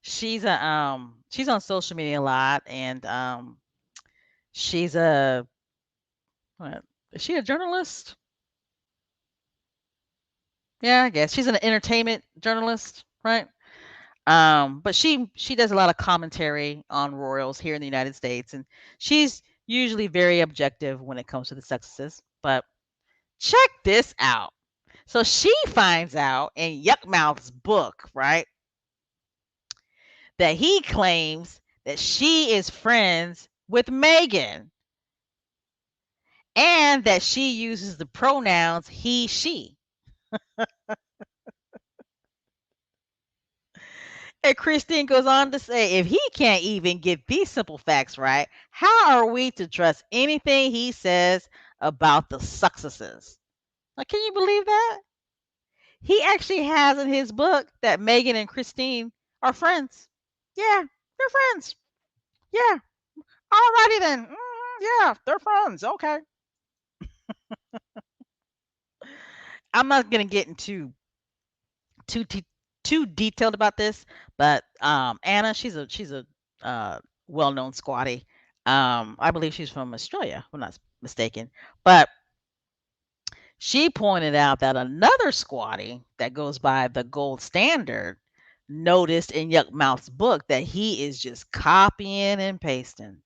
She's on social media a lot, and she's what, is she a journalist? Yeah, I guess she's an entertainment journalist, right? But she does a lot of commentary on royals here in the United States, and she's usually very objective when it comes to the Sextist. But check this out. So she finds out in Yuck Mouth's book, right, that he claims that she is friends with Meghan and that she uses the pronouns he, she. And Christine goes on to say, if he can't even get these simple facts right, how are we to trust anything he says about the Successes? Like, can you believe that? He actually has in his book that Meghan and Christine are friends. Yeah, they're friends. Yeah. Alrighty then. Yeah, they're friends. Okay. I'm not gonna get into too de- too detailed about this, but Anna, she's a uh, well-known squatty. I believe she's from Australia, if I'm not mistaken. But she pointed out that another squatty that goes by the gold standard noticed in Yuck Mouth's book that he is just copying and pasting.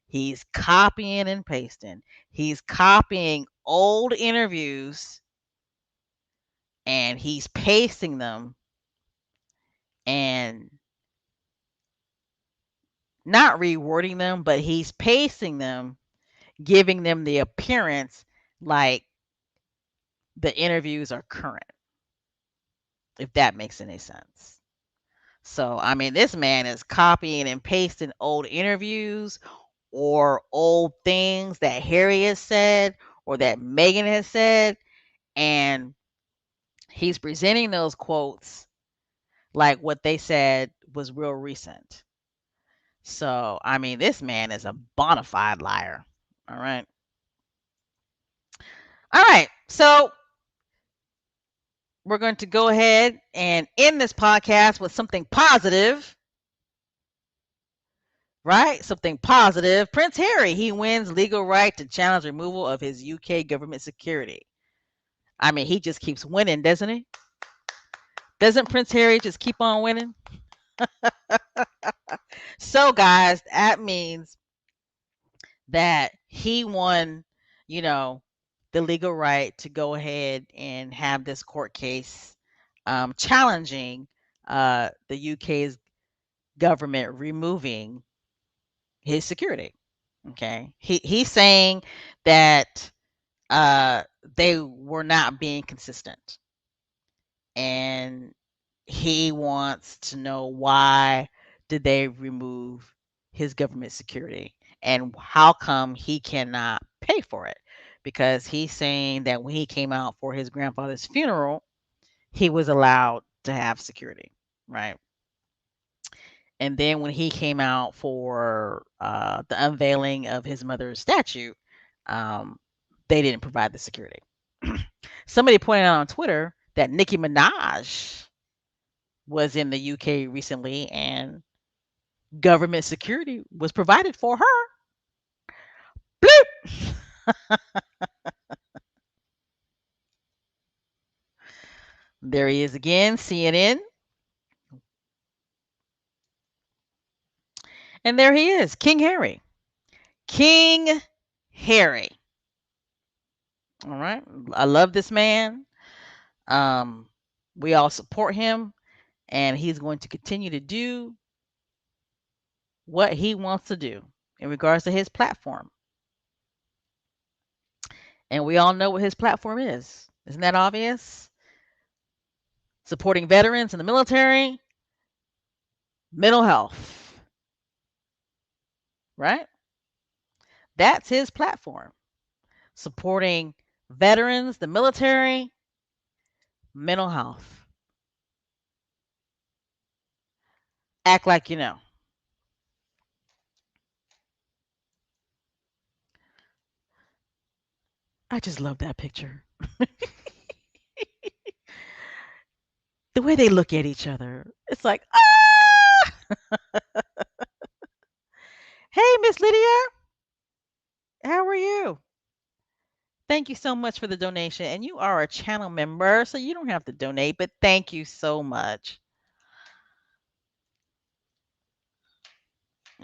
He's copying and pasting. He's copying old interviews and he's pasting them and not rewording them, but he's pasting them, giving them the appearance like the interviews are current, if that makes any sense. So, I mean, this man is copying and pasting old interviews or old things that Harry has said or that Meghan has said, and he's presenting those quotes like what they said was real recent. So, I mean, this man is a bona fide liar. All right. All right. So, we're going to go ahead and end this podcast with something positive, right? Something positive. Prince Harry, he wins legal right to challenge removal of his UK government security. I mean, he just keeps winning, doesn't he? Doesn't Prince Harry just keep on winning? So, guys, that means that he won, you know, the legal right to go ahead and have this court case challenging the UK's government removing his security. Okay, he's saying that they were not being consistent, and he wants to know why did they remove his government security and how come he cannot pay for it, because he's saying that when he came out for his grandfather's funeral he was allowed to have security, right? And then when he came out for the unveiling of his mother's statue, um, they didn't provide the security. Somebody pointed out on Twitter that Nicki Minaj was in the UK recently and government security was provided for her. Bloop! There he is again, CNN. And there he is, King Harry. King Harry. All right. I love this man. Um, we all support him, and he's going to continue to do what he wants to do in regards to his platform. And we all know what his platform is. Isn't that obvious? Supporting veterans in the military, mental health, right? That's his platform. Supporting veterans, the military, mental health. Act like you know. I just love that picture. The way they look at each other. It's like, ah! Hey, Miss Lydia, how are you? Thank you so much for the donation. And you are a channel member, so you don't have to donate, but thank you so much.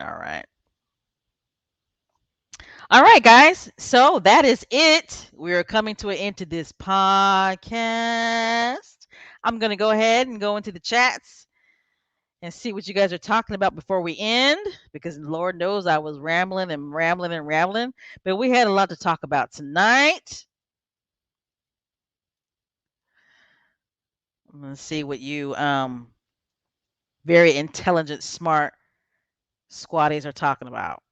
All right. All right, guys. So that is it. We're coming to an end to this podcast. I'm going to go ahead and go into the chats and see what you guys are talking about before we end, because Lord knows I was rambling and rambling and rambling, but we had a lot to talk about tonight. I'm going to see what you very intelligent, smart squatties are talking about.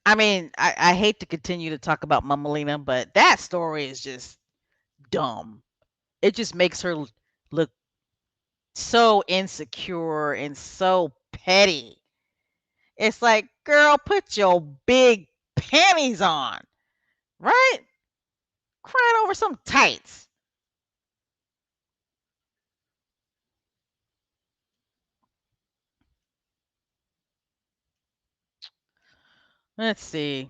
I mean, I hate to continue to talk about Mamalina, but that story is just dumb. It just makes her look so insecure and so petty. It's like, girl, put your big panties on, right? Crying over some tights. Let's see.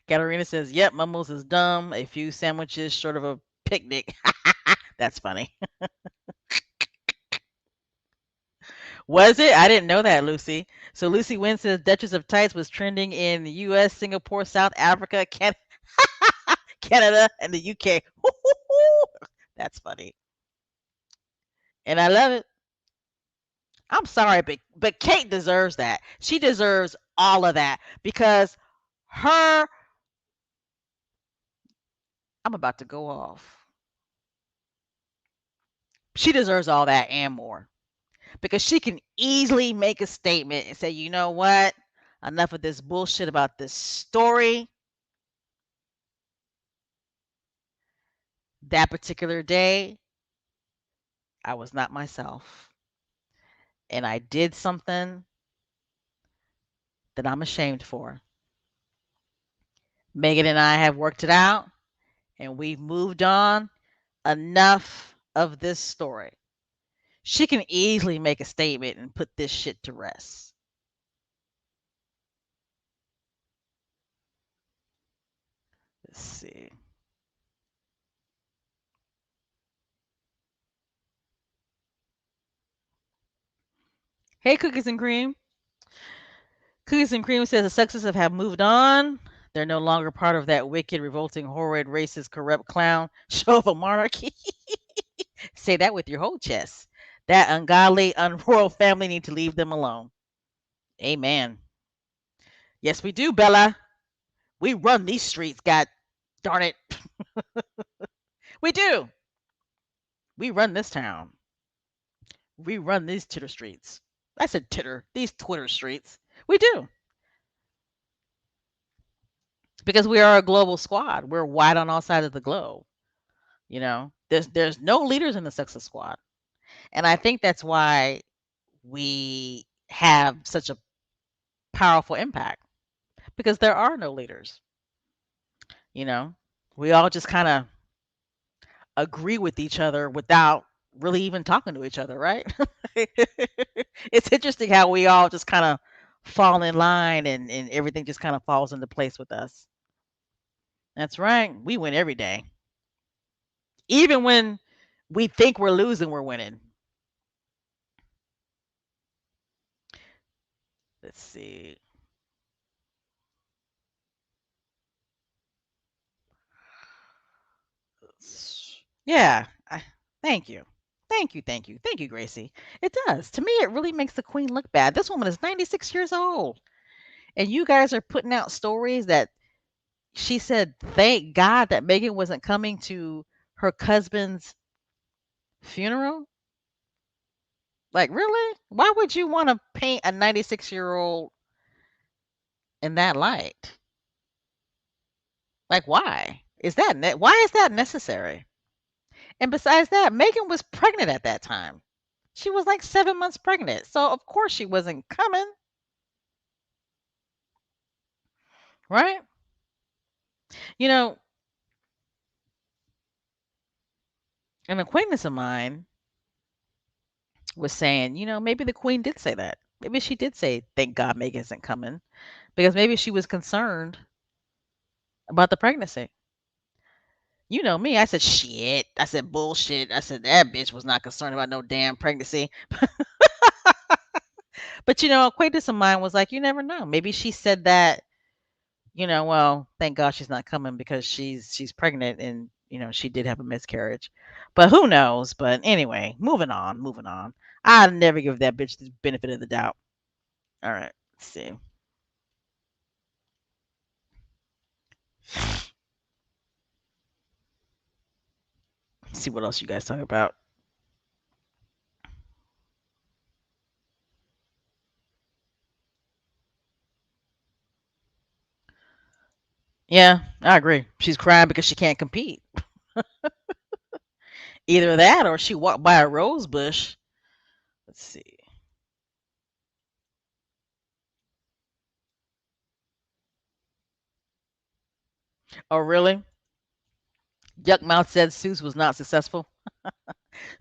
Katarina says, yep, Mumbles is dumb. A few sandwiches short of a picnic. That's funny. Was it? I didn't know that, Lucy. So Lucy Wynn says Duchess of Tights was trending in the US, Singapore, South Africa, Canada, and the UK. That's funny. And I love it. I'm sorry, but Kate deserves that. She deserves all of that because her I'm about to go off. She deserves all that and more. Because she can easily make a statement and say, "You know what? Enough of this bullshit about this story. That particular day, I was not myself. And I did something that I'm ashamed for. Megan and I have worked it out and we've moved on. Enough of this story." She can easily make a statement and put this shit to rest. Let's see. Hey, Cookies and Cream. Cookies and Cream says the Sexists have moved on. They're no longer part of that wicked, revolting, horrid, racist, corrupt clown show of a monarchy. Say that with your whole chest. That ungodly, unroyal family need to leave them alone. Amen. Yes, we do, Bella. We run these streets, god darn it. We do. We run this town. We run these Titter streets. I said Titter, these Twitter streets. We do. because we are a global squad. We're wide on all sides of the globe. There's no leaders in the Sexist squad, and I think that's why we have such a powerful impact because there are no leaders. You know, we all just kind of agree with each other without really even talking to each other, right? It's interesting how we all just kind of fall in line and everything just kind of falls into place with us. That's right. We win every day. Even when we think we're losing, we're winning. Let's see. Yeah. Thank you. Thank you. Thank you. Thank you, Gracie. It does. To me, it really makes the queen look bad. This woman is 96 years old. And you guys are putting out stories that she said, thank God that Meghan wasn't coming to her husband's funeral. Like, really? Why would you want to paint a 96-year-old in that light? Like, why? Why is that necessary? And besides that, Meghan was pregnant at that time. She was like 7 months pregnant. So, of course, she wasn't coming, right? You know, an acquaintance of mine was saying, maybe the queen did say that. Maybe she did say, thank God Meghan isn't coming because maybe she was concerned about the pregnancy. You know me, I said, shit. I said, bullshit. I said, that bitch was not concerned about no damn pregnancy. But, acquaintance of mine was like, you never know. Maybe she said that, well, thank God she's not coming because she's pregnant and, she did have a miscarriage. But who knows? But anyway, moving on, moving on. I never give that bitch the benefit of the doubt. All right, let's see. See what else you guys talk about. Yeah, I agree. She's crying because she can't compete. Either that or she walked by a rose bush. Let's see. Oh, really? Yuck Mouth said Suits was not successful.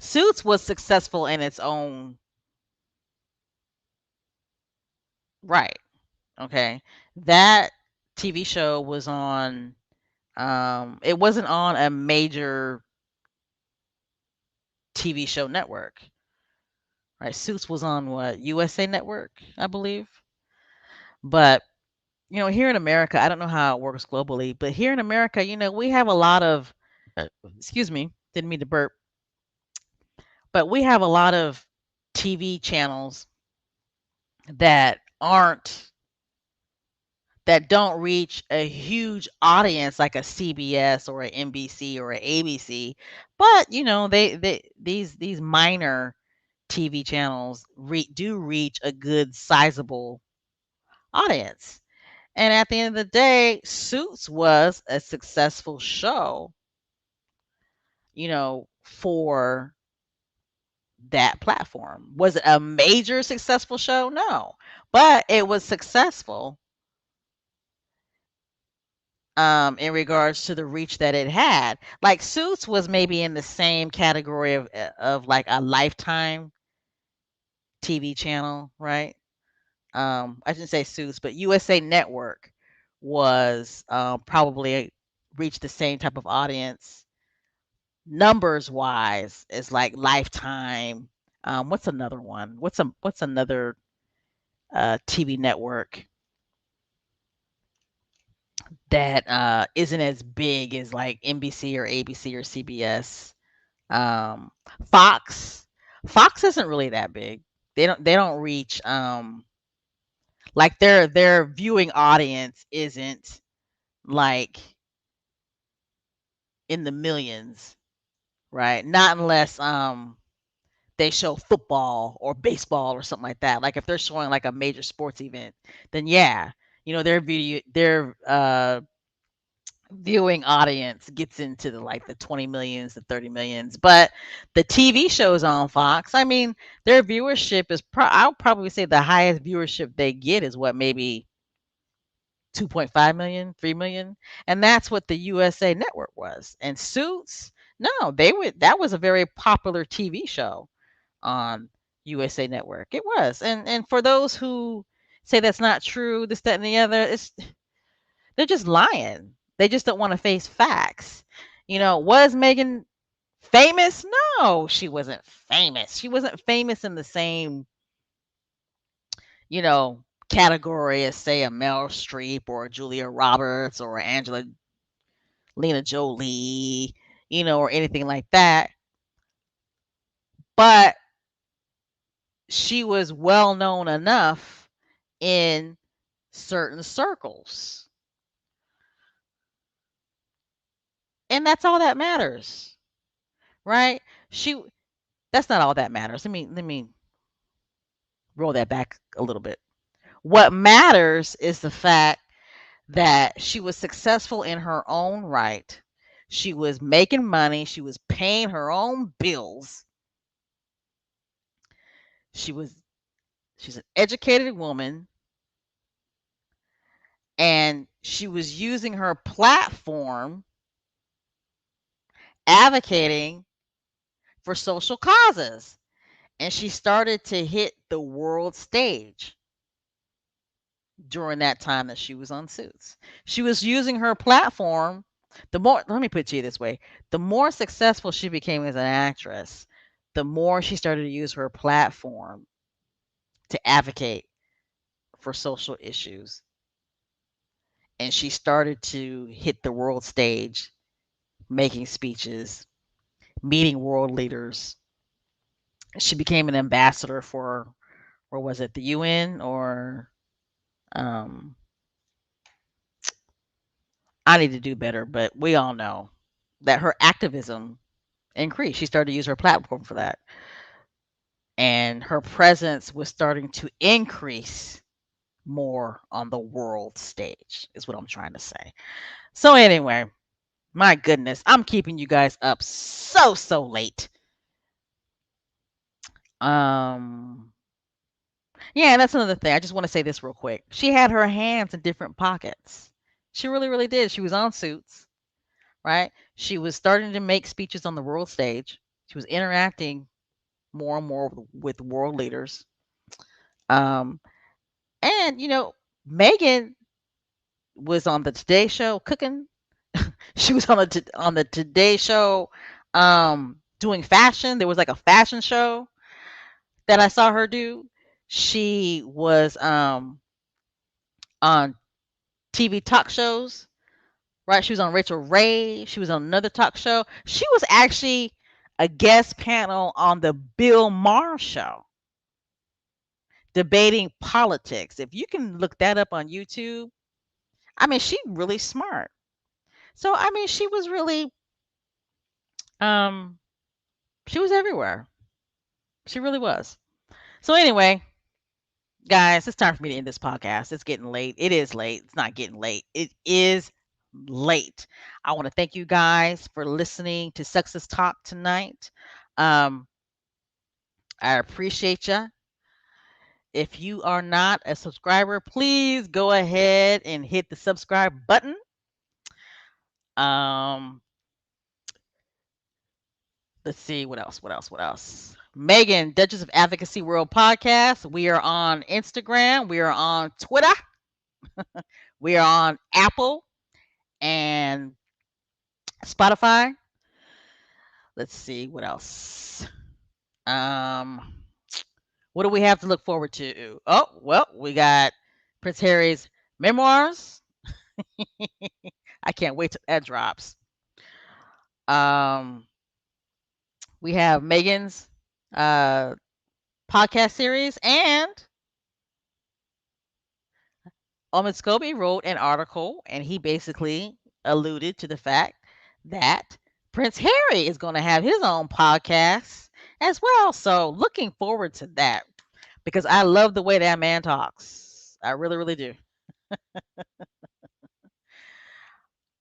Suits was successful in its own right. Okay. That TV show was on it wasn't on a major TV show network. Right? Suits was on what? USA Network, I believe. But here in America, I don't know how it works globally, but here in America, we have a lot of excuse me, didn't mean to burp, but we have a lot of TV channels that aren't that don't reach a huge audience like a CBS or a NBC or a ABC, but these minor TV channels do reach a good sizable audience. And at the end of the day, Suits was a successful show, for that platform. Was it a major successful show? No. But it was successful in regards to the reach that it had. Like Suits was maybe in the same category of like a Lifetime TV channel, right? I shouldn't say Suits, but USA Network was probably reached the same type of audience numbers wise as like Lifetime. What's another one? What's another TV network that isn't as big as like NBC or ABC or CBS? Um, Fox. Fox isn't really that big. They don't reach like their viewing audience isn't like in the millions, right? Not unless they show football or baseball or something like that. Like if they're showing like a major sports event, then yeah, their video their viewing audience gets into the 20 millions, the 30 millions. But the TV shows on Fox, I mean, their viewership is I'll probably say the highest viewership they get is what, maybe 2.5 million, 3 million. And that's what the USA Network was. And Suits, no, that was a very popular TV show on USA Network. It was. And for those who say that's not true, this, that, and the other, they're just lying. They just don't want to face facts. Was Megan famous? No, she wasn't famous. She wasn't famous in the same, you know, category as, say, a Meryl Streep or a Julia Roberts or Lena Jolie, or anything like that. But she was well known enough in certain circles. And that's all that matters, right? She That's not all that matters. Let me roll that back a little bit. What matters is the fact that she was successful in her own right. She was making money, she was paying her own bills. She's an educated woman, and she was using her platform advocating for social causes. And she started to hit the world stage during that time that she was on Suits. She was using her platform. Let me put it to you this way, the more successful she became as an actress, the more she started to use her platform to advocate for social issues. And she started to hit the world stage, making speeches, meeting world leaders. She became an ambassador for, or was it the UN, or um, I need to do better, but we all know that her activism increased. She started to use her platform for that. And her presence was starting to increase more on the world stage, is what I'm trying to say. So, anyway, my goodness, I'm keeping you guys up so late. Um, yeah, and that's another thing. I just want to say this real quick. She had her hands in different pockets. She really, really did. She was on Suits, right? She was starting to make speeches on the world stage. She was interacting more and more with world leaders. Um, and Megan was on the Today Show cooking. She was on the Today Show doing fashion. There was like a fashion show that I saw her do. She was on TV talk shows, right? She was on Rachel Ray. She was on another talk show. She was actually a guest panel on the Bill Maher show, debating politics. If you can look that up on YouTube, I mean, she's really smart. So, I mean, um, she was everywhere. She really was. So, anyway, guys, it's time for me to end this podcast. It's getting late. It is late. It's not getting late. It is late. I want to thank you guys for listening to Sextist Talk tonight. Um, I appreciate you. If you are not a subscriber, please go ahead and hit the subscribe button. Um, let's see what else. Meghan, Duchess of Advocacy World Podcast. We are on Instagram. We are on Twitter. We are on Apple and Spotify. Let's see what else. Um, what do we have to look forward to? Oh, well, we got Prince Harry's memoirs. I can't wait till that drops. Um, we have Megan's uh podcast series, and Omid Scobie wrote an article, and he basically alluded to the fact that Prince Harry is going to have his own podcast as well. So looking forward to that, because I love the way that man talks. I really, really do.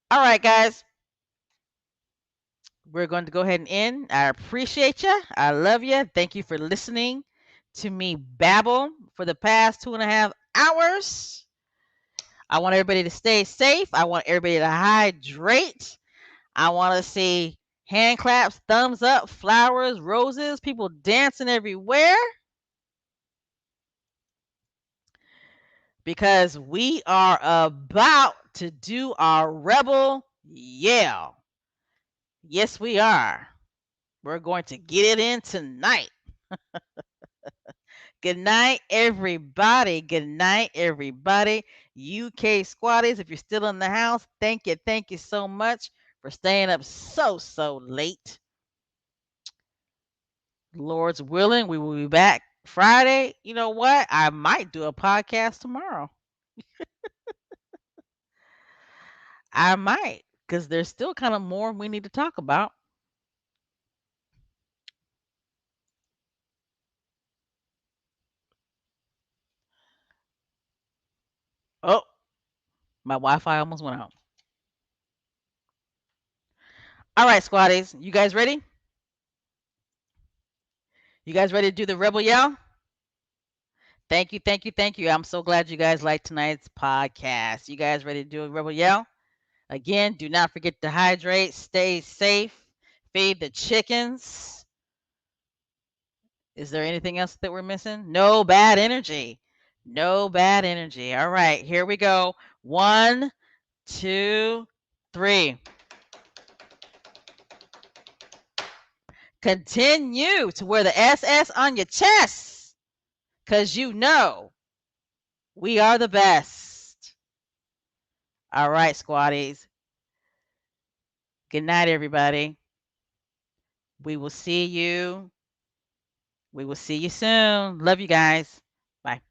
All right, guys. We're going to go ahead and end. I appreciate you. I love you. Thank you for listening to me babble for the past 2.5 hours. I want everybody to stay safe. I want everybody to hydrate. I want to see hand claps, thumbs up, flowers, roses, people dancing everywhere. Because we are about to do our rebel yell. Yes, we are. We're going to get it in tonight. Good night, everybody. Good night, everybody. UK squatties, if you're still in the house, thank you. Thank you so much for staying up so late. Lord's willing, we will be back Friday. You know what? I might do a podcast tomorrow. I might, because there's still kind of more we need to talk about. Oh, my Wi-Fi almost went out. All right, squatties, you guys ready? You guys ready to do the rebel yell? Thank you, thank you, thank you. I'm so glad you guys liked tonight's podcast. You guys ready to do a rebel yell? Again, do not forget to hydrate, stay safe, feed the chickens. Is there anything else that we're missing? No bad energy. No bad energy. All right, here we go. 1, 2, 3. Continue to wear the SS on your chest, because you know we are the best. All right, squatties. Good night, everybody. We will see you. We will see you soon. Love you guys. Bye.